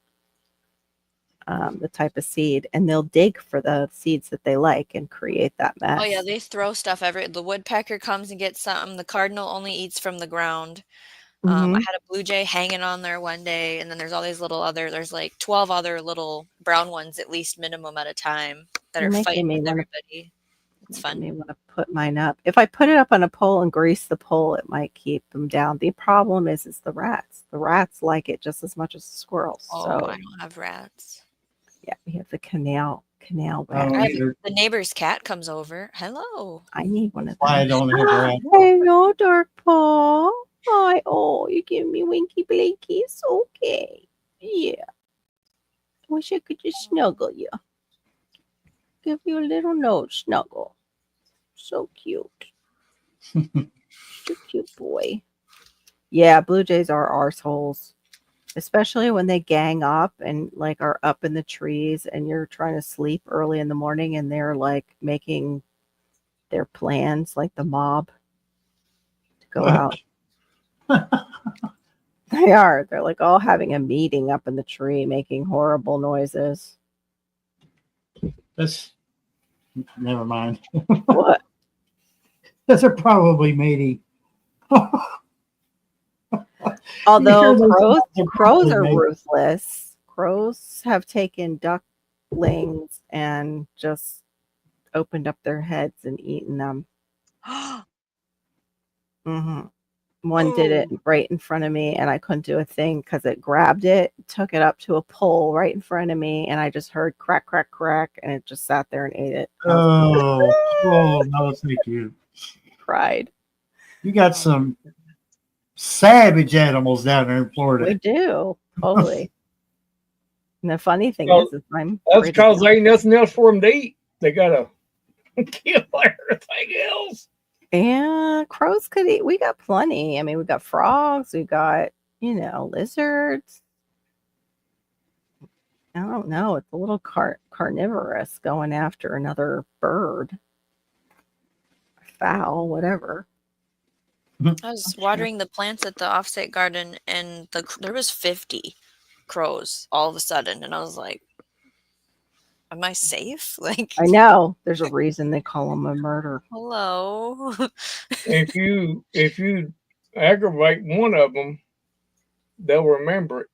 The type of seed, and they'll dig for the seeds that they like and create that mess. Oh yeah, they throw stuff every. The woodpecker comes and gets something. The cardinal only eats from the ground. I Mhm. had a blue jay hanging on there one day, and then there's all these there's like 12 other little brown ones, at least minimum at a time, that You're are making fighting me with wanna- everybody. It's I fun. may want to put mine up. If I put it up on a pole and grease the pole, it might keep them down. The problem is the rats. The rats like it just as much as the squirrels. Oh, So I don't have rats. yeah, we have the canal I rat. don't either. The neighbor's cat comes over. Hello. I need one of Why I them. don't have rats. Hello, Dark Paw. Hi. Oh, you give me winky blankies. Okay. Yeah. Wish I could just snuggle you. Give you a little nose snuggle. So cute. So cute boy. Yeah, blue jays are arseholes. Especially when they gang up and like are up in the trees and you're trying to sleep early in the morning and they're like making their plans like the mob to go out. They are. They're like all having a meeting up in the tree, making horrible noises. That's never mind. What? Those are probably mating. Although Those crows are are probably ruthless. Crows have taken ducklings and just opened up their heads and eaten them. hmm One did it right in front of me, and I couldn't do a thing because it grabbed it, took it up to a pole right in front of me, and I just heard crack, crack, crack, and it just sat there and ate it. I was Oh, no, thank you. cried. You got some savage animals down there in We Florida. do totally. And the funny thing Well, is I'm That's pretty because young. there ain't nothing else for them to eat. They gotta kill everything else. Yeah, crows could eat. We got plenty. I mean, we got frogs. We got, lizards. I don't know. It's a little carnivorous going after another bird, fowl, whatever. I was watering the plants at the offsite garden, and there was 50 crows all of a sudden, and I was like, "Am I safe?" Like, I know. There's a reason they call them a murder. hello. If you aggravate one of them, they'll remember it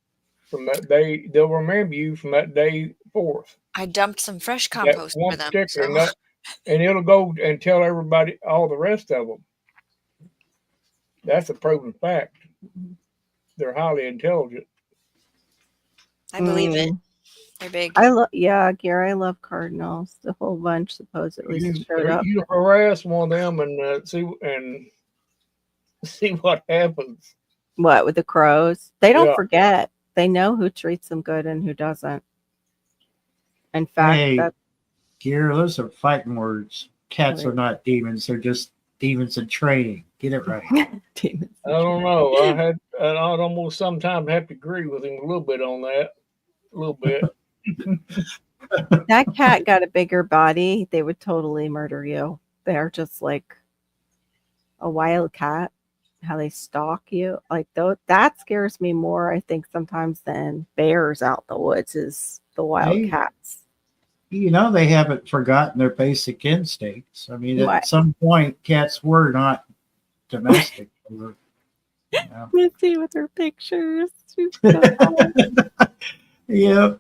from that day. They'll remember you from that day forth. I dumped some fresh That compost one for them. particular So. nut, and it'll go and tell everybody all the rest of them. That's a proven fact. They're highly intelligent. I believe it. Mm. They're big. Yeah, Gary, I love cardinals. The whole bunch supposedly showed up. You harass one of them and see what happens. What with the crows? They don't Yeah. forget. They know who treats them good and who doesn't. In fact, Hey, Gear, those are fighting words. Cats are Right. not demons. They're just demons in training. Get it right. demons. I don't know. I'd almost sometimes have to agree with him a little bit on that. A little bit. That cat got a bigger body, they would totally murder you. They're just like a wild cat. How they stalk you, like though, that scares me more. I think sometimes than bears out in the woods is the wild Hey. cats. You know, they haven't forgotten their basic instincts. I mean, What? at some point, cats were not domestic. They were, you know. Missy with her pictures. She's so Yep.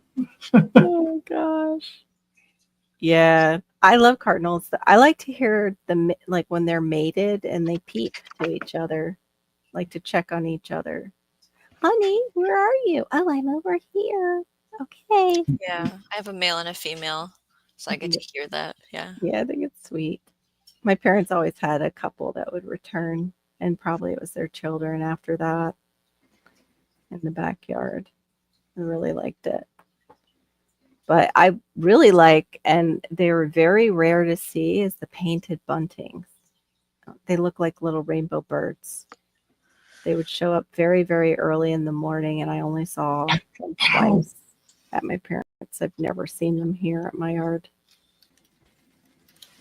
oh gosh. Yeah, I love cardinals. I like to hear them like when they're mated and they peep to each other, like to check on each other. Honey, where are you? Oh, I'm over here. Okay. Yeah, I have a male and a female, so I get to hear that. Yeah. Yeah, I think it's sweet. My parents always had a couple that would return, and probably it was their children after that in the backyard. I really liked it. But I really like, and they were very rare to see, is the painted buntings. They look like little rainbow birds. They would show up very, very early in the morning, and I only saw them twice at my parents'. I've never seen them here at my yard.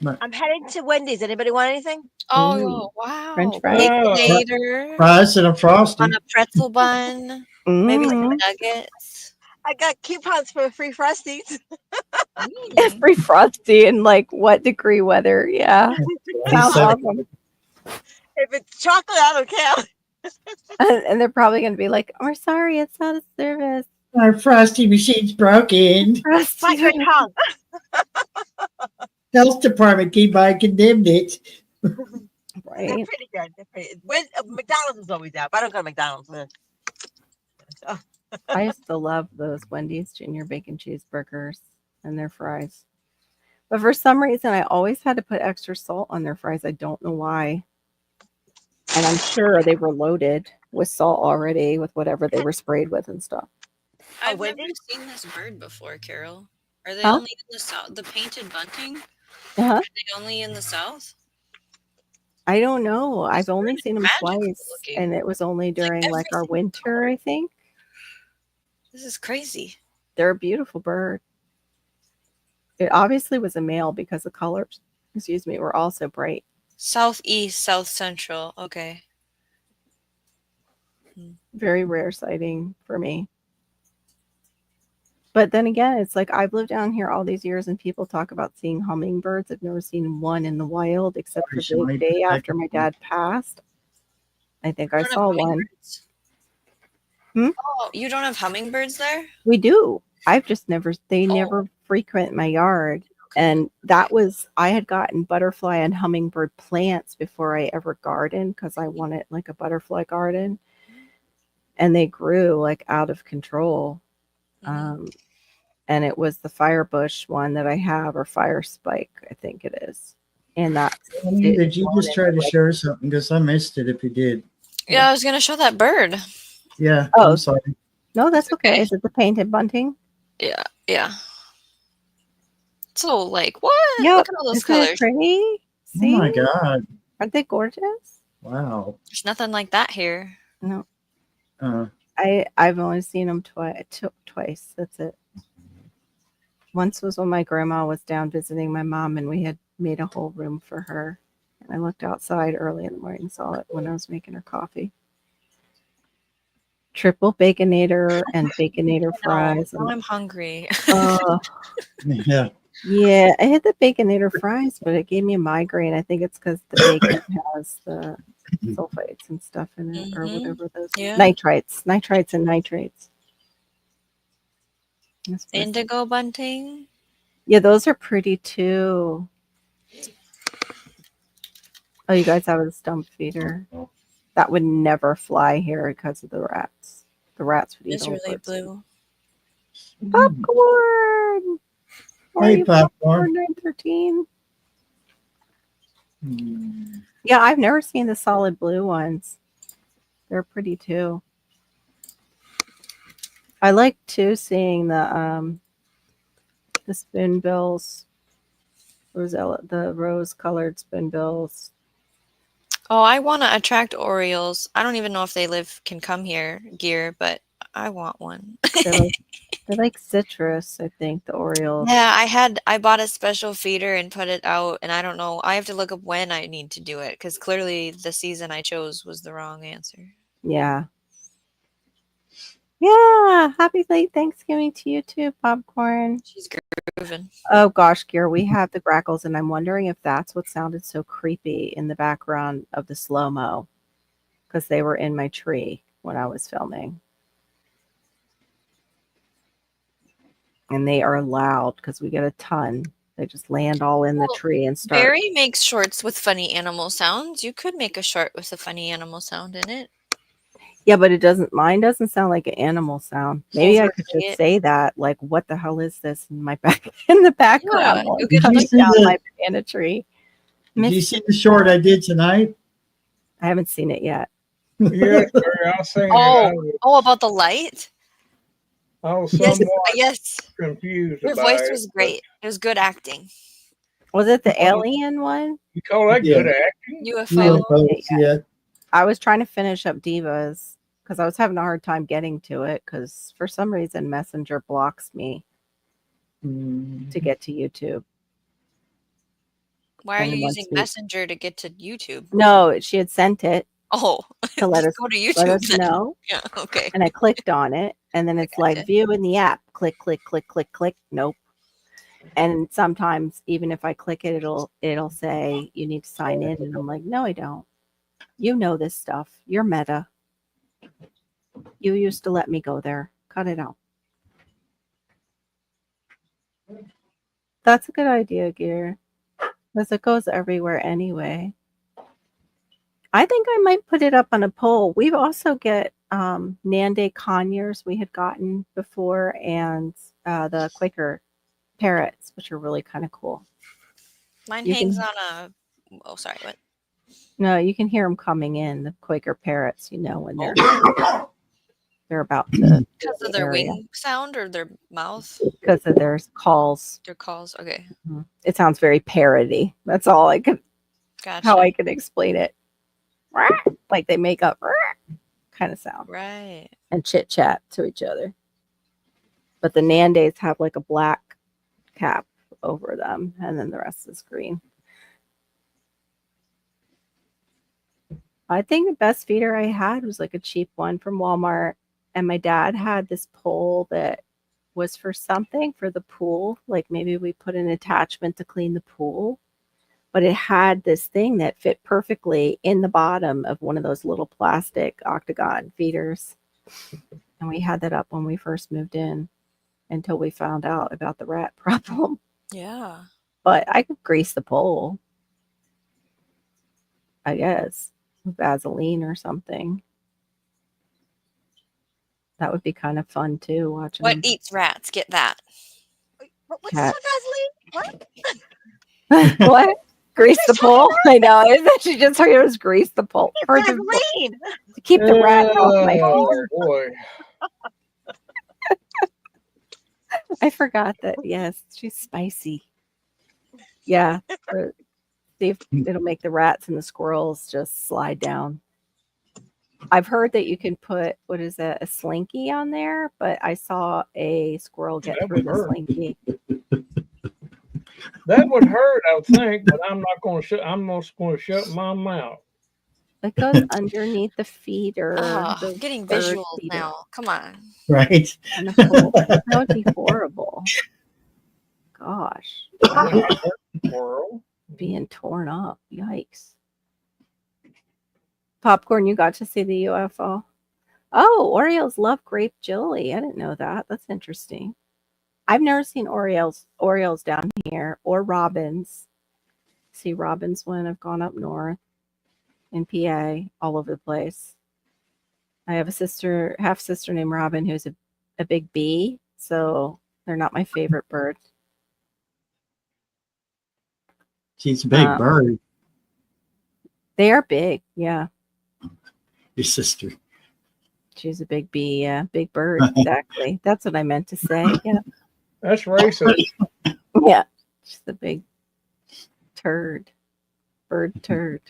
I'm heading to Wendy's. Anybody want anything? Oh wow! French fries. Baconator Fries and a frosty. on a pretzel bun, maybe some Mm. nuggets. I got coupons for free Frosties. Free frosty in like what degree weather? Yeah, sounds awesome. If it's chocolate, I don't care. And they're probably going to be like, "We're sorry, it's not a service." Our frosty machine's broken. Bite your tongue. Health department came by and condemned it. They're Right. pretty good. They're pretty. McDonald's is always out, but I don't go to McDonald's. So, I used to love those Wendy's Junior Bacon Cheeseburgers and their fries. But for some reason, I always had to put extra salt on their fries. I don't know why. And I'm sure they were loaded with salt already with whatever they were sprayed with and stuff. I've never Wendy's? seen this bird before, Carol. Are they Huh? only in the south? The painted bunting? Uh-huh. Are they only in the south? I don't know. I've only bird seen them magical twice, looking. and it was only during like our everything winter, I think. This is crazy. They're a beautiful bird. It obviously was a male because the colors, were also bright. Southeast, south central. Okay. Very rare sighting for me. But then again, it's like I've lived down here all these years and people talk about seeing hummingbirds. I've never seen one in the wild except for the day after my dad passed. I think I saw one. Oh, you don't have hummingbirds there? We do. I've just never, they never frequent my yard. And that was, I had gotten butterfly and hummingbird plants before I ever gardened because I wanted like a butterfly garden. And they grew like out of control. And it was the firebush one that I have, or fire spike, I think it is. And that. Did you just try to share something? Because I missed it if you did. Yeah, I was going to show that bird. Yeah. Oh. I'm sorry. No, that's okay. Okay. Is it the painted bunting? Yeah, yeah. So, like, what? Yeah. Look at all those Isn't it colors. pretty? See? Oh my God. Aren't they gorgeous? Wow. There's nothing like that here. No. Uh, I've only seen them twice. That's it. Once was when my grandma was down visiting my mom, and we had made a whole room for her. And I looked outside early in the morning and saw it when I was making her coffee. Triple baconator and baconator fries. Now I'm hungry. yeah. Yeah, I had the baconator fries, but it gave me a migraine. I think it's because the bacon has the sulfites and stuff in it, or whatever those nitrites and nitrates. That's what Indigo bunting. Yeah, those are pretty too. Oh, you guys have a stump feeder. That would never fly here because of the rats. The rats would eat It's all really birds. blue. Popcorn. How are Hey, you, Popcorn. 913? Hmm. Yeah, I've never seen the solid blue ones. They're pretty too. I like too seeing the spoonbills. The rose colored spoonbills. Oh, I want to attract Orioles. I don't even know if they can come here, gear, but I want one. They're like citrus, I think, the Orioles. Yeah, I bought a special feeder and put it out, and I don't know. I have to look up when I need to do it because clearly the season I chose was the wrong answer. Yeah. Yeah. Happy late Thanksgiving to you too, Popcorn. She's grooving. Oh gosh, Gear, we have the grackles, and I'm wondering if that's what sounded so creepy in the background of the slow-mo. Because they were in my tree when I was filming. And they are loud because we get a ton. They just land all in the Well, tree and start. Barry makes shorts with funny animal sounds. You could make a short with a funny animal sound in it. Yeah, but mine doesn't sound like an animal sound. Maybe I could Overplay just it. say that, like, what the hell is this in my back in the background? Yeah, while you I'm could cutting see down the- my banana tree. Did you see the short I did tonight? I haven't seen it yet. Yes, Barry, I seen it. Oh, about the light? I was Yes, somewhat yes. confused Your about voice it. was great. It was good acting. Was it the alien one? You call that Yeah. good acting? UFO. UFOs, yeah. I was trying to finish up Divas because I was having a hard time getting to it because for some reason Messenger blocks me to get to YouTube. Why are And you once using we- Messenger to get to YouTube? No, she had sent it Oh, to let us go to let YouTube us then. know. Yeah, okay. And I clicked on it, and then it's like gotcha. view in the app. Click, click, click, click, click. Nope. And sometimes even if I click it, it'll say you need to sign in, and I'm like, no, I don't. You know this stuff. You're Meta. You used to let me go there. Cut it out. That's a good idea, Gear, because it goes everywhere anyway. I think I might put it up on a poll. We've also get Nande conures we had gotten before, and the Quaker parrots, which are really kind of cool. Mine You hangs can- on a. Oh, sorry. What? No, you can hear them coming in. The Quaker parrots, when they're about to Because of their wing sound or their mouth? because of their calls. Their calls. Okay. It sounds very parroty. That's all I could Gotcha. how I could explain it. Like they make up kind of sound Right. and chit chat to each other. But the Nandays have like a black cap over them, and then the rest is green. I think the best feeder I had was like a cheap one from Walmart. And my dad had this pole that was for something for the pool. Like maybe we put an attachment to clean the pool. But it had this thing that fit perfectly in the bottom of one of those little plastic octagon feeders. And we had that up when we first moved in until we found out about the rat problem. Yeah. But I could grease the pole, I guess, with Vaseline or something. That would be kind of fun too, watching What them. eats rats? Get that. What's Cat. Vaseline? What? What? Grease the pole? I know. She just heard it was grease the pole. Or to Vaseline. keep the rat off my Oh, finger. boy. I forgot that. Yes, she's spicy. Yeah. See if it'll make the rats and the squirrels just slide down. I've heard that you can put, what is that, a slinky on there, but I saw a squirrel get That through would the hurt. slinky. That would hurt, I would think, but I'm not going to shut. I'm just going to shut my mouth. It goes underneath the feeder. Oh, the I'm getting bird visuals feeder now. Come on. Right. on the pole. That would be horrible. Gosh, Squirrel. being torn up. Yikes. Popcorn, you got to see the UFO. Oh, Orioles love grape jelly. I didn't know that. That's interesting. I've never seen Orioles down here or robins. See robins when I've gone up north in PA, all over the place. I have a half sister named Robin who's a big bee, so they're not my favorite bird. She's a big Um, bird, They are big, yeah. your sister. She's a big bee, yeah, big bird, exactly. That's what I meant to say. Yeah, That's racist. yeah. She's a big turd, bird turd.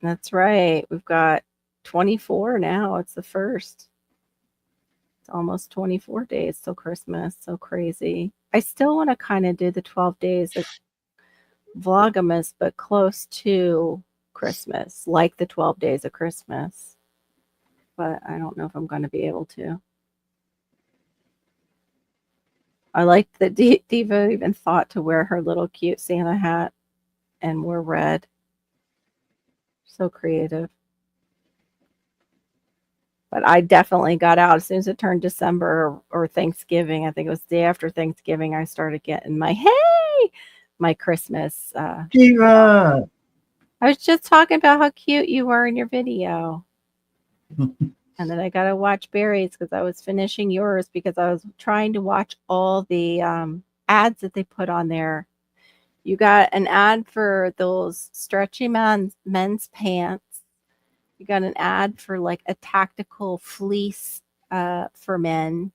That's right. We've got 24 now. It's the first. It's almost 24 days till Christmas. So crazy. I still want to kind of do the 12 days of Vlogmas, but close to Christmas, like the 12 days of Christmas. But I don't know if I'm going to be able to. I like that Diva even thought to wear her little cute Santa hat and wore red. So creative. But I definitely got out as soon as it turned December or Thanksgiving. I think it was the day after Thanksgiving. I started getting my Christmas. Diva. I was just talking about how cute you were in your video. And then I got to watch Barry's because I was finishing yours because I was trying to watch all the ads that they put on there. You got an ad for those stretchy men's pants. You got an ad for like a tactical fleece for men.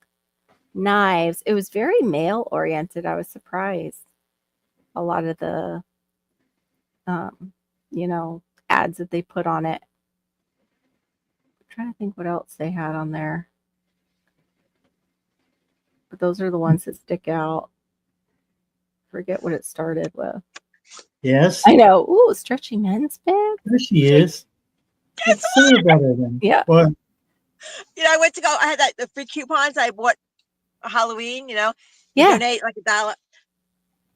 Knives. It was very male oriented. I was surprised. A lot of the, ads that they put on it. I'm trying to think what else they had on there. But those are the ones that stick out. Forget what it started with. Yes. I know. Ooh, stretchy men's pants. There she is. Let's see better than. Yeah. Well, I went to go. I had the free coupons I bought for Halloween. You Yeah. donate like $1.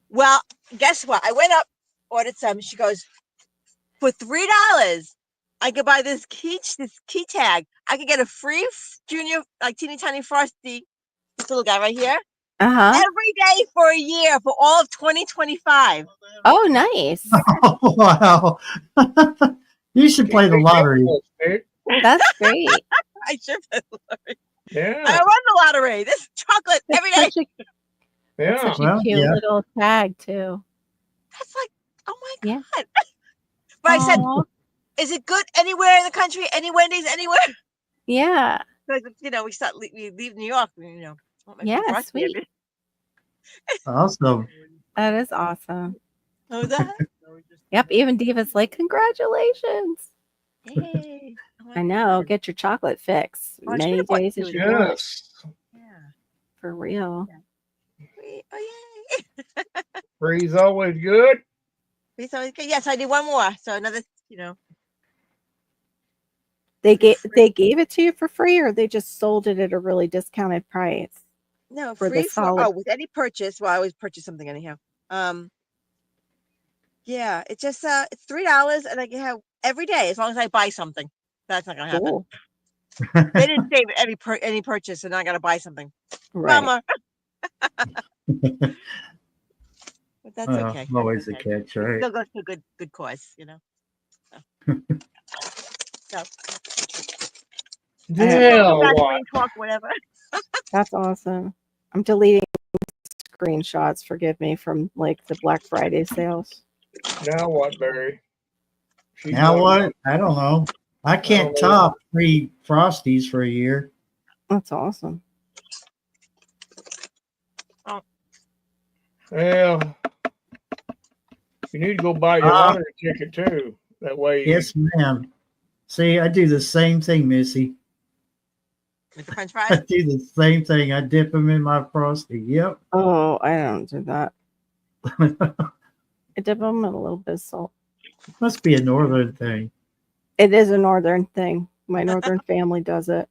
Well, guess what? I went up, ordered some. She goes, for $3, I could buy this key tag. I could get a free junior, like teeny tiny frosty, this little guy right here, Uh-huh. every day for a year for all of 2025. Oh, nice. oh, wow. You should play the lottery. That's great. I should play the lottery. Yeah. I won the lottery. This chocolate every day. That's Yeah. such a cute little tag too. That's like, oh my Yeah. God. But I said, Aw. is it good anywhere in the country? Any Wendy's anywhere? Yeah. Because we leave New York. Want my Yeah, frosty sweet. every- Awesome. That is awesome. Oh, that? Yep. Even Diva's like, congratulations. Hey. Oh my I know. God. Get your chocolate fix. Oh, I Many should've bought days two as of you those. want. Yes. Yeah. For real. Oh, yay. Free's always good. Yes, I did one more. So another, They gave it to you for free, or they just sold it at a really discounted price. no, for the free solid- with any purchase. Well, I always purchase something anyhow. Yeah, it's just it's $3 and I can have every day as long as I buy something. That's not gonna happen. Cool. They didn't save any purchase, and I gotta buy something. Right. Bummer. But that's okay. Always That's a okay. catch, right? Still goes to a good cause, So Yeah. wrestling talk, whatever. That's awesome. I'm deleting screenshots, forgive me, from like the Black Friday sales. Now what, Barry? She's Now going- what? I don't know. I can't don't know. top free Frosties for a year. That's awesome. Well, you need to go buy your lottery ticket too. That way. Yes, ma'am. See, I do the same thing, Missy. With the French I fries. do the same thing. I dip them in my Frosty. Yep. Oh, I don't do that. I dip them in a little bit of salt. Must be a northern thing. It is a northern thing. My northern family does it.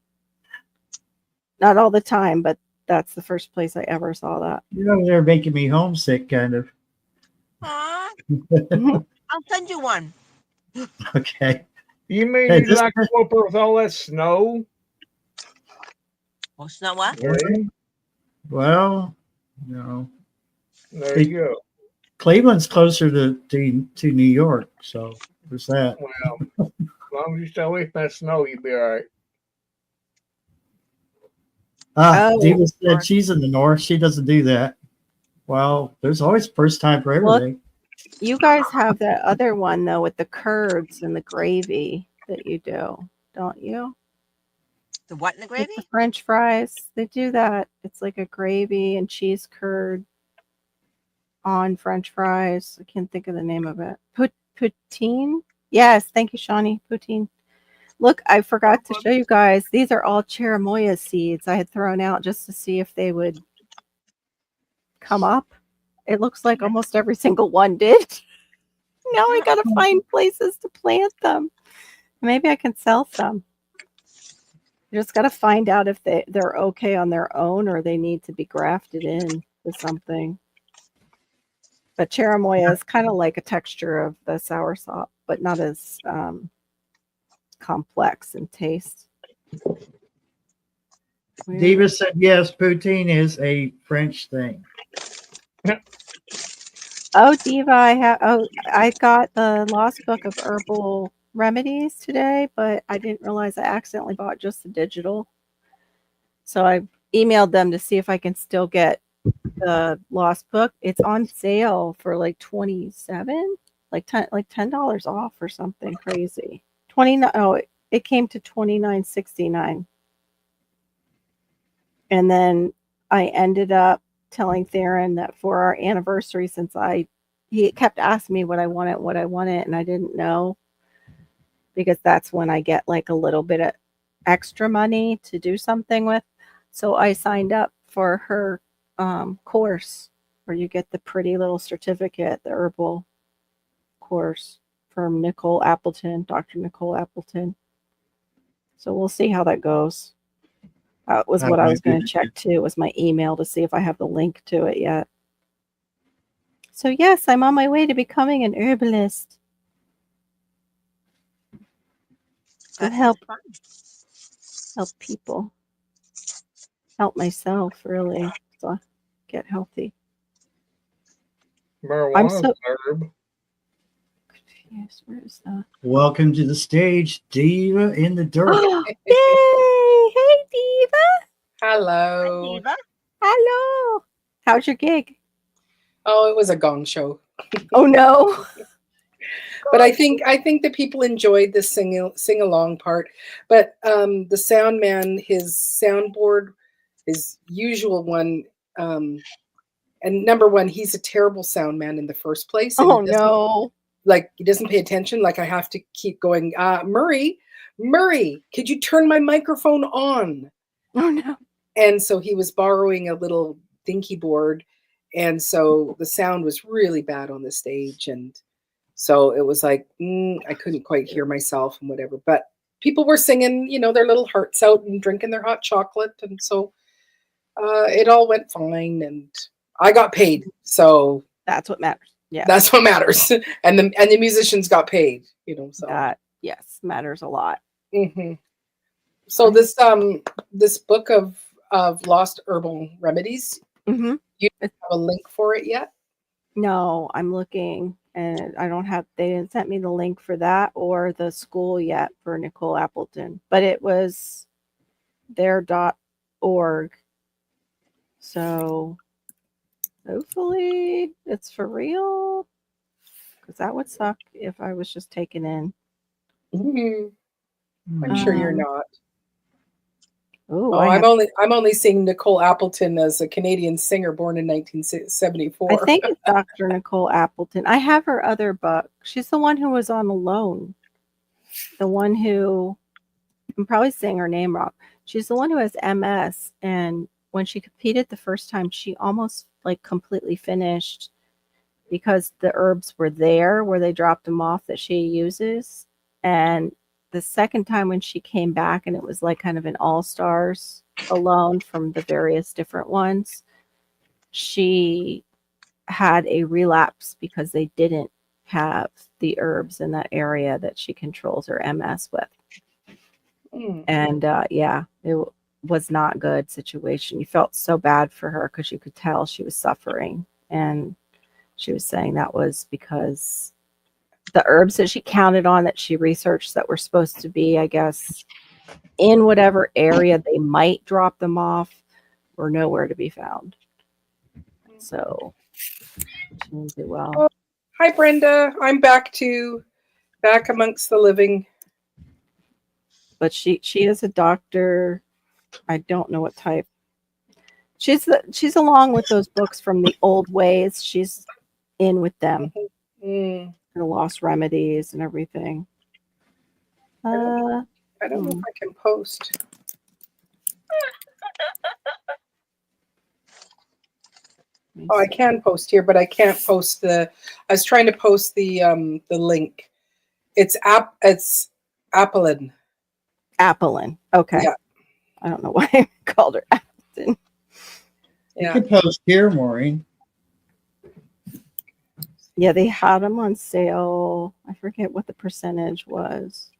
Not all the time, but that's the first place I ever saw that. They're making me homesick, kind of. Aw, I'll send you one. Okay. You mean Hey, you like to go up there with all that snow? Well, it's not what? Okay, Well, you know, there you go. Cleveland's closer to New York, so there's that. Well, as long as you stay away from that snow, you'll be all right. Oh, Diva said she's in the north. She doesn't do that. Well, there's always first time for Well, everything. you guys have that other one though with the curds and the gravy that you do, don't you? The what in the With gravy? the French fries, they do that. It's like a gravy and cheese curd on French fries. I can't think of the name of it. Poutine? Yes, thank you, Shawnee. Poutine. Look, I forgot to show you guys. These are all cherimoya seeds I had thrown out just to see if they would come up. It looks like almost every single one did. Now I gotta find places to plant them. Maybe I can sell some. You just gotta find out if they're okay on their own or they need to be grafted in to something. But cherimoya is kind of like a texture of the soursop, but not as complex in taste. Diva said yes, poutine is a French thing. Oh, Diva, I got the Lost Book of Herbal Remedies today, but I didn't realize I accidentally bought just the digital. So I emailed them to see if I can still get the Lost Book. It's on sale for like 27, like $10 off or something crazy. 29. Oh, it came to $29.69. And then I ended up telling Theron that for our anniversary, since he kept asking me what I wanted, and I didn't know, because that's when I get like a little bit of extra money to do something with. So I signed up for her course where you get the pretty little certificate, the herbal course from Nicole Appleton, Dr. Nicole Appleton. So we'll see how that goes. That was what I was going to check too, was my email to see if I have the link to it yet. So yes, I'm on my way to becoming an herbalist. To help people, help myself really, so I get healthy. Marijuana is an herb. Yes, where is that? Welcome to the stage, Diva in the dirt. Yay! Hey, Diva. Hello. Diva? Hello. How's your gig? Oh, it was a gong show. Oh no. But I think the people enjoyed the sing along part. But the sound man, his soundboard, his usual one, and number one, he's a terrible sound man in the first place. And Oh no. Like he doesn't pay attention. Like I have to keep going. Murray, could you turn my microphone on? Oh no. And so he was borrowing a little dinky board, and so the sound was really bad on the stage, and so it was like I couldn't quite hear myself and whatever. But people were singing, their little hearts out and drinking their hot chocolate, and so it all went fine, and I got paid. So that's what matters. Yeah, that's what matters, and the musicians got paid. So that yes matters a lot. Mm-hmm. So this book of Lost Herbal Remedies, Mm-hmm. you have a link for it yet? No, I'm looking, and they didn't send me the link for that or the school yet for Nicole Appleton, but it was their.org. So hopefully it's for real, because that would suck if I was just taken in. Mm-hmm. I'm sure you're not. Oh, I'm only seeing Nicole Appleton as a Canadian singer born in 1974. I think it's Dr. Nicole Appleton. I have her other book. She's the one who was on Alone. The one who, I'm probably saying her name wrong. She's the one who has MS, and when she competed the first time, she almost like completely finished because the herbs were there where they dropped them off that she uses. And the second time when she came back, and it was like kind of an all-stars Alone from the various different ones, she had a relapse because they didn't have the herbs in that area that she controls her MS with. And was not good situation. You felt so bad for her because you could tell she was suffering. And she was saying that was because the herbs that she counted on, that she researched, that were supposed to be, I guess, in whatever area they might drop them off, were nowhere to be found. So she didn't do well. Oh, hi, Brenda. I'm back amongst the living. But she is a doctor. I don't know what type. She's along with those books from the old ways. She's in with them. Mm. The lost remedies and everything. I don't know if I can post. Oh, I can post here, but I can't post I was trying to post the link. It's Apelin. Apelin. Okay. Yeah. I don't know why I called her Apelin. You could post here, Maureen. Yeah, they had them on sale. I forget what the percentage was.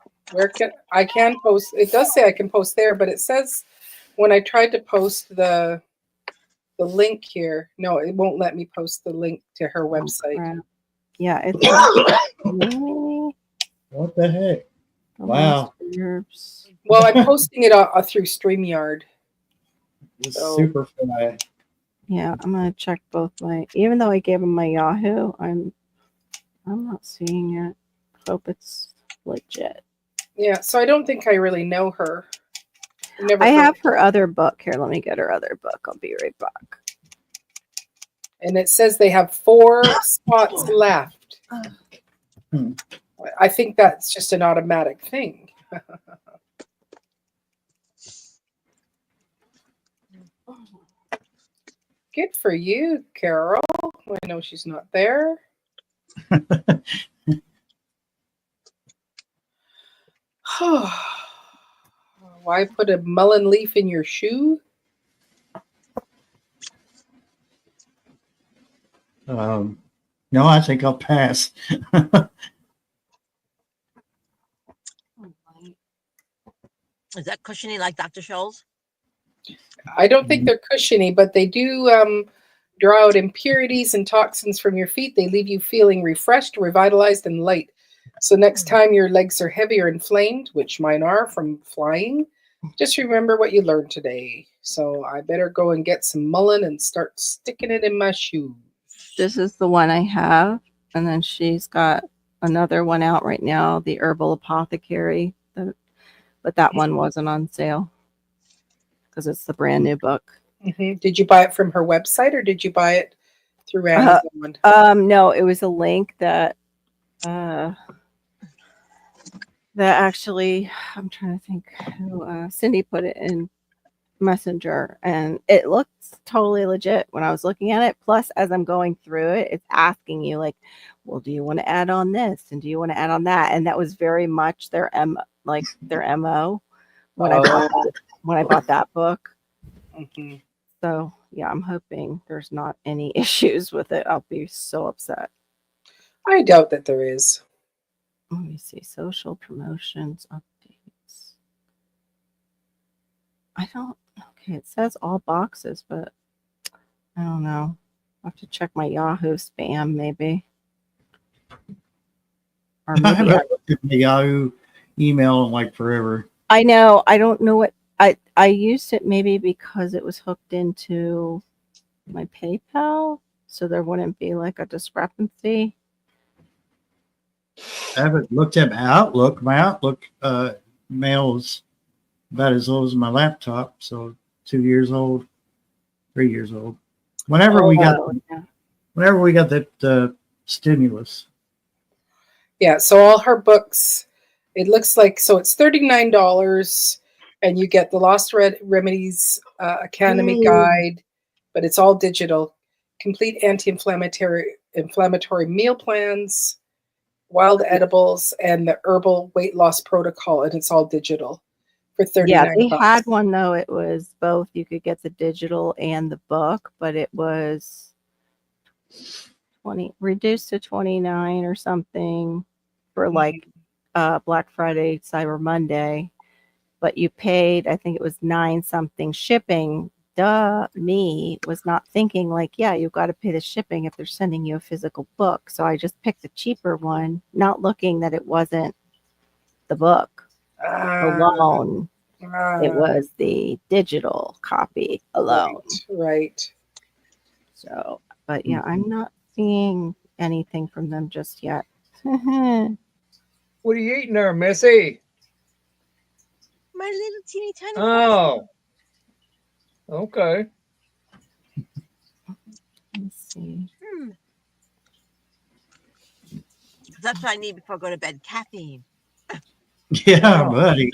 I can post? It does say I can post there, but it says when I tried to post the link here, no, it won't let me post the link to her website. Yeah, it's what the heck? Wow. Well, I'm posting it through StreamYard. Super fly. Yeah, I'm gonna check both even though I gave him my Yahoo, I'm not seeing it. Hope it's legit. Yeah, so I don't think I really know her. I have her other book here. Let me get her other book. I'll be right back. And it says they have 4 spots left. I think that's just an automatic thing. Good for you, Carol. I know she's not there. Why put a mullein leaf in your shoe? No, I think I'll pass. Is that cushiony like Dr. Scholl's? I don't think they're cushiony, but they do draw out impurities and toxins from your feet. They leave you feeling refreshed, revitalized, and light. So next time your legs are heavy or inflamed, which mine are from flying, just remember what you learned today. So I better go and get some mullein and start sticking it in my shoes. This is the one I have. And then she's got another one out right now, the Herbal Apothecary. But that one wasn't on sale because it's the brand new book. Mm-hmm. Did you buy it from her website or did you buy it through Amazon? No, it was a link that actually, I'm trying to think who, Cindy put it in Messenger, and it looks totally legit when I was looking at it. Plus, as I'm going through it, it's asking you like, well, do you want to add on this and do you want to add on that? And that was very much their MO when I bought that book. Mm-hmm. So yeah, I'm hoping there's not any issues with it. I'll be so upset. I doubt that there is. Let me see. Social promotions updates. Okay, it says all boxes, but I don't know. I'll have to check my Yahoo spam maybe. Or I maybe haven't looked at my Yahoo email in like forever. I know. I don't know what I used it maybe because it was hooked into my PayPal, so there wouldn't be like a discrepancy. I haven't looked at my Outlook. My Outlook mail is about as old as my laptop, so 2 years old, 3 years old. Whenever we got that stimulus. Yeah, so all her books, it looks like, so it's $39 and you get the Lost Remedies Academy Guide, but it's all digital. Complete anti-inflammatory meal plans, wild edibles, and the herbal weight loss protocol, and it's all digital for $39. Yeah, they had one though. It was both. You could get the digital and the book, but it was 20 reduced to 29 or something for like Black Friday, Cyber Monday. but you paid, I think it was 9 something shipping. Duh, me was not thinking like, yeah, you've got to pay the shipping if they're sending you a physical book. So I just picked the cheaper one, not looking that it wasn't the book alone. It was the digital copy alone. Right. So, but yeah, I'm not seeing anything from them just yet. Oh, What are you eating there, Missy? My little teeny tiny. Oh, okay. let's see. That's what I need before I go to bed. Caffeine. Yeah, Oh. buddy.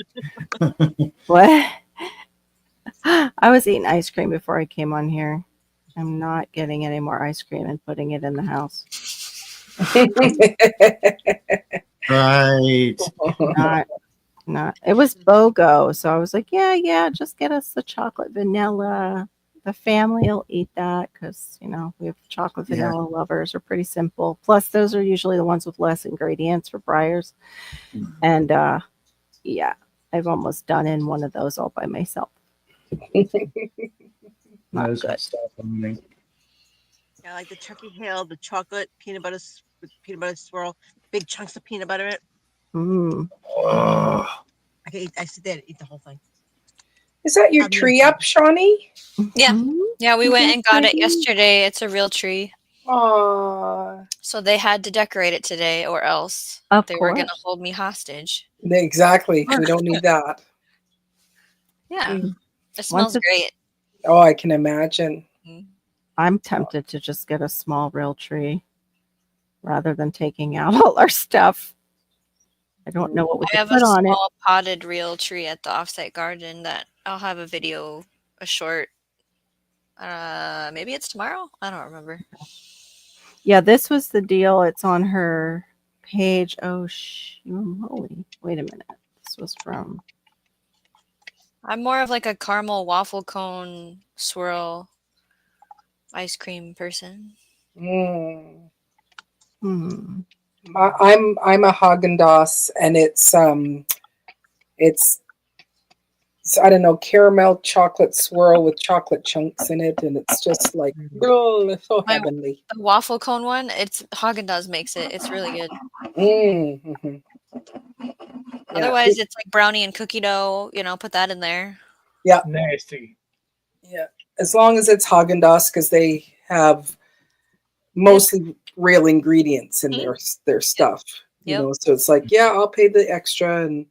What? I was eating ice cream before I came on here. I'm not getting any more ice cream and putting it in the house. Right. Not. It was BOGO, so I was like, yeah, just get us the chocolate vanilla. The family will eat that because we have chocolate Yeah. vanilla lovers. Are pretty simple. Plus, those are usually the ones with less ingredients for Briars. And yeah, I've almost done in one of those all by myself. Not Those good. stuff on me. I like the Turkey Hill, the chocolate peanut butter with peanut butter swirl, big chunks of peanut butter in it. Mm. Oh, I can eat. I sit there and eat the whole thing. Is that your tree up, Shawnee? Yeah. Mhm. Yeah, we went and got it Mhm. yesterday. It's a real tree. Aw. So they had to decorate it today or else Of they were going to course. hold me hostage. Exactly. We don't need that. Yeah. Mm. It smells it's- great. Oh, I can imagine. I'm tempted to just get a small real tree rather than taking out all our stuff. I don't know what we I could have a put on it. small potted real tree at the offsite garden that I'll have a video, a short. Maybe it's tomorrow. I don't remember. Yeah, this was the deal. It's on her page. Oh, moly. Wait a minute. This was from. I'm more of like a caramel waffle cone swirl ice cream person. Mm. Hmm. I'm a Haagen-Dazs, and it's I don't know, caramel chocolate swirl with chocolate chunks in it, and it's just like, oh, it's so My- heavenly. The waffle cone one, it's Haagen-Dazs makes it. It's really good. Mm-hmm. Otherwise, it's like brownie and cookie dough. Put that in there. Nasty. Yeah, as long as it's Haagen-Dazs, because they have mostly real ingredients in their stuff. Yep. So it's like, yeah, I'll pay the extra and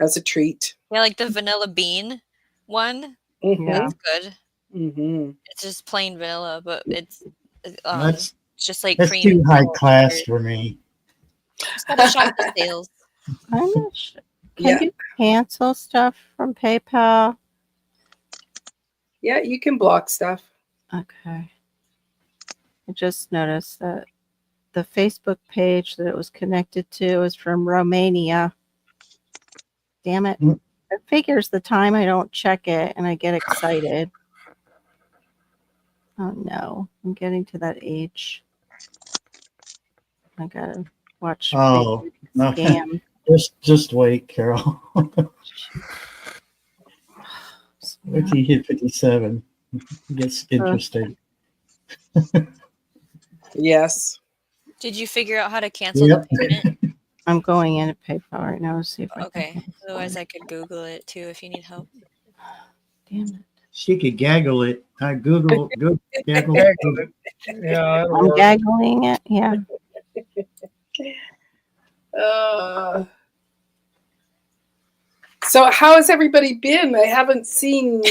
as a treat. Yeah, like the vanilla bean one. Mm-hmm. Yeah. It's good. Mm-hmm. It's just plain vanilla, but it's that's just like that's cream. too high class for me. Just gotta shop the sales. I'm not sure. Can Yeah. you cancel stuff from PayPal? Yeah, you can block stuff. Okay. I just noticed that the Facebook page that it was connected to is from Romania. Damn it. Mm. It figures the time I don't check it and I get excited. Oh no. I'm getting to that age. I gotta watch Oh, no. scam. Just wait, Carol. Wait till you hit 57. It gets interesting. Yes. Did you figure out how to cancel Yep. the payment? I'm going in at PayPal right now to see if I Okay. can. Otherwise, I could Google it too if you need help. Damn it. She could gaggle it. I Google gaggle. Yeah, that'll I'm work. gaggling it. Yeah. So how has everybody been? I haven't seen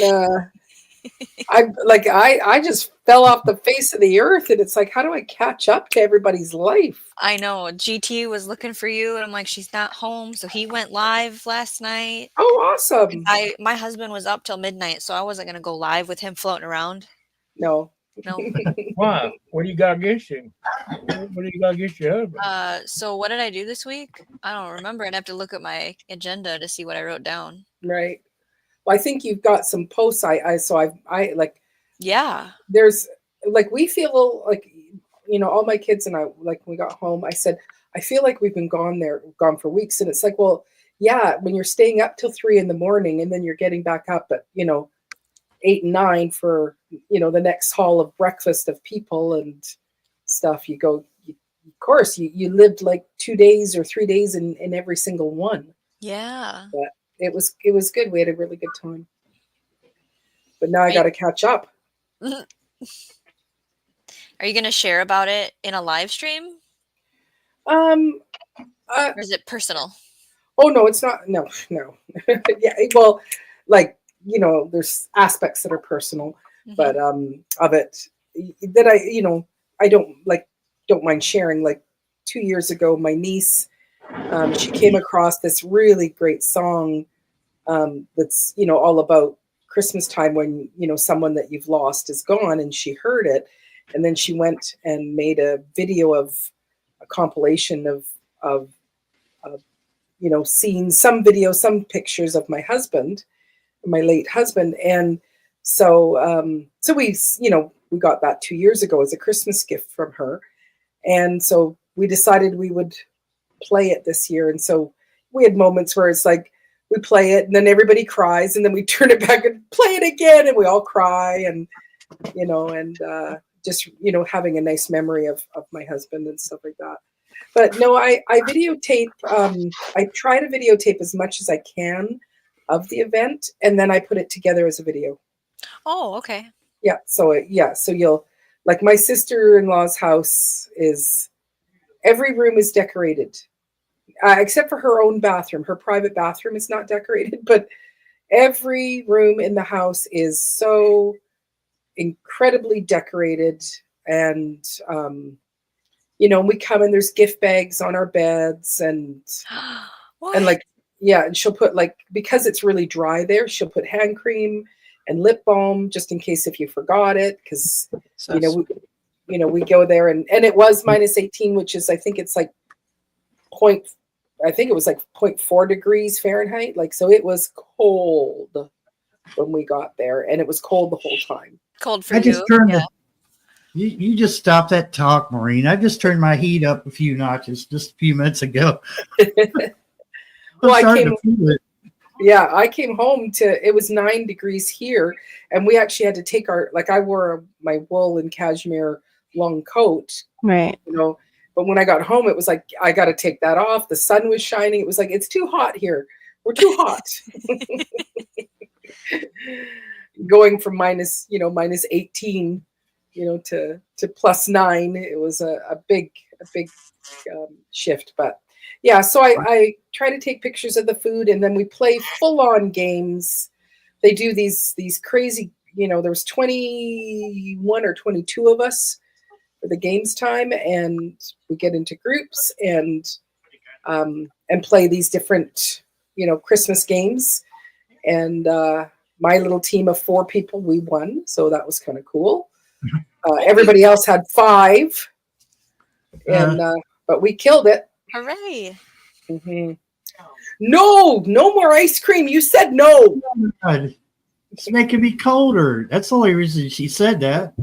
I just fell off the face of the earth, and it's like, how do I catch up to everybody's life? I know. GT was looking for you, and I'm like, she's not home. So he went live last night. Oh, awesome. My husband was up till midnight, so I wasn't gonna go live with him floating around. No. No. Why? What do you got against him? What do you got against your husband? So what did I do this week? I don't remember. I'd have to look at my agenda to see what I wrote down. Right. Well, I think you've got some posts. I like. Yeah. There's like, we feel like, all my kids and I, like, when we got home, I said, I feel like we've been gone for weeks, and it's like, well, yeah, when you're staying up till 3 in the morning and then you're getting back up at, 8 and 9 for, the next hall of breakfast of people and stuff, of course, you lived like 2 days or 3 days in every single one. Yeah. But it was good. We had a really good time. But now I Right. got to catch up. Are you going to share about it in a live stream? Um, Or is it personal? Oh no, it's not. No. Yeah, well, like, there's aspects that are personal, Mhm. but of it that I don't mind sharing. Like 2 years ago, my niece, she came across this really great song that's all about Christmas time when someone that you've lost is gone, and she heard it, and then she went and made a video of a compilation of seeing some videos, some pictures of my husband, my late husband. And so we got that 2 years ago as a Christmas gift from her. And so we decided we would play it this year. And so we had moments where it's like, we play it and then everybody cries and then we turn it back and play it again and we all cry and, just, having a nice memory of my husband and stuff like that. But no, I videotape. I try to videotape as much as I can of the event, and then I put it together as a video. Oh, okay. Yeah. So you'll, like, my sister-in-law's house is, every room is decorated, except for her own bathroom. Her private bathroom is not decorated, but every room in the house is so incredibly decorated. And we come and there's gift bags on our beds and What? like, yeah, and she'll put, like, because it's really dry there, she'll put hand cream and lip balm just in case if you forgot it, because we go there and it was -18, which is, I think it's like it was like 0.4 degrees Fahrenheit. Like, so it was cold when we got there, and it was cold the whole time. Cold for I you. just turned Yeah. you just stop that talk, Maureen. I just turned my heat up a few notches just a few minutes ago. Well, I'm starting to feel it. Yeah, I came home it was 9 degrees here, and we actually had to take I wore my wool and cashmere long coat, Right. but when I got home, it was like, I got to take that off. The sun was shining. It was like, it's too hot here. We're too hot. Going from -18, to +9, it was a big shift. But yeah, so I try to take pictures of the food, and then we play full-on games. They do these crazy, there was 21 or 22 of us for the games time, and we get into groups and play these different, Christmas games. And my little team of 4 people, we won, so that was kind of cool. Everybody else had 5, and but we killed it. Hooray. Mm-hmm. No more ice cream. You said no. God, it's making me colder. That's the only reason she said that.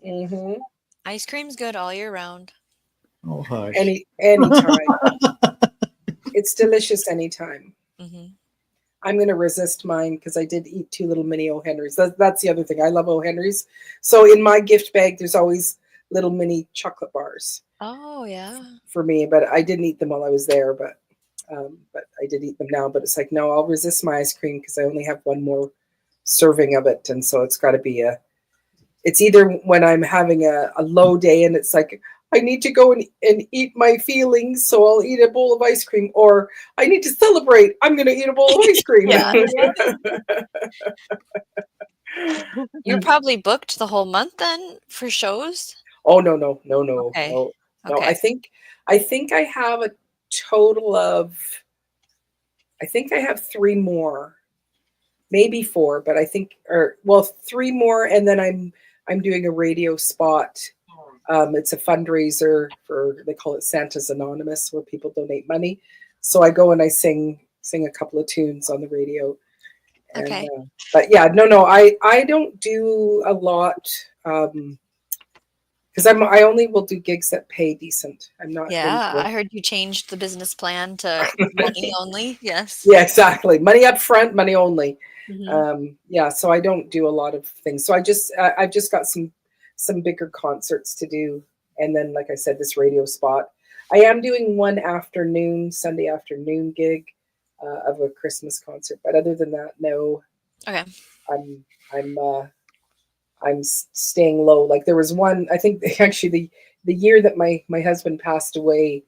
Mm-hmm. Ice cream's good all year round. Oh, hush. Anytime. It's delicious anytime. Mm-hmm. I'm going to resist mine because I did eat 2 little mini O. Henrys. That's the other thing. I love O. Henrys. So in my gift bag, there's always little mini chocolate bars. Oh, yeah. For me, but I didn't eat them while I was there. But I did eat them now. But it's like, no, I'll resist my ice cream because I only have 1 more serving of it, and so it's got to be it's either when I'm having a low day and it's like, I need to go and eat my feelings, so I'll eat a bowl of ice cream, or I need to celebrate, I'm going to eat a bowl of ice cream. Yeah. You're probably booked the whole month then for shows? Oh, no. Okay. No. Okay. I think I have a total of, I think I have 3 more, maybe 4, but I think, 3 more. And then I'm doing a radio spot. It's a fundraiser they call it Santa's Anonymous, where people donate money. So I go and I sing a couple of tunes on the radio. And, Okay. But yeah, no, I don't do a lot. because I only will do gigs that pay decent. I'm not. Yeah, into I heard you changed the business plan to money only. Yes. Yeah, exactly. Money up front, money only. Mhm. Yeah, so I don't do a lot of things. So I've just got some bigger concerts to do, and then like I said, this radio spot. I am doing one Sunday afternoon gig of a Christmas concert, but other than that, no. Okay. I'm I'm uh, I'm staying low. Like there was one, I think actually the year that my husband passed away,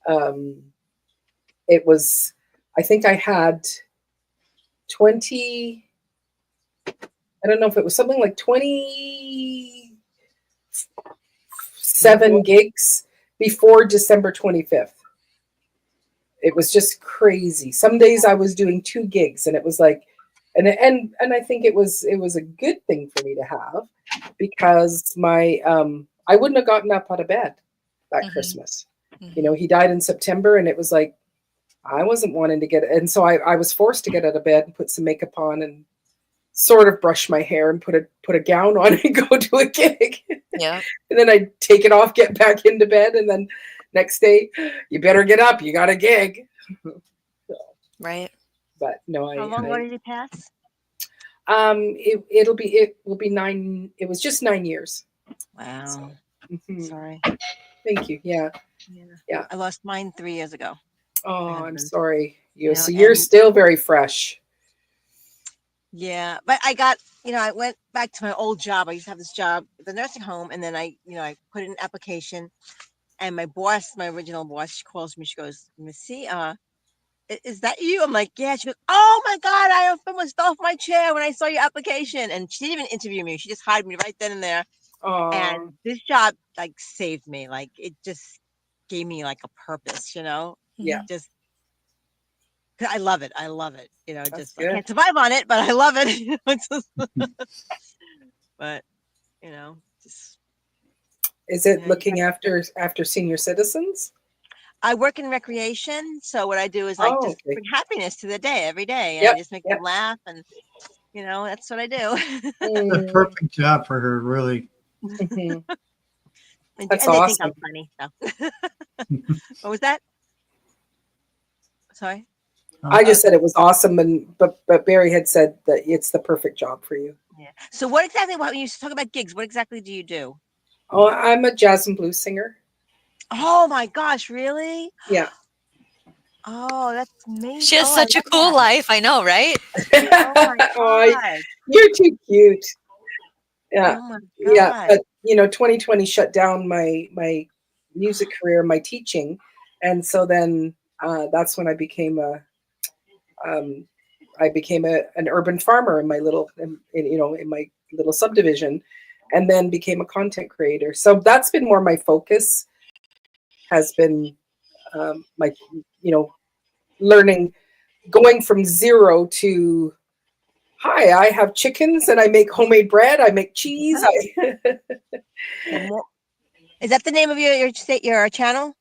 um, it was, I think I had 20. I don't know if it was something like 27 gigs before December 25th. It was just crazy. Some days I was doing 2 gigs, and it was like, and I think it was a good thing for me to have, because my I wouldn't have gotten up out of bed that Mhm. Christmas. Mhm. You know, he died in September, and it was like I wasn't wanting to get, and so I was forced to get out of bed and put some makeup on and sort of brush my hair and put a gown on and go to a gig. Yeah. And then I'd take it off, get back into bed, and then next day, you better get up, you got a gig. So, Right. but no, How long ago did he pass? it will be 9. It was just 9 years. Wow. Mhm. Sorry. Thank you. Yeah. Yeah. I lost mine 3 years ago. Oh, My I'm husband. sorry. You know, So you're and- still very fresh. Yeah, but I got, I went back to my old job. I used to have this job at the nursing home, and then I put in an application, and my boss, my original boss, she calls me. She goes, "Missy, is that you?" I'm like, "Yeah." She goes, "Oh my God, I almost fell off my chair when I saw your application." And she didn't even interview me. She just hired me right then and there. Oh, And this job like saved me. Like it just gave me like a purpose, yeah. Just 'cause I love it. I love it. That's Just I good. can't survive on it, but I love it. It's just, but just Is it you looking after senior citizens? I work in recreation, so what I do is like Oh, just okay. bring happiness to the day every day, and I Yep. just make Yep. them laugh, and that's what I do. It's a Mm, perfect job for her, really. mhm. And That's they think I'm awesome. funny. So. What was that? Sorry. I just said it was awesome, but Barry had said that it's the perfect job for you. Yeah. So what exactly? When you talk about gigs, what exactly do you do? Oh, I'm a jazz and blues singer. Oh my gosh, really? Yeah. Oh, that's amazing. She has Oh, I such a love cool that. life. I know, right? Oh my Oh, God. you're too cute. Yeah. Oh my Yeah. God. But 2020 shut down my music career, my teaching, and so then that's when I became um, an urban farmer in my in my little subdivision, and then became a content creator. So that's been more my focus. Has been my learning, going from zero to, hi, I have chickens and I make homemade bread. I make cheese. Is that the name of your channel?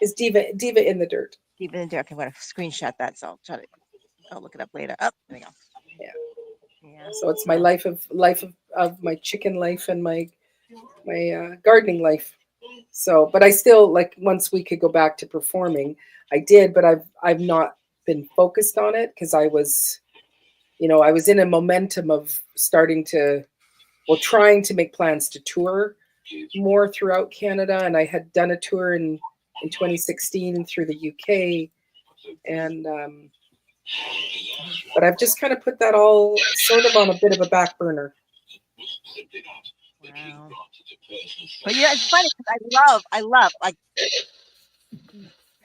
Is Diva in the Dirt. Deep in the dark. I'm gonna screenshot that, so I'll look it up later. Oh, there we go. Yeah. Yeah. So it's my life of my chicken life and my gardening life. So, but I still, like, once we could go back to performing, I did, but I've not been focused on it because I was in a momentum of trying to make plans to tour more throughout Canada, and I had done a tour in 2016 through the UK, and but I've just kind of put that all sort of on a bit of a back burner. Wow. But it's funny because I love like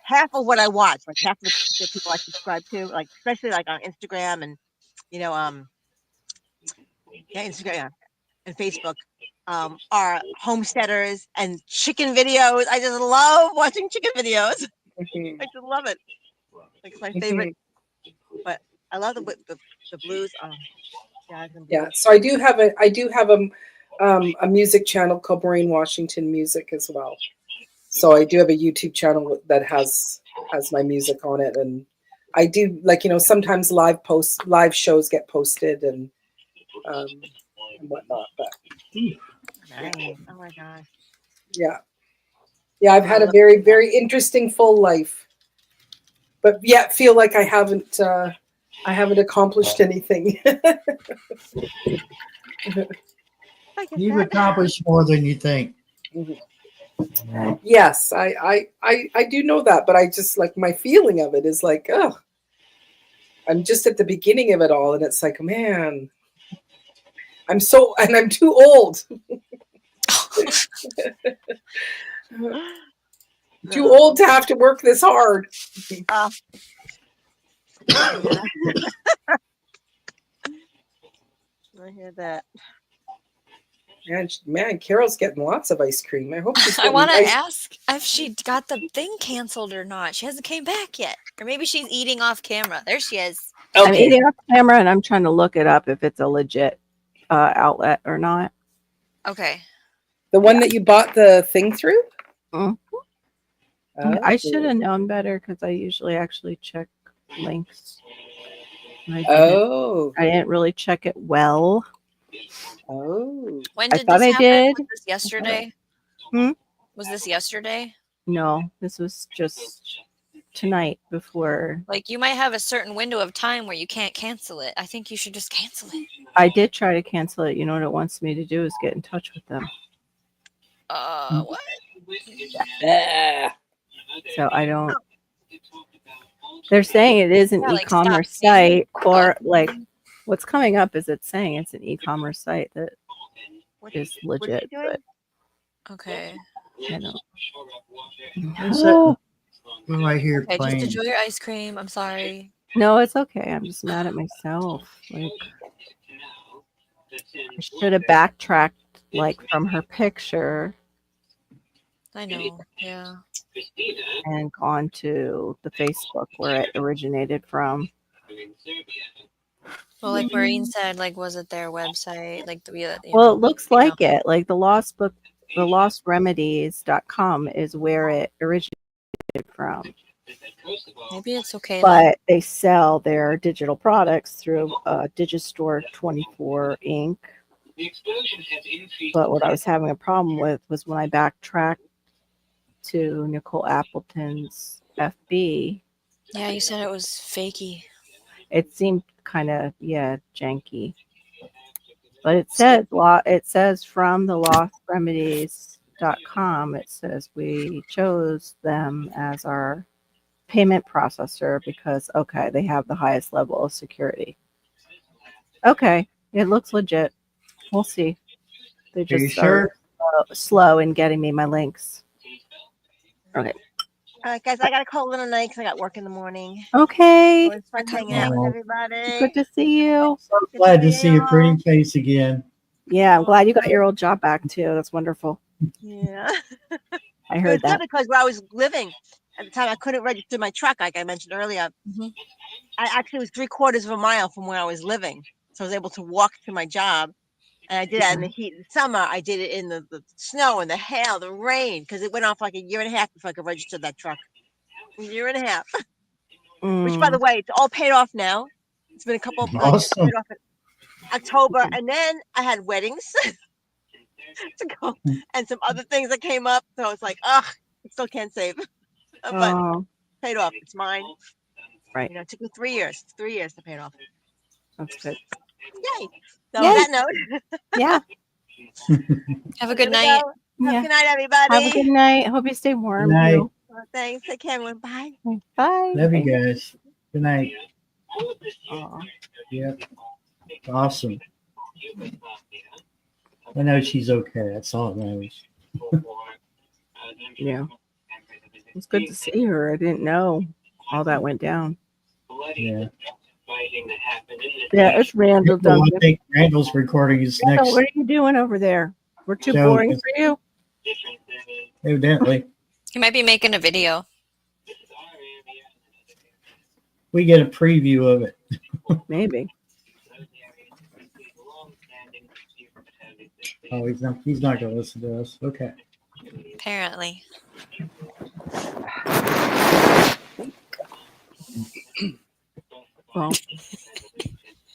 half of what I watch, like half of the people I subscribe to, like especially like on Instagram and Instagram and Facebook, are homesteaders and chicken videos. I just love watching chicken videos. Mhm. I just love it. Like it's my favorite. But I love the blues. Jazz and blues. Yeah, so I do have a music channel called Maureen Washington Music as well. So I do have a YouTube channel that has my music on it, and I do, like, sometimes live shows get posted and whatnot. But Nice. Oh my gosh. Yeah. Yeah, I've had a very, very interesting full life. But yet feel like I haven't accomplished anything. I get You've that. accomplished more than you think. Yes, I do know that, but I just like my feeling of it is like, oh, I'm just at the beginning of it all, and it's like, man, I'm too old. Too old to have to work this hard. Yeah. I hear that. Man, Carol's getting lots of ice cream. I hope she's I getting want to ice. ask if she got the thing canceled or not. She hasn't came back yet. Or maybe she's eating off camera. There she is. I'm Okay. eating off camera and I'm trying to look it up if it's a legit outlet or not. Okay. The one that you bought the thing through? Mhm. I should have known better because I usually actually check links. And I didn't really check it well. Oh. When I did thought this I happen? did. Was this yesterday? Hmm? Was this yesterday? No, this was just tonight before. Like you might have a certain window of time where you can't cancel it. I think you should just cancel it. I did try to cancel it. You know what it wants me to do is get in touch with them. What? Ah. So I don't. They're saying it is an Yeah, like, e-commerce stop saying site, or like what's coming up is it's saying it's an e-commerce site that is legit. But Okay. I don't. I'm sitting right here Okay, just playing. enjoy your ice cream. I'm sorry. No, it's okay. I'm just mad at myself. Like I should have backtracked like from her picture I know. Yeah. and gone to the Facebook where it originated from. Well, like Maureen said, like, was it their website? Like, Well, it looks like it. Like the lostremedies.com is where it originated from. Maybe it's okay. But they sell their digital products through Digistore 24 Inc. But what I was having a problem with was when I backtracked to Nicole Appleton's FB. Yeah, you said it was fakey. It seemed kind of janky. But it says from the lostremedies.com, it says we chose them as our payment processor because they have the highest level of security. Okay, it looks legit. We'll see. They Are you just are slow in getting me my links. Okay. All right, guys, I got to call it a night because I got work in the morning. Okay. It was fun hanging out with everybody. Good to see you. Glad to see your pretty face again. Yeah, I'm glad you got your old job back too. That's wonderful. Yeah. I heard that. Because where I was living at the time, I couldn't register my truck, like I mentioned earlier. Mm-hmm. I actually was 3/4 of a mile from where I was living. So I was able to walk to my job. And I did that in the heat of the summer. I did it in the snow and the hail, the rain, because it went off like a year and a half before I could register that truck. A year and a half. Which, by the way, it's all paid off now. It's been a couple of Awesome. paid off in October. And then I had weddings to go and some other things that came up. So it's like, I still can't save. But paid off. It's mine. Right. You know, it took me 3 years. 3 years to pay it off. That's good. Yay. So on that note. Yeah. Have a good night. Have a good night, everybody. Have a good night. Hope you stay warm. Good night. Well, thanks. Take care, everyone. Bye. Bye. Love you guys. Good night. Aw. Yep. Awesome. I know she's okay. That's all that matters. Yeah. It's good to see her. I didn't know all that went down. Yeah. Yeah, it's Randall Well, I Duncan. think Randall's recording his Randall, next what are you doing over there? We're too show. boring for you? Evidently. He might be making a video. We get a preview of it. Maybe. Oh, he's not going to listen to us. Okay. Apparently. Well,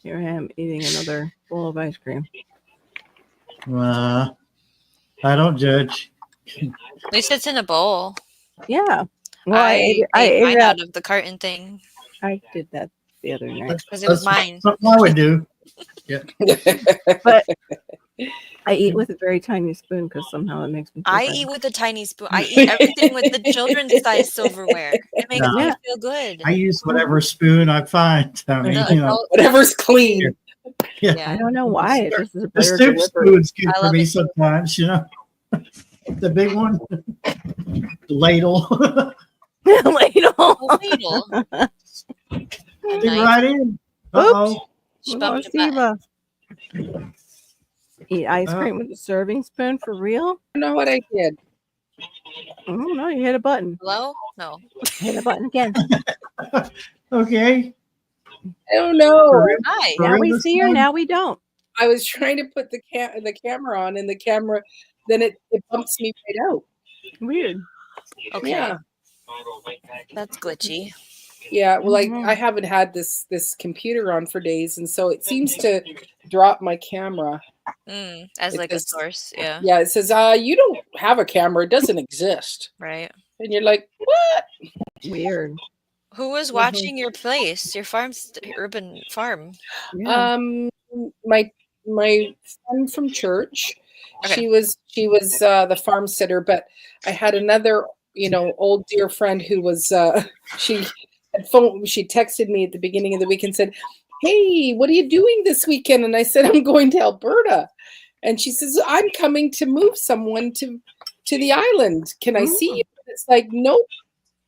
here I am eating another bowl of ice cream. I don't judge. At least it's in a bowl. Yeah. Well, I ate ate mine it out of the carton thing I did that the other night. because it was mine. Something I would do. But I eat with a very tiny spoon because somehow it makes me feel I better. eat with a tiny spoon. I eat everything with the children's size silverware. It makes me Yeah. feel good. I use whatever spoon I find. I mean, The you know, adult- Whatever's clean. yeah. I yeah. don't know why. It just is The better soup delivery. spoon's good I for love me it too. sometimes, you know. The big one, the ladle, Ladle. A ladle. A dig knife. right in. Uh-oh. She Oh, bumped a button. Siva. Eat ice Uh. cream with a serving spoon for real? I know what I did. I don't know. You hit a button. Hello? No. Hit a button again. Okay. I don't know. For real? Hi. For Now real we this see her. time? Now we don't. I was trying to put the camera on, and the camera, then it bumps me right out. Weird. Okay. Yeah. That's glitchy. Yeah, well, Mhm. I haven't had this computer on for days, and so it seems to drop my camera. As It like a just- source. Yeah. Yeah, it says, you don't have a camera. It doesn't exist. Right. And you're like, what? Weird. Who was watching your place, your urban farm? Yeah. My friend from church, Okay. she was the farm sitter, but I had another, old dear friend who was she texted me at the beginning of the week and said, "Hey, what are you doing this weekend?" And I said, "I'm going to Alberta." And she says, "I'm coming to move someone to the island. Can I see you?" And it's like, "Nope."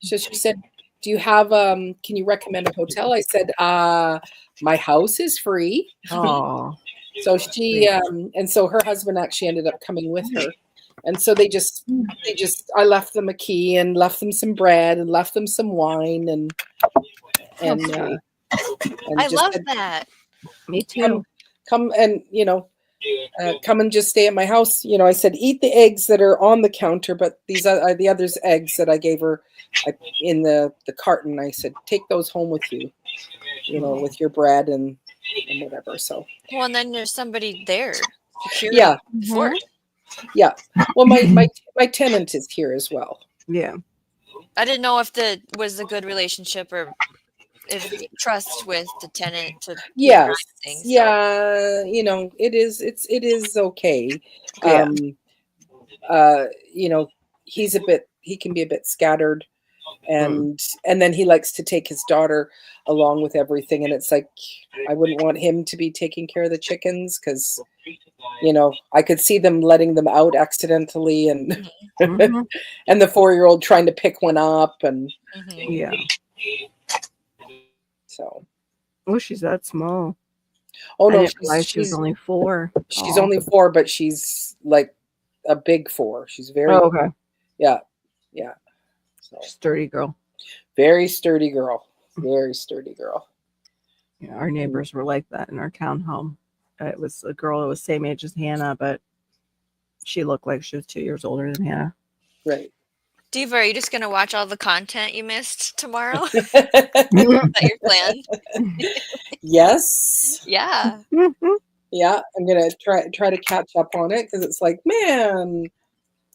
So she said, "Do you have can you recommend a hotel?" I said, "My house is free." Oh. So she and so her husband actually ended up coming with her. And so they just I left them a key and left them some bread and left them some wine and sweet. I just love said, that. Me too. come and come and just stay at my house. I said, eat the eggs that are on the counter, but these are the others eggs that I gave her in the carton. I said, take those home with you, with your bread and whatever. So Well, and then there's somebody there. Securing yeah, the fort. yeah. Well, my tenant is here as well. Yeah. I didn't know if was a good relationship or if trust with the tenant to Yes, things. So. yeah, it is okay. Yeah. He can be a bit scattered, and then he likes to take his daughter along with everything, and it's like I wouldn't want him to be taking care of the chickens because I could see them letting them out accidentally, and Mhm. and the 4-year-old trying to pick one up, and Mhm. Yeah. so Oh, she's that small. oh I no, didn't realize she was only 4. she's Aw. only 4, but she's like a big 4. She's very Oh, okay. yeah. So Sturdy girl. very sturdy girl. Very sturdy girl. Yeah, our neighbors were like that in our townhome. It was a girl that was same age as Hannah, but she looked like she was 2 years older than Hannah. Right. Diva, are you just gonna watch all the content you missed tomorrow? Is that your plan? Yes. Yeah. Yeah, I'm gonna try to catch up on it because it's like, man,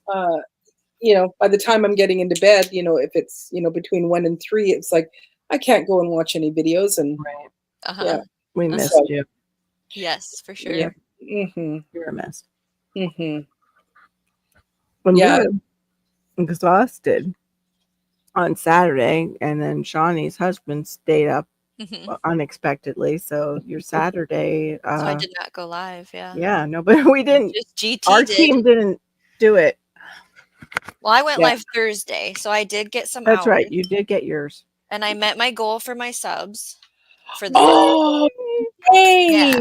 by the time I'm getting into bed, if it's between 1 and 3, it's like I can't go and watch any videos, and Uh-huh. yeah. We missed So- you. Yes, for sure. Yeah. Mm-hmm. You're a mess. Mm-hmm. When Yeah. we were exhausted on Saturday, and then Shawnee's husband stayed up Mhm. unexpectedly. So your Saturday, So I did not go live. Yeah. yeah, no, but we didn't. Just GT Our did. team didn't do it. Well, I went Yeah. live Thursday, so I did get some That's hours, right. You did get yours. and I met my goal for my subs for the Oh, hey. Yeah.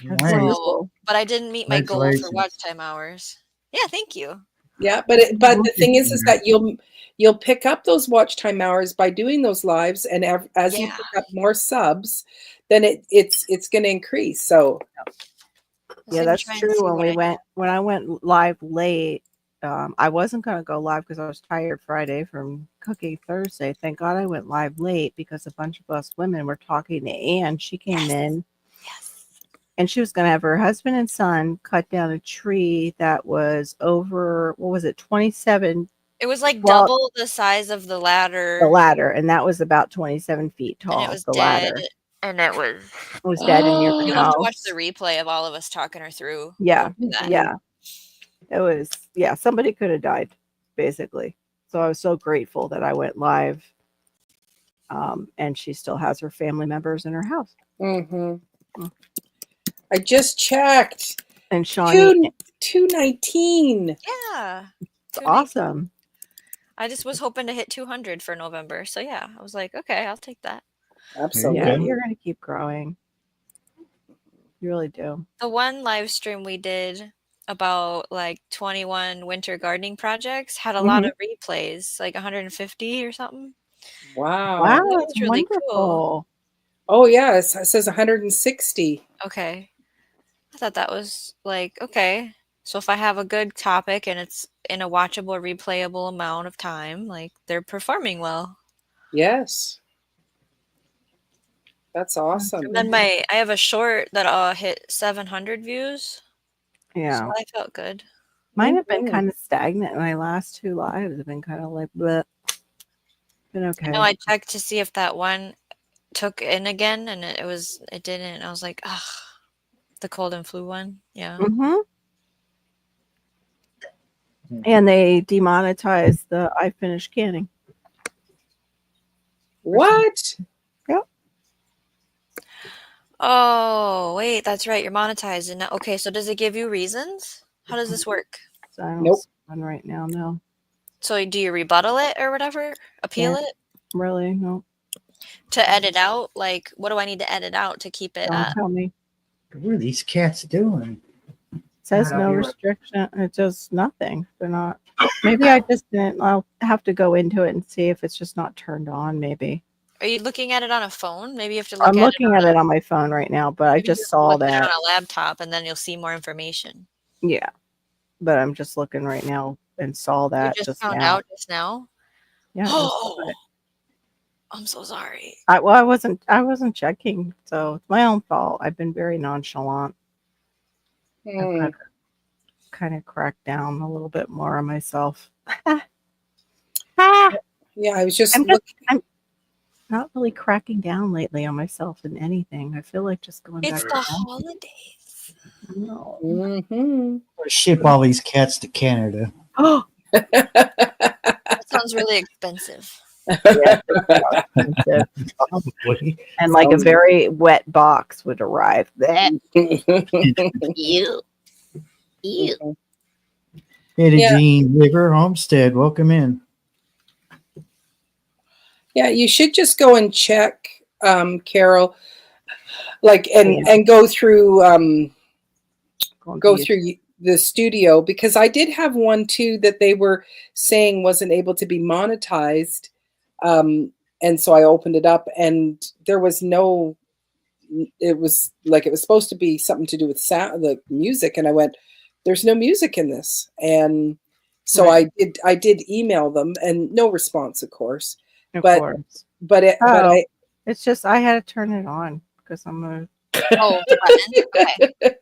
That's Nice. wonderful. but I didn't meet my goal for Congratulations. watch time hours. Yeah, thank you. Yeah, but the thing is that you'll pick up those watch time hours by doing those lives, and as you Yeah. pick up more subs, then it's going to increase. So Yeah, that's true. When I went live late, I wasn't going to go live because I was tired Friday from cooking Thursday. Thank God I went live late because a bunch of us women were talking to Anne. She came in and she was going to have her husband and son cut down a tree that was over, what was it, 27, It was like Well- double the size of the ladder, the ladder, and that was about 27 feet tall. and it was the dead. ladder. And it was. It was dead in your You'll house. have to watch the replay of all of us talking her through. Yeah, going through that. yeah. It was, yeah, somebody could have died, basically. So I was so grateful that I went live. And she still has her family members in her house. Mm-hmm. I just checked. And Shawnee, 219. Yeah. it's awesome. I just was hoping to hit 200 for November. So yeah, I was like, okay, I'll take that. Absolutely. Yeah, you're going to keep growing. You really do. The one live stream we did about like 21 winter gardening projects had a lot of replays, like 150 or something. Wow. Wow, was that's really wonderful. cool. Oh, yeah. It says 160. Okay. I thought that was like, okay. So if I have a good topic and it's in a watchable, replayable amount of time, like they're performing well. Yes. That's awesome. And then I have a short that hit 700 views. Yeah. So I felt good. Mine have been kind of stagnant. My last 2 lives have been kind of like, bleh. Been okay. No, I checked to see if that one took in again, and it didn't. I was like, ugh, the cold and flu one. Yeah. And they demonetized the I finished canning. What? Yep. Oh, wait, that's right. You're monetized. And okay, so does it give you reasons? How does this work? So I don't Nope. see one right now. No, So do you rebuttal it or whatever? Appeal it? really, no. To edit out? Like, what do I need to edit out to keep it Don't up? tell me. What are these cats doing? It says no restriction. It does nothing. They're not. Maybe I just didn't. I'll have to go into it and see if it's just not turned on. Maybe. Are you looking at it on a phone? Maybe you have to look I'm at looking at it on my phone right now, but I maybe just saw look at it that. on a laptop, and then you'll see more information. Yeah, but I'm just looking right now and saw that You just found now. out just now? Yeah. Oh, I'm so sorry. I wasn't checking, so it's my own fault. I've been very nonchalant. I've kind of cracked down a little bit more on myself. Yeah, I was just I'm looking. not really cracking down lately on myself in anything. I feel like just going It's back the to holidays. no. Mm-hmm. Ship all these cats to Canada. Oh, That sounds really expensive. yeah, expensive. Probably. And like a very wet box would arrive. Blech. Ew. Ew. Hey, Yeah. Jean River Homestead, welcome in. Yeah, you should just go and check, Carol, like and go through the studio, because I did have one too that they were saying wasn't able to be monetized, and so I opened it up and there was no. It was like it was supposed to be something to do with sound, the music, and I went, "There's no music in this," and so Right. I did email them and no response, of course. Of But- course. But It's just I had to turn it on because Oh, the button. Okay.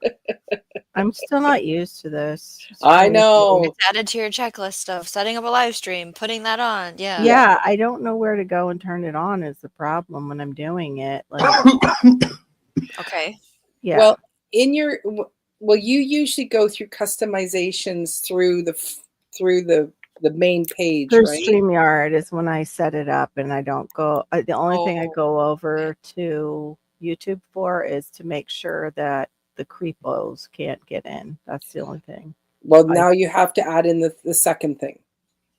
I'm still not used to this. It's I crazy. know. It's added to your checklist of setting up a live stream, putting that on. Yeah. Yeah, I don't know where to go and turn it on is the problem when I'm doing it. Like, Okay. yeah. Well, you usually go through customizations through the main page, Through right? StreamYard is when I set it up, and I don't go. The only thing I Oh, go over to YouTube for is to make sure that the creepos can't get in. That's the only thing. Well, now you have to add in the second thing.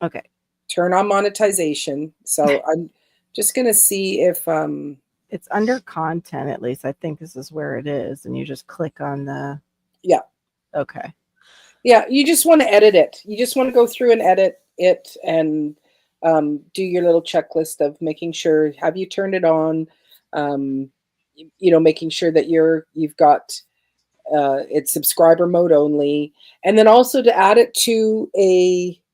Okay. Turn on monetization. So I'm just gonna see if It's under content, at least. I think this is where it is, and you just click on the. Yeah. Okay. yeah, you just want to edit it. You just want to go through and edit it and do your little checklist of making sure, have you turned it on? Making sure that you've got it's subscriber mode only, and then also to add it to your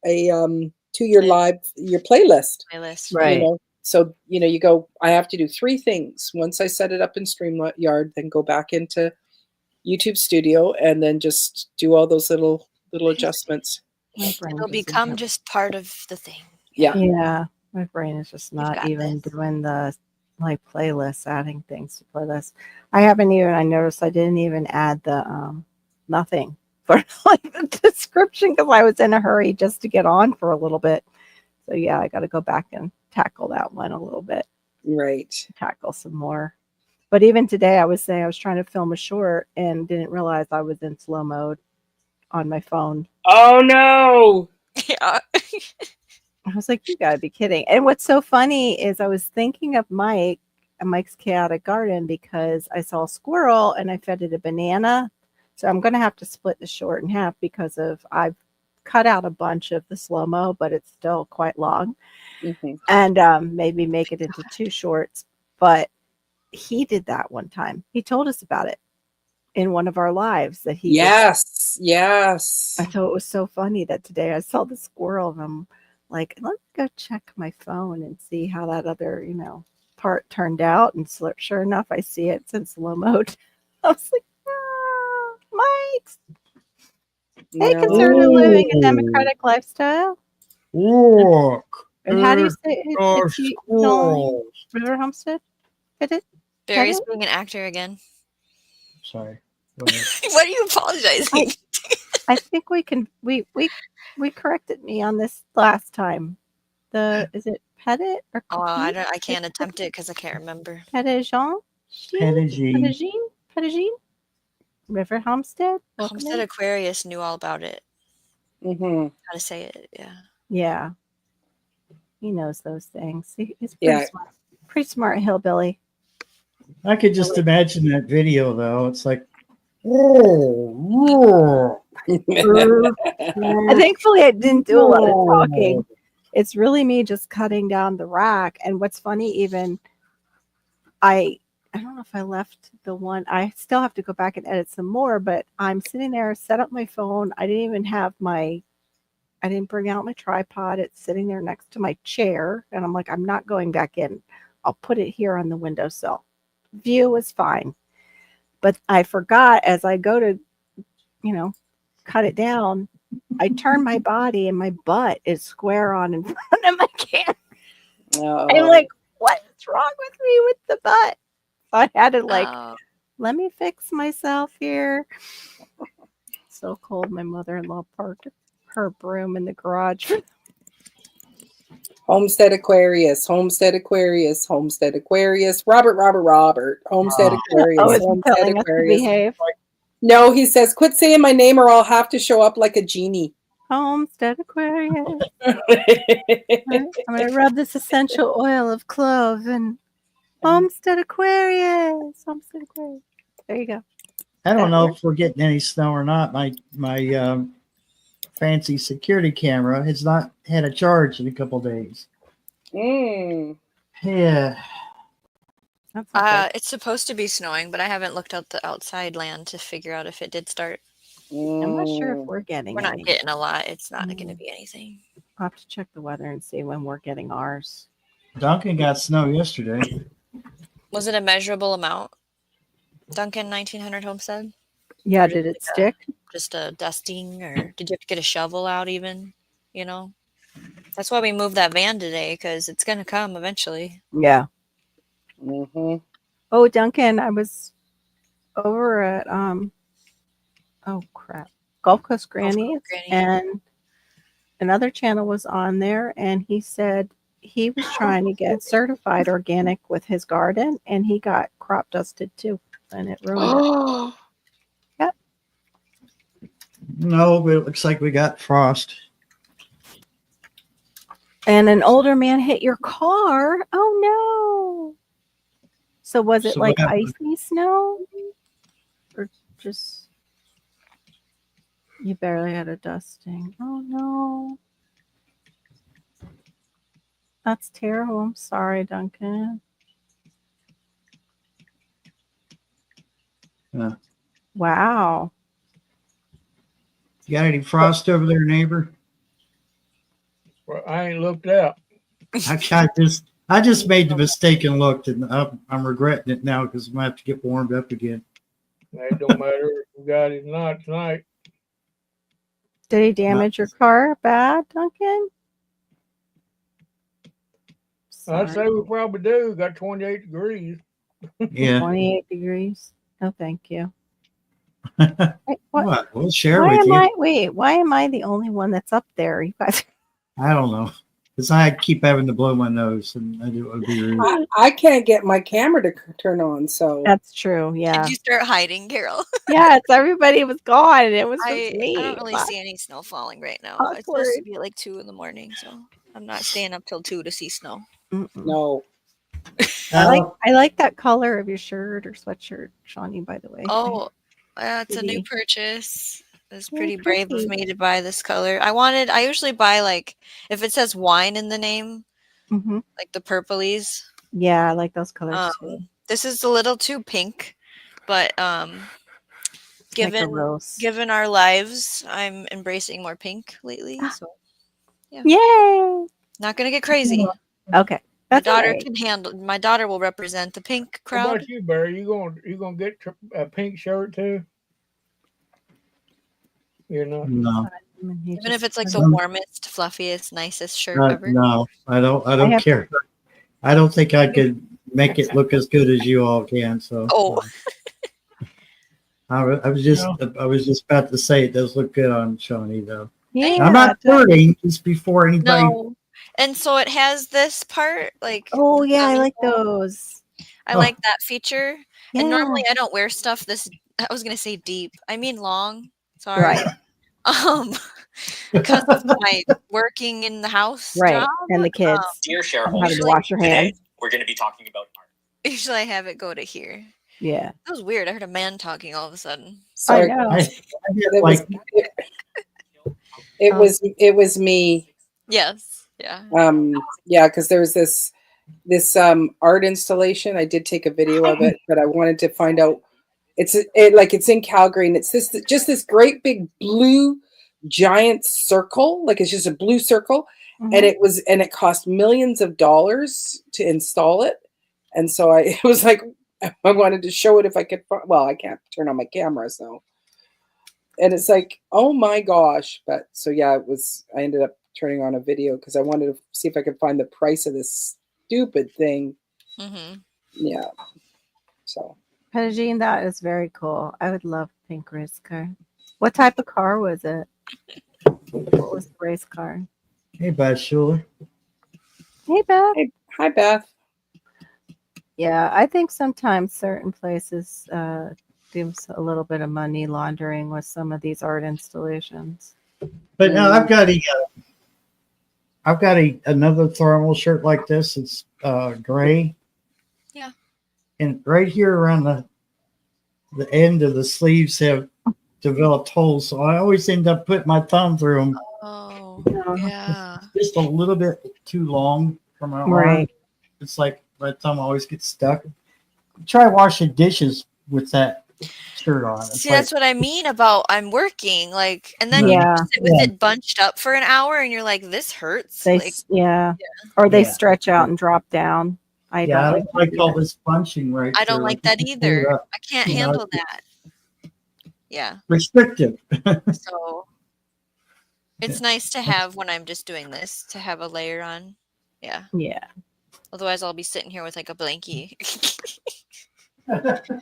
playlist. playlist. Right. So you go, I have to do 3 things. Once I set it up in StreamYard, then go back into YouTube Studio and then just do all those little adjustments. My brain It'll doesn't become have- just part of the thing. Yeah. Yeah, my brain is just You've not got even this. doing the like playlists, adding things to playlists. I haven't even. I noticed I didn't even add the nothing for like the description because I was in a hurry just to get on for a little bit. So yeah, I got to go back and tackle that one a little bit. Right. Tackle some more. But even today, I was saying I was trying to film a short and didn't realize I was in slow mode on my phone. Oh no. Yeah. I was like, you gotta be kidding. And what's so funny is I was thinking of Mike and Mike's Chaotic Garden because I saw a squirrel and I fed it a banana. So I'm gonna have to split the short in half because of I've cut out a bunch of the slow-mo, but it's still quite long. Mhm. And maybe make it into 2 shorts. But he did that one time. He told us about it in one of our lives that he did that. Yes. I thought it was so funny that today I saw the squirrel and I'm like, let me go check my phone and see how that other, part turned out. And sure enough, I see it's in slow mode. I was like, Mike's. Hey, No. conservative living a democratic lifestyle. Look, And how do you say it? are It's squirrels. River Homestead? Hit it? Barry's Kevin? being an actor again. Sorry. Go ahead. What are you apologizing? I think we can we corrected me on this last time. Is it Pettit or Oh, I Cookie? can't attempt it because I can't remember. Petitjean? Petitjean. Petitjean? River Homestead? Homestead Aquarius knew all about it. Mhm. How to say it? Yeah. Yeah. He knows those things. He's pretty Yeah. smart. Pretty smart hillbilly. I could just imagine that video though. It's like, oh, Thankfully, I didn't do a lot of talking. It's really me just cutting down the rack. And what's funny, even I don't know if I left the one. I still have to go back and edit some more. But I'm sitting there, set up my phone. I didn't even have I didn't bring out my tripod. It's sitting there next to my chair. And I'm like, I'm not going back in. I'll put it here on the windowsill. View is fine. But I forgot as I go to, cut it down, I turn my body and my butt is square on in front of my camera. I'm like, what's wrong with me with the butt? So I had to Oh. let me fix myself here. So cold. My mother-in-law parked her broom in the garage. Homestead Aquarius, Homestead Aquarius, Homestead Aquarius, Robert, Homestead Aquarius, Oh, is he Homestead telling us to Aquarius. behave? No, he says, quit saying my name or I'll have to show up like a genie. Homestead Aquarius. I'm going to rub this essential oil of clove and Homestead Aquarius. Homestead Aquarius. There you go. I don't know if we're getting any snow or not. My fancy security camera has not had a charge in a couple days. Mm. Yeah. That's okay. It's supposed to be snowing, but I haven't looked out the outside land to figure out if it did start. I'm not sure if we're getting We're not any. getting a lot. It's not going to be anything. I'll have to check the weather and see when we're getting ours. Duncan got snow yesterday. Was it a measurable amount? Duncan 1900 Homestead? Yeah, Or did it just stick? Just a dusting, or did you have to get a shovel out even? That's why we moved that van today, because it's going to come eventually. Yeah. Mm-hmm. Oh, Duncan, I was over at oh crap, Gulf Coast Grannies, Granny. and another channel was on there, and he said he was trying to get certified organic with his garden, and he got crop dusted too, and it ruined it. Yep. No, but it looks like we got frost. And an older man hit your car. Oh no! So was it So like what happened? icy snow, or just you barely had a dusting? Oh no! That's terrible. I'm sorry, Duncan. Yeah. Wow. You got any frost over there, neighbor? Well, I ain't looked out. I just made the mistake and looked, and I'm regretting it now because I'm gonna have to get warmed up again. It don't matter if we got it or not tonight. Did he damage your car bad, Duncan? I'd Sorry. say we probably do. Got 28 degrees. Yeah. 28 degrees. No, thank you. Wait, what? What? We'll share Why with am you. why am I the only one that's up there? You guys. I don't know. Because I keep having to blow my nose, and I do it would be rude. I can't get my camera to turn on, so That's true. Yeah. Did you start hiding, Carol? Yes, everybody was gone and it was just I me. don't really Fuck. see any snow falling right now. It's supposed to Awkward. be like 2 in the morning, so I'm not staying up till 2 to see snow. Mm-mm. no. I like that color of your shirt or sweatshirt, Shawnee, by the way. Oh, it's a new Pretty. purchase. It's Very pretty brave pretty. of me to buy this color. I usually buy like if it says wine in the name, Hmm. like the purplies. Yeah, I like those colors too. This is a little too pink, but Like a given rose. given our lives, I'm embracing more pink lately. So Yay! not gonna get crazy. Okay. My That's all daughter right. can handle. My daughter will represent the pink What crowd. about you, Barry? You gonna get a pink shirt too? You're not. No, Even if it's like the Um, warmest, fluffiest, nicest shirt ever. no, I don't have- care. I don't think I could make it look as good as you all can. So, Oh. I was just about to say it does look good on Shawnee though. Yeah, I'm not it does. flirting just before anybody. No. And so it has this part, like Oh the yeah, I tummy like hole. those. I Oh. like that feature. Yeah. And normally I don't wear stuff this. I was gonna say deep. I mean long. Sorry. Right. Because of my working in the house Right. job. And the kids. Dear Having shareholders, to wash your today hands. we're going to be talking about art. Usually I have it go to here. Yeah. That was weird. I heard a man talking all of a sudden. Sorry. I know. I It was, like it was me. Yes. Yeah. Yeah, because there's this art installation. I did take a video of it, but I wanted to find out. It's in Calgary, and it's this great big blue giant circle. Like it's just a blue circle, Mhm. and it cost millions of dollars to install it. And so it was like I wanted to show it if I could. Well, I can't turn on my camera, so. And it's like, oh my gosh! But so yeah, it was. I ended up turning on a video because I wanted to see if I could find the price of this stupid thing. Mm-hmm. Yeah. So. Jean, that is very cool. I would love pink race car. What type of car was it? What was the race car? hey, Bad Schuler. Hey, Beth. Hey, hi, Beth. Yeah, I think sometimes certain places do a little bit of money laundering with some of these art installations. But now I've got another thermal shirt like this. It's gray. Yeah. And right here around the end of the sleeves have developed holes, so I always end up putting my thumb through them Oh, Yeah. yeah. just a little bit too long for my arm. Right. It's like my thumb always gets stuck. Try washing dishes with that shirt on. It's See, like, that's what I mean about I'm working, like, and then you Yeah. sit with it bunched up for an hour, and you're like, this hurts. They Like, or they Yeah. stretch out and drop down. I yeah, I don't don't like that all either. this bunching right I don't through. like that Screw it either. up. I can't You know, handle that. Yeah. Restrictive. So it's nice to have when I'm just doing this to have a layer on. Yeah. Yeah. Otherwise, I'll be sitting here with like a blankie.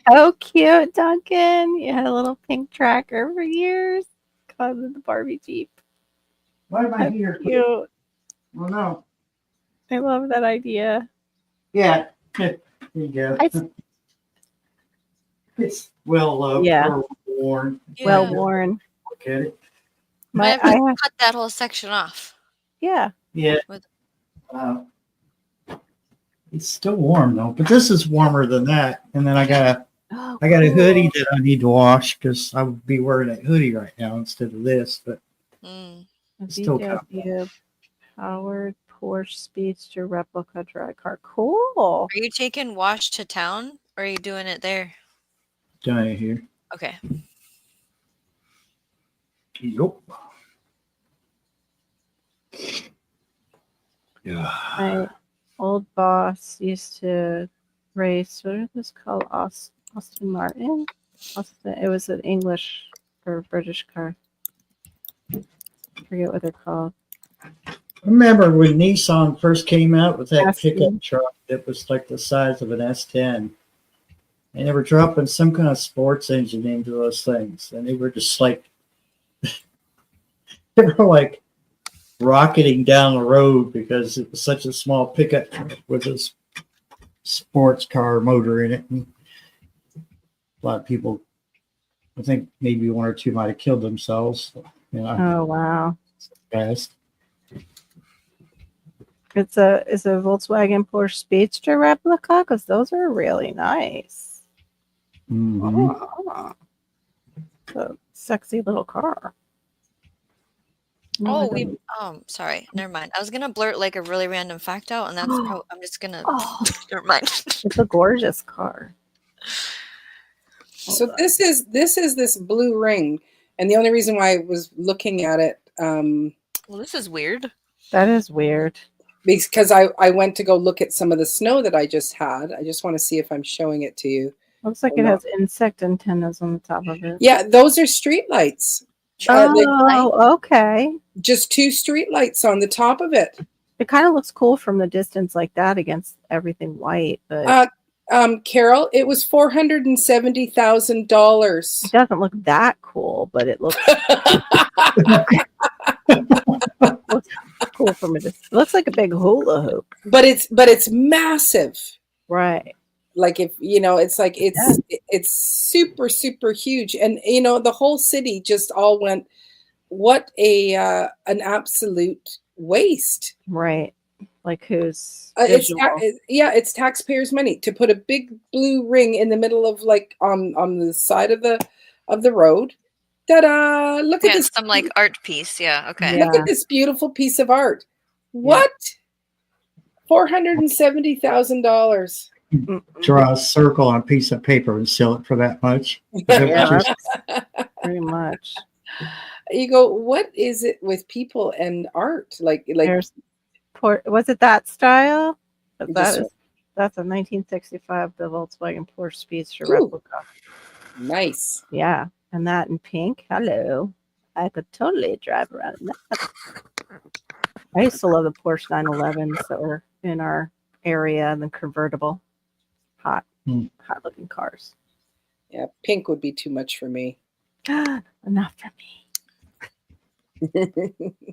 Oh, cute, Duncan. You had a little pink tracker for years because of the Barbie Jeep. Why am I That's here? cute. Oh no. I love that idea. Yeah. There you go. It's well loved. Yeah. Well worn. Well Yeah. worn. Look at it. I have to cut that whole section off. Yeah. Yeah. With- It's still warm though, but this is warmer than that. And then I got Oh, a hoodie that I need to wash because I would be wearing a hoodie right now instead of this. But Mm. it's still VW powered Porsche Speedster replica drag car. Cool. Are you taking wash to town or are you doing it there? down here. Okay. Yup. Yeah. My old boss used to race, what is this called? Austin Martin. It was an English or British car. I forget what they're called. Remember when Nissan first came out with that ST. pickup truck that was like the size of an S10? And they were dropping some kind of sports engine into those things. And they were just like, they were like rocketing down the road because it was such a small pickup truck with a sports car motor in it. And a lot of people, I think maybe one or two might have killed themselves. You know, Oh wow. fast. It's a Volkswagen Porsche Speedster replica because those are really nice. Mhm. Oh, it's a sexy little car. Oh, sorry, never mind. I was gonna blurt like a really random fact out, and that's probably I'm just gonna Oh, never mind. it's a gorgeous car. So this is this blue ring, and the only reason why I was looking at it, Well, this is weird. That is weird. because I went to go look at some of the snow that I just had. I just want to see if I'm showing it to you. Looks like Oh, it no. has insect antennas on the top of it. Yeah, those are street lights. Oh, okay. Just two street lights on the top of it. It kind of looks cool from the distance like that against everything white, but Carol, it was $470,000. it doesn't look that cool, but it looks cool from a distance. It looks like a big hula hoop. But it's massive. Right. Like if it's like it's super super huge, and the whole city just all went, what an absolute waste. Right. Like who's it's taxpayers' money to put a big blue ring in the middle of like on the side of the road. Ta-da! Look at Yeah, this. some like art piece. Yeah. Okay. Yeah. Look at this beautiful piece of art. What? $470,000. Draw a circle on a piece of paper and sell it for that much. Yeah, pretty much. You go, what is it with people and art? Like There's was it that style? Just- That's a 1965 the Volkswagen Porsche Speedster Ooh. replica. nice. Yeah, and that in pink. Hello, I could totally drive around in that. I used to love the Porsche 911s that were in our area and the convertible, hot looking cars. Yeah, pink would be too much for me. Enough for me.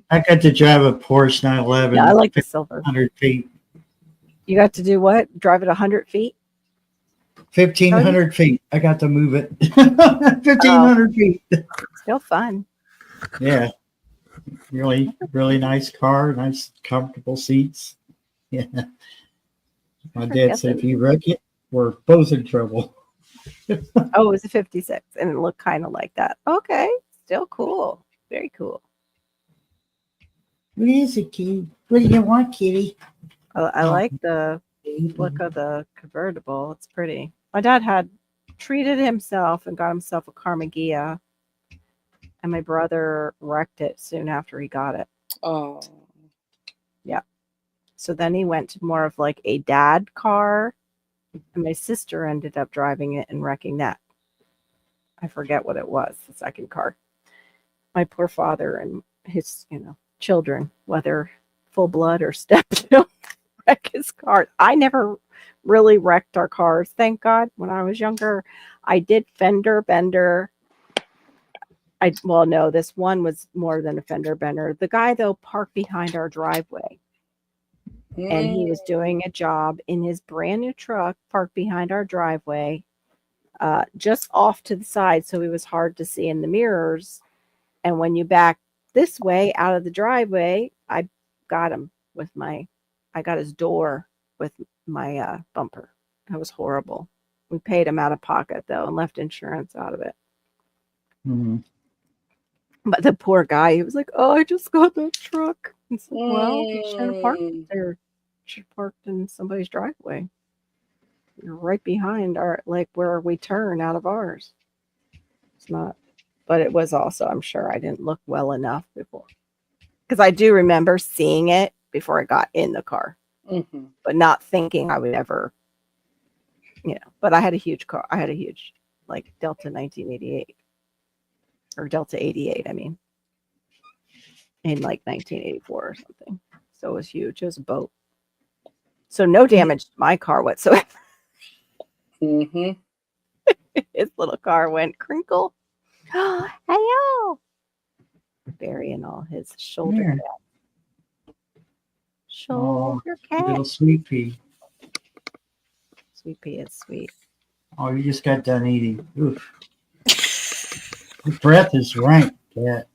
I got to drive a Porsche 911. Yeah, I like the silver. 100 feet. You got to do what? Drive it 100 feet? 1,500 feet. I got to move it. 1,500 feet. Still fun. Yeah. Really, really nice car. Nice, comfortable seats. Yeah. My dad said, if you wreck it, we're both in trouble. Oh, it was a 56 and it looked kind of like that. Okay. Still cool. Very cool. What is it, kitty? What do you want, kitty? I like the look of the convertible. It's pretty. My dad had treated himself and got himself a Carmagia, and my brother wrecked it soon after he got it. Oh, So then he went to more of like a dad car, and my sister ended up driving it and wrecking that. I forget what it was, the second car. My poor father and his, children, whether full blood or step, wreck his car. I never really wrecked our cars, thank God. When I was younger, I did fender bender. No, this one was more than a fender bender. The guy though parked behind our driveway, and he was doing a job in his brand new truck parked behind our driveway, just off to the side, so he was hard to see in the mirrors. And when you back this way out of the driveway, I got him I got his door with my bumper. That was horrible. We paid him out of pocket though and left insurance out of it. Mm-hmm. But the poor guy, he was like, "Oh, I just got that truck." And so, well, you should have parked there. Should have parked in somebody's driveway. You're right behind where we turn out of ours. It's not, but it was also, I'm sure I didn't look well enough before. Because I do remember seeing it before I got in the car, but not thinking I would ever, but I had a huge car. I had a huge, like Delta 1988 or Delta 88. I mean, in like 1984 or something. So it was huge. It was a boat. So no damage to my car whatsoever. Mm-hmm. His little car went crinkle. Oh, hello. Burying all his shoulder Here. cat. Shoulder cat. Little sweet pea. Sweet pea is sweet. Oh, you just got done eating. Oof. Your breath is rank, cat.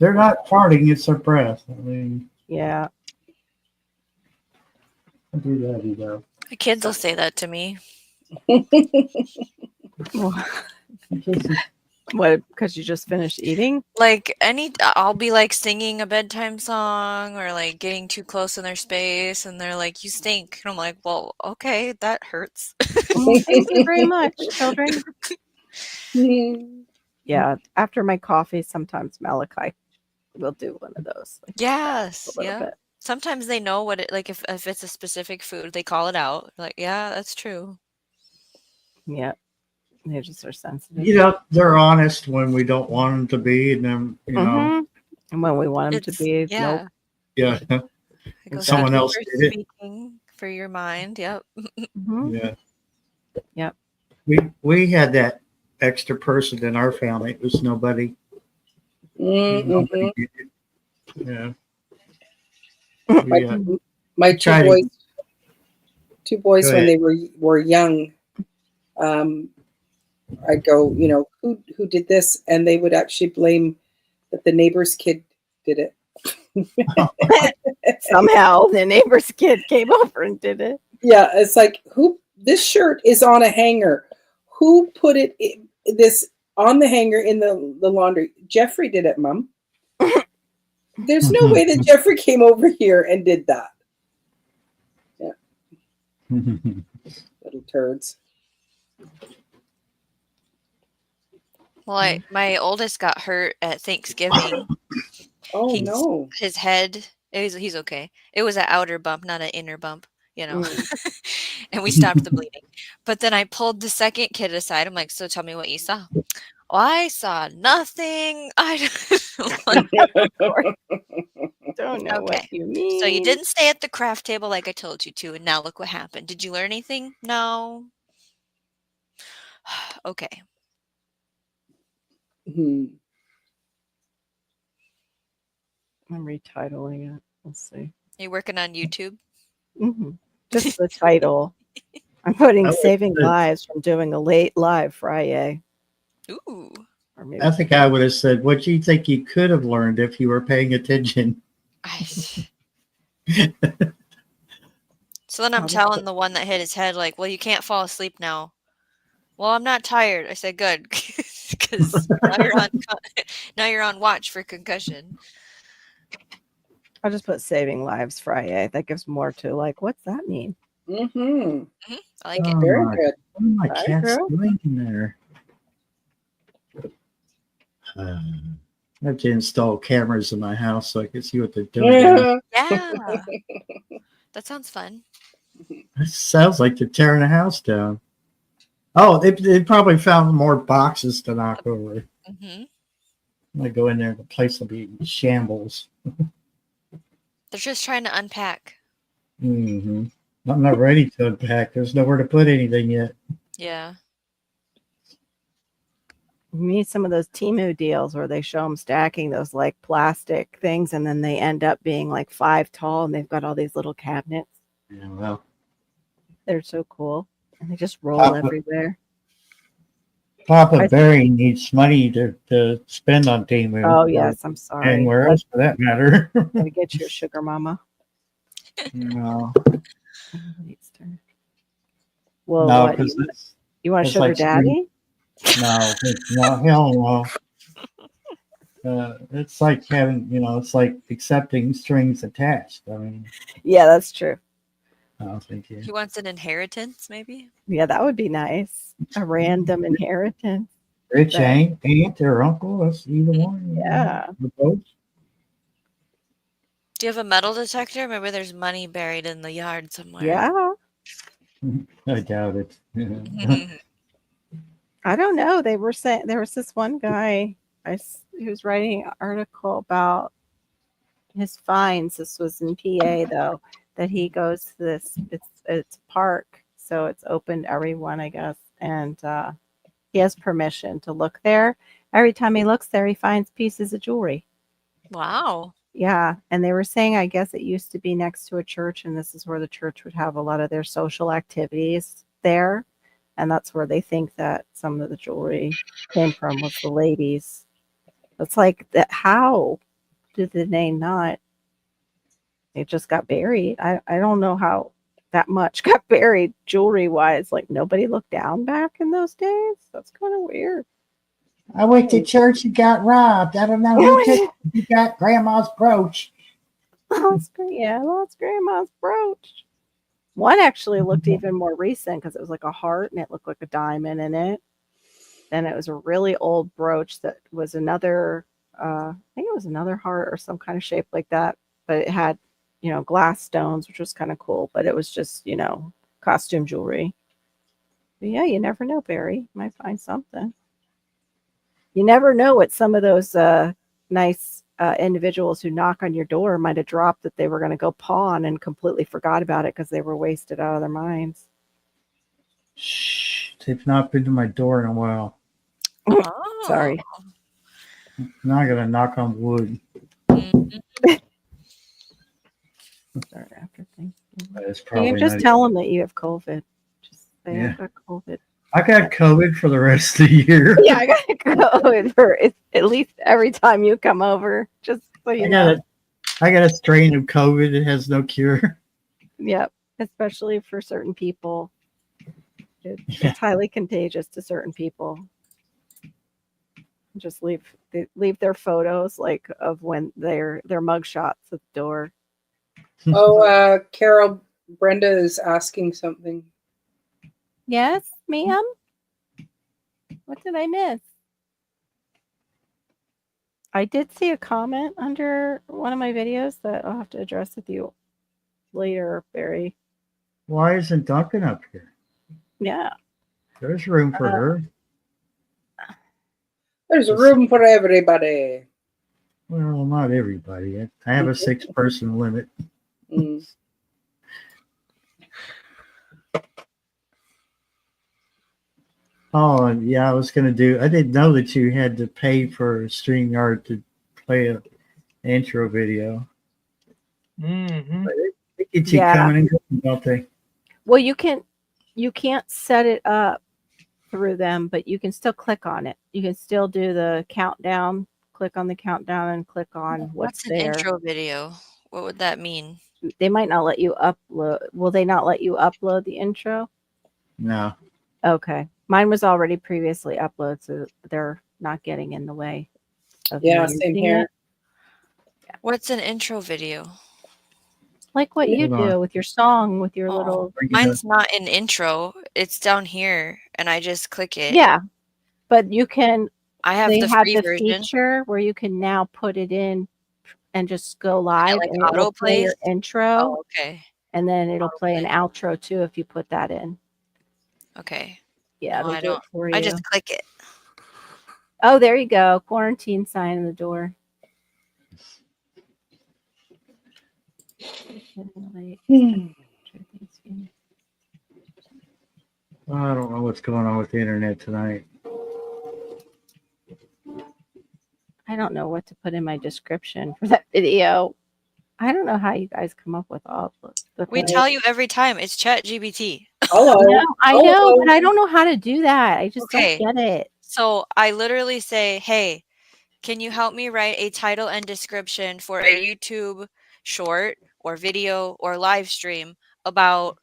They're not farting, it's their breath. I mean, Yeah. I do that, you know. My kids will say that to me. What? Because you just finished eating? Like I'll be like singing a bedtime song or like getting too close in their space, and they're like, "You stink." And I'm like, "Well, okay, that hurts." Well, thank you very much, children. Yeah. After my coffee, sometimes Malachi will do one of those. Like Yes, a little yeah. bit. Sometimes they know what it like if it's a specific food, they call it out. Like, yeah, that's true. Yeah. They just are sensitive. You know, they're honest when we don't want them to be, and then, you know, Mhm. And when we want them to It's be, nope. yeah. yeah, It goes, someone "Thank you else for did it. speaking for your mind." Yep. Mhm. Yeah. Yep. We had that extra person in our family. It was nobody. Mm-hmm. Nobody did it. Yeah. My, Yeah. my Try two to- boys, Go when ahead. they were young, I'd go, who did this, and they would actually blame that the neighbor's kid did it. Somehow the neighbor's kid came over and did it. Yeah, it's like, this shirt is on a hanger. Who put this on the hanger in the laundry? Jeffrey did it, Mom. There's no way that Jeffrey came over here and did that. Yeah, little turds. Well, my oldest got hurt at Thanksgiving. Oh He's no. his head. He's okay. It was an outer bump, not an inner bump. And we stopped the bleeding. But then I pulled the second kid aside. I'm like, "So tell me what you saw." "Oh, I saw nothing." Don't know what Okay. you mean. So you didn't stay at the craft table like I told you to, and now look what happened. Did you learn anything? No. Okay. Mhm. I'm retitling it. Let's see. You working on YouTube? Just the title. I'm putting I like Saving the- Lives from doing a late live Friday. Ooh. Or maybe I think I would have said, what do you think you could have learned if you were paying attention? So then I'm telling the one that hit his head, like, "Well, you can't fall asleep now." "Well, I'm not tired." I said, "Good," because now you're on watch for concussion. I'll just put Saving Lives Friday. That gives more to like, what's that mean? Mm-hmm. I like it. Oh, Very my- good. What are my Hi, cats girl. doing in there? I have to install cameras in my house so I can see what they're doing. Yeah. That sounds fun. It sounds like they're tearing the house down. Oh, they probably found more boxes to knock over. Hmm. I'm gonna go in there, the place will be in shambles. They're just trying to unpack. Mm-hmm. I'm not ready to unpack. There's nowhere to put anything yet. Yeah. We need some of those Temu deals where they show them stacking those like plastic things and then they end up being like 5 tall and they've got all these little cabinets. Yeah, well, They're so cool. And they just roll Papa- everywhere. Papa Barry needs money to spend on Temu. Oh, or yes. I'm sorry. anywhere else for that matter. Gotta get your sugar mama. No, Well, no, what, because you want a it's sugar like daddy? no, hell no. It's like having, it's like accepting strings attached. I mean, Yeah, that's true. I don't think He wants an inheritance, maybe? Yeah, that would be nice. A random inheritance. rich Right. aunt or uncle. That's either one. Yeah. Or both. Do you have a metal detector? Maybe there's money buried in the yard somewhere. Yeah. I doubt it. I don't know. They were saying there was this one guy. He was writing an article about his finds. This was in PA though. That he goes to this. It's a park, so it's open to everyone, I guess, and he has permission to look there. Every time he looks there, he finds pieces of jewelry. Wow. Yeah, and they were saying, I guess it used to be next to a church, and this is where the church would have a lot of their social activities there, and that's where they think that some of the jewelry came from was the ladies. It's like that. How did they not? It just got buried. I don't know how that much got buried jewelry wise. Like nobody looked down back in those days. That's kind of weird. I went to church and got robbed. I don't know who took it. You got grandma's brooch. Lost grandma's brooch. One actually looked even more recent because it was like a heart and it looked like a diamond in it. Then it was a really old brooch that was another, I think it was another heart or some kind of shape like that. But it had, glass stones, which was kind of cool. But it was just, costume jewelry. But yeah, you never know, Barry. You might find something. You never know what some of those nice individuals who knock on your door might have dropped that they were going to go pawn and completely forgot about it because they were wasted out of their minds. Shh, they've not been to my door in a while. Oh. Sorry. Now I'm gonna knock on wood. Mhm. Sorry, after Thanksgiving. That's You probably can just not- tell them that you have COVID. Just say Yeah. I got COVID. I got COVID for the rest of the year. Yeah, I got COVID for at least every time you come over. Just so you know. I got a strain of COVID that has no cure. Yep, especially for certain people. It's highly contagious to certain people. Just leave their photos like of when their mugshots at the door. Oh, Carol, Brenda is asking something. Yes, ma'am. What did I miss? I did see a comment under one of my videos that I'll have to address with you later, Barry. Why isn't Duncan up here? Yeah. There's room for her. There's room for everybody. Well, not everybody. I have a 6-person limit. Mm. Oh, and yeah, I didn't know that you had to pay for StreamYard to play an intro video. Mm-hmm. They get you coming and going, don't they? Well, you can't set it up through them, but you can still click on it. You can still do the countdown, click on the countdown and click on what's an there. intro video? What would that mean? They might not let you upload. Will they not let you upload the intro? No. Okay. Mine was already previously uploaded, so they're not getting in the way of me Yeah, same using here. it. What's an intro video? Like what you Hold on. do with your song, with your Oh. little. Mine's not an intro. It's down here, and I just click it. Yeah, but you can. I have They the have free the version. feature where you can now put it in and just go live, like and it will play your autoplays? intro, Oh, okay. and then it'll play an outro too if you put that in. Okay. Yeah, No, it'll I do don't. it for you. I just click it. Oh, there you go. Quarantine sign in the door. I don't know what's going on with the internet tonight. I don't know what to put in my description for that video. I don't know how you guys come up with all the We things. tell you every time. It's ChatGPT. Hello. I know, but I don't know how to do that. I just Okay. don't get it. So I literally say, hey, can you help me write a title and description for a YouTube short or video or live stream about,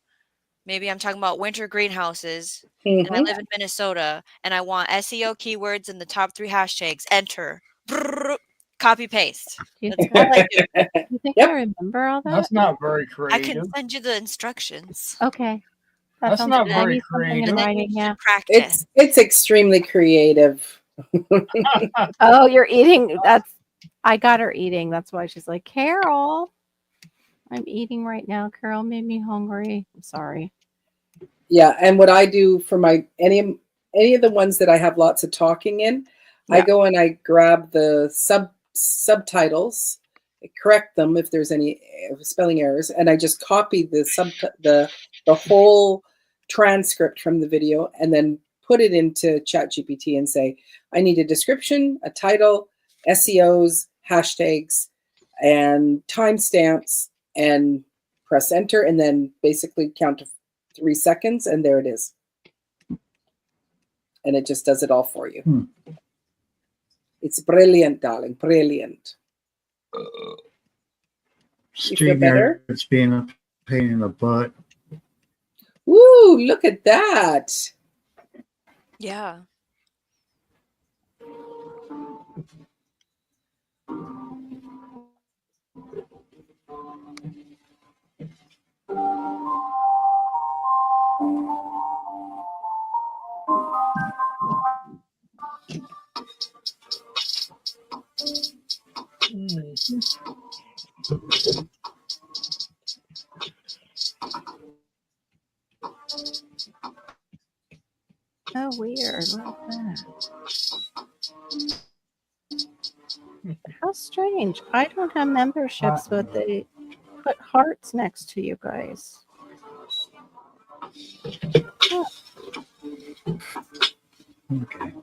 maybe I'm talking about winter greenhouses, and I live in Minnesota, and I want SEO keywords in the top 3 hashtags. Enter. Brrr, copy paste. Do you That's think, all I do. you think Yep. I remember all that? That's not very I creative. can send you the instructions. Okay. That That's sounds not good. I very need something in creative. And then writing, you yeah. should practice. It's extremely creative. Oh, you're eating. I got her eating. That's why she's like, Carol, I'm eating right now. Carol made me hungry. I'm sorry. Yeah, and what I do for my any of the ones that I have lots of talking in, I Yeah. go and I grab the subtitles, I correct them if there's any spelling errors, and I just copy the whole transcript from the video and then put it into ChatGPT and say, I need a description, a title, SEOs, hashtags, and timestamps, and press enter, and then basically count to 3 seconds, and there it is. And it just does it all for you. It's brilliant, darling. Brilliant. You feel better? StreamYard, it's being a pain in the butt. Woo, look at that. Yeah. Oh, weird. What is that? How strange. I don't have memberships, but they put hearts next to you guys. Huh. Okay.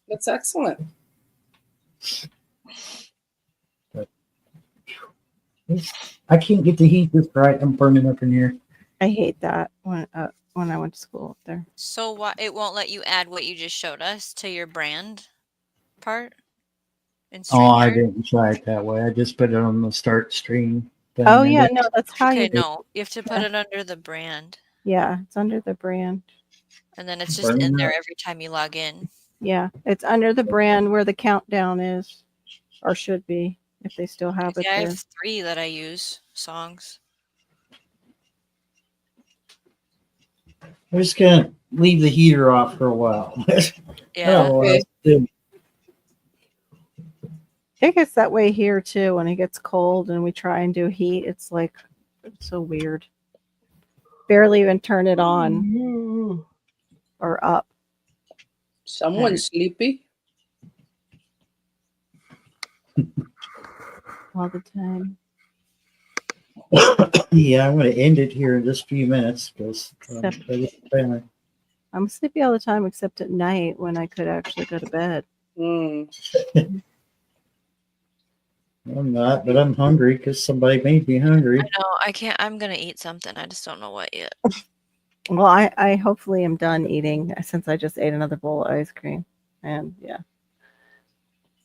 That's excellent. I can't get the heat just right. I'm burning up in here. I hate that when I went to school up there. So why it won't let you add what you just showed us to your brand part in Oh, I StreamYard? didn't try it that way. I just put it on the start stream thing. Oh and yeah, it- no, that's how Okay, you do. no, you have to put it under the brand, Yeah, it's under the brand. and then it's just Burning in there up. every time you log in. Yeah, it's under the brand where the countdown is, or should be, if they still have it Yeah, I there. have 3 that I use songs. I'm just gonna leave the heater off for a while. Yeah. Oh, Okay. It gets that way here too when it gets cold and we try and do heat. It's like it's so weird. Barely even turn it on or up Someone's sleepy. all the time. Yeah, I'm gonna end it here in just a few minutes because Except- I'm sleepy all the time except at night when I could actually go to bed. Mm. I'm not, but I'm hungry because somebody made me hungry. I know. I can't. I'm gonna eat something. I just don't know what yet. Well, I hopefully am done eating since I just ate another bowl of ice cream. And yeah.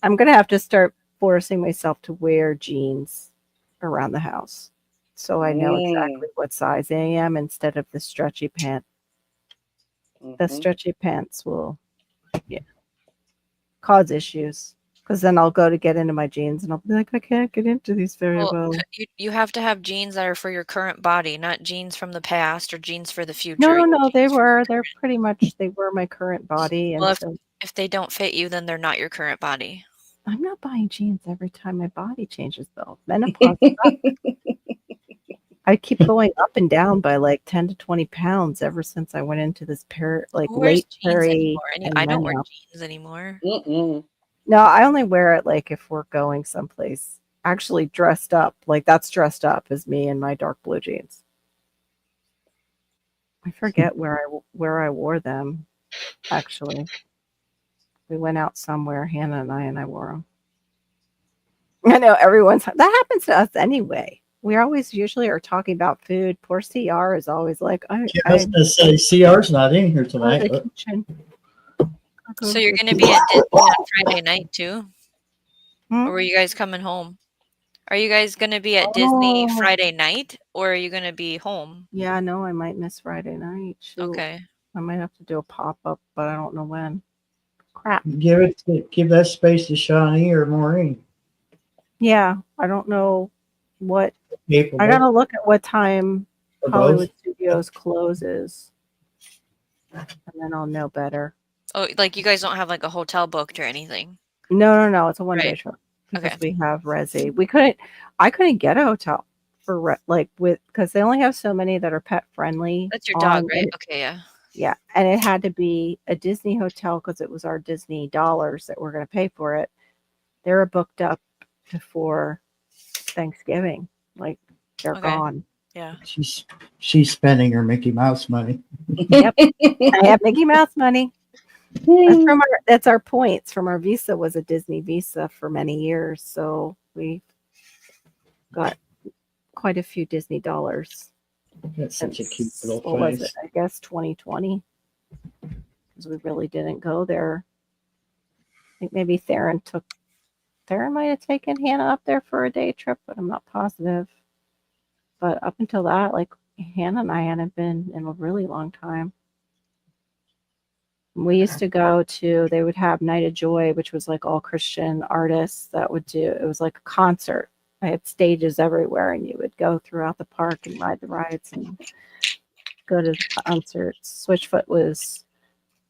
I'm going to have to start forcing myself to wear jeans around the house so I know exactly what size I am instead of the stretchy pant. The Mhm. stretchy pants will cause issues because then I'll go to get into my jeans and I'll be like, I can't get into these very well. You have to have jeans that are for your current body, not jeans from the past or jeans for the future. No, You no, need they jeans for they're pretty much, they were my current body. And Well, so if they don't fit you, then they're not your current body. I'm not buying jeans every time my body changes though. Menopause. I keep going up and down by like 10 to 20 pounds ever since I went into this Who wears late jeans peri anymore? and I don't wear menopause. jeans anymore. Mm-mm. No, I only wear it like if we're going someplace actually dressed up. Like that's dressed up as me in my dark blue jeans. I forget where I wore them. Actually, we went out somewhere, Hannah and I wore them. I know that happens to us anyway. We always usually are talking about food. Poor CR is always like, I was gonna say CR's not in here go to tonight. the But kitchen. So you're going to be at Disney on Friday night too? Hmm? Or are you guys coming home? Are you guys going to be at Disney Oh. Friday night or are you going to be home? Yeah, no, I might miss Friday night. Shoot. Okay. I might have to do a pop up, but I don't know when. Crap. give that space to Shawnee or Maureen. Yeah, I don't know what. Capable. I gotta look at what time Or Hollywood both. Studios closes, and then I'll know better. Oh, like you guys don't have like a hotel booked or anything? No, it's a one-day Right. trip. because Okay. we have Resi. I couldn't get a hotel for because they only have so many that are pet friendly. That's your dog, right? and Okay, yeah. yeah, and it had to be a Disney hotel because it was our Disney dollars that were going to pay for it. They were booked up before Thanksgiving. Like they're Okay. gone. Yeah. She's spending her Mickey Mouse money. Yep. I have Mickey Mouse money. That's our points from our Visa was a Disney Visa for many years. So we got quite a few Disney dollars. That's such a cute since, little what was it? face. I guess 2020. Because we really didn't go there. I think maybe Theron might have taken Hannah up there for a day trip, but I'm not positive. But up until that, like Hannah and I hadn't been in a really long time. We used to go to, they would have Night of Joy, which was like all Christian artists that would do, it was like a concert. I had stages everywhere, and you would go throughout the park and ride the rides and go to the concerts. Switchfoot was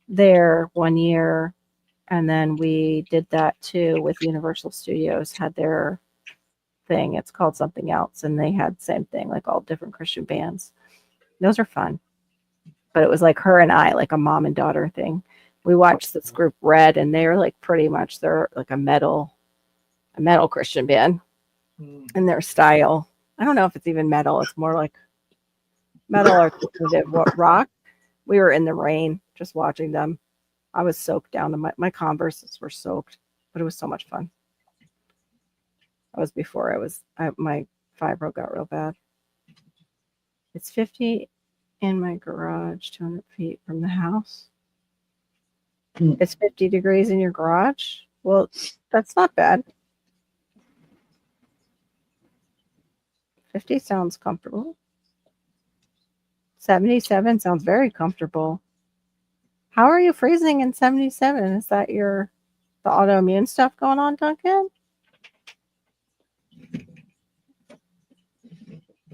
there one year, and then we did that too with Universal Studios, had their thing. It's called something else, and they had the same thing, like all different Christian bands. Those are fun. But it was like her and I, like a mom and daughter thing. We watched this group Red, and they're like they're like a metal Christian band in their style. I don't know if it's even metal. It's more like metal alternative rock. We were in the rain just watching them. I was soaked down to my Converses were soaked, but it was so much fun. That was before my fibro got real bad. It's 50 in my garage, 200 feet from the house. It's 50 degrees in your garage. Well, that's not bad. 50 sounds comfortable. 77 sounds very comfortable. How are you freezing in 77? Is that the autoimmune stuff going on, Duncan?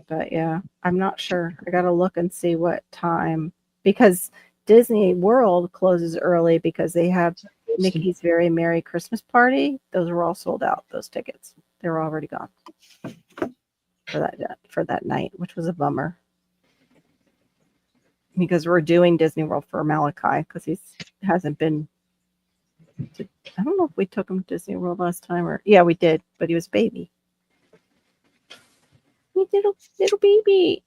But yeah, I'm not sure. I got to look and see what time, because Disney World closes early because they have Mickey's Very Merry Christmas Party. Those were all sold out, those tickets. They were already gone for that night, which was a bummer. Because we're doing Disney World for Malachi because he hasn't been I don't know if we took him to Disney World last time yeah, we did, but he was a baby. Little baby.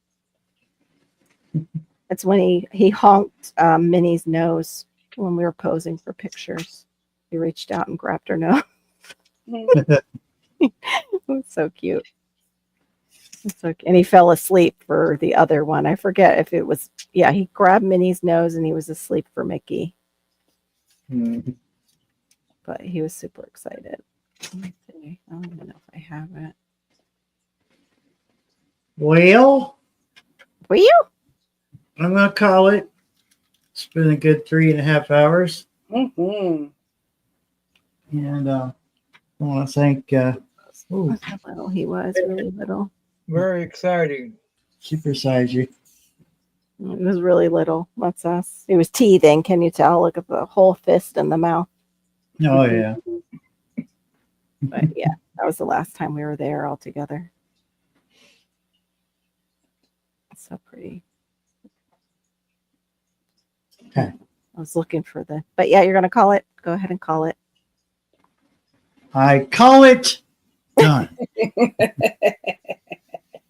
That's when he honked Minnie's nose when we were posing for pictures. He reached out and grabbed her nose. It was so cute. And he fell asleep for the other one. I forget if it was, he grabbed Minnie's nose and he was asleep for Mickey. But he was super excited. Let me see. I don't even know if I have it. Well, Were you? I'm going to call it. It's been a good 3.5 hours. Mm-hmm. And I want to thank, That's how little he was, really little. Very exciting. supersize you. It was really little. That's us. He was teething. Can you tell? Look at the whole fist in the mouth. Oh, yeah. But yeah, that was the last time we were there all together. So pretty. Okay. I was looking for but yeah, you're going to call it. Go ahead and call it. I call it done.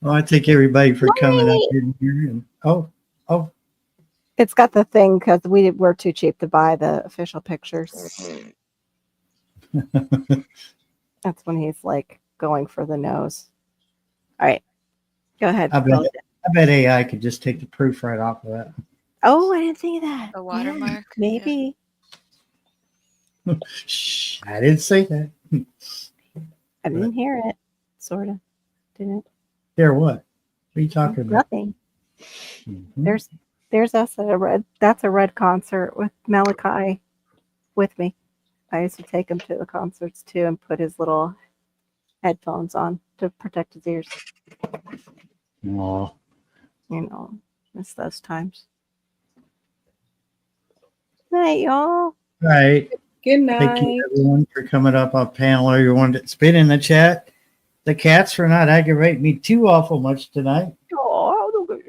Well, I thank everybody for coming up in here. And oh, It's got the thing because we were too cheap to buy the official pictures. That's when he's like going for the nose. All right. Go ahead. I bet AI could just take the proof right off of that. Oh, I didn't see that. A watermark. Maybe. Shh, I didn't say that. I didn't hear it. Sort of. Didn't. There, what? What are you talking about? Nothing. Mhm. There's us at a Red. That's a Red concert with Malachi with me. I used to take him to the concerts too and put his little headphones on to protect his ears. Aw. Miss those times. Night, y'all. Right. Good Thank you night. everyone for coming up on panel. Everyone that's been in the chat. The cats for not aggravating me too awful much tonight. Oh, look at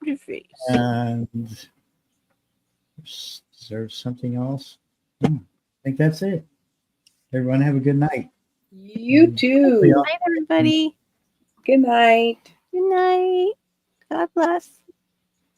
your face. And is there something else? I think that's it. Everyone have a good night. You Hopefully too. I'll- Night, everybody. Good night. Good night. God bless.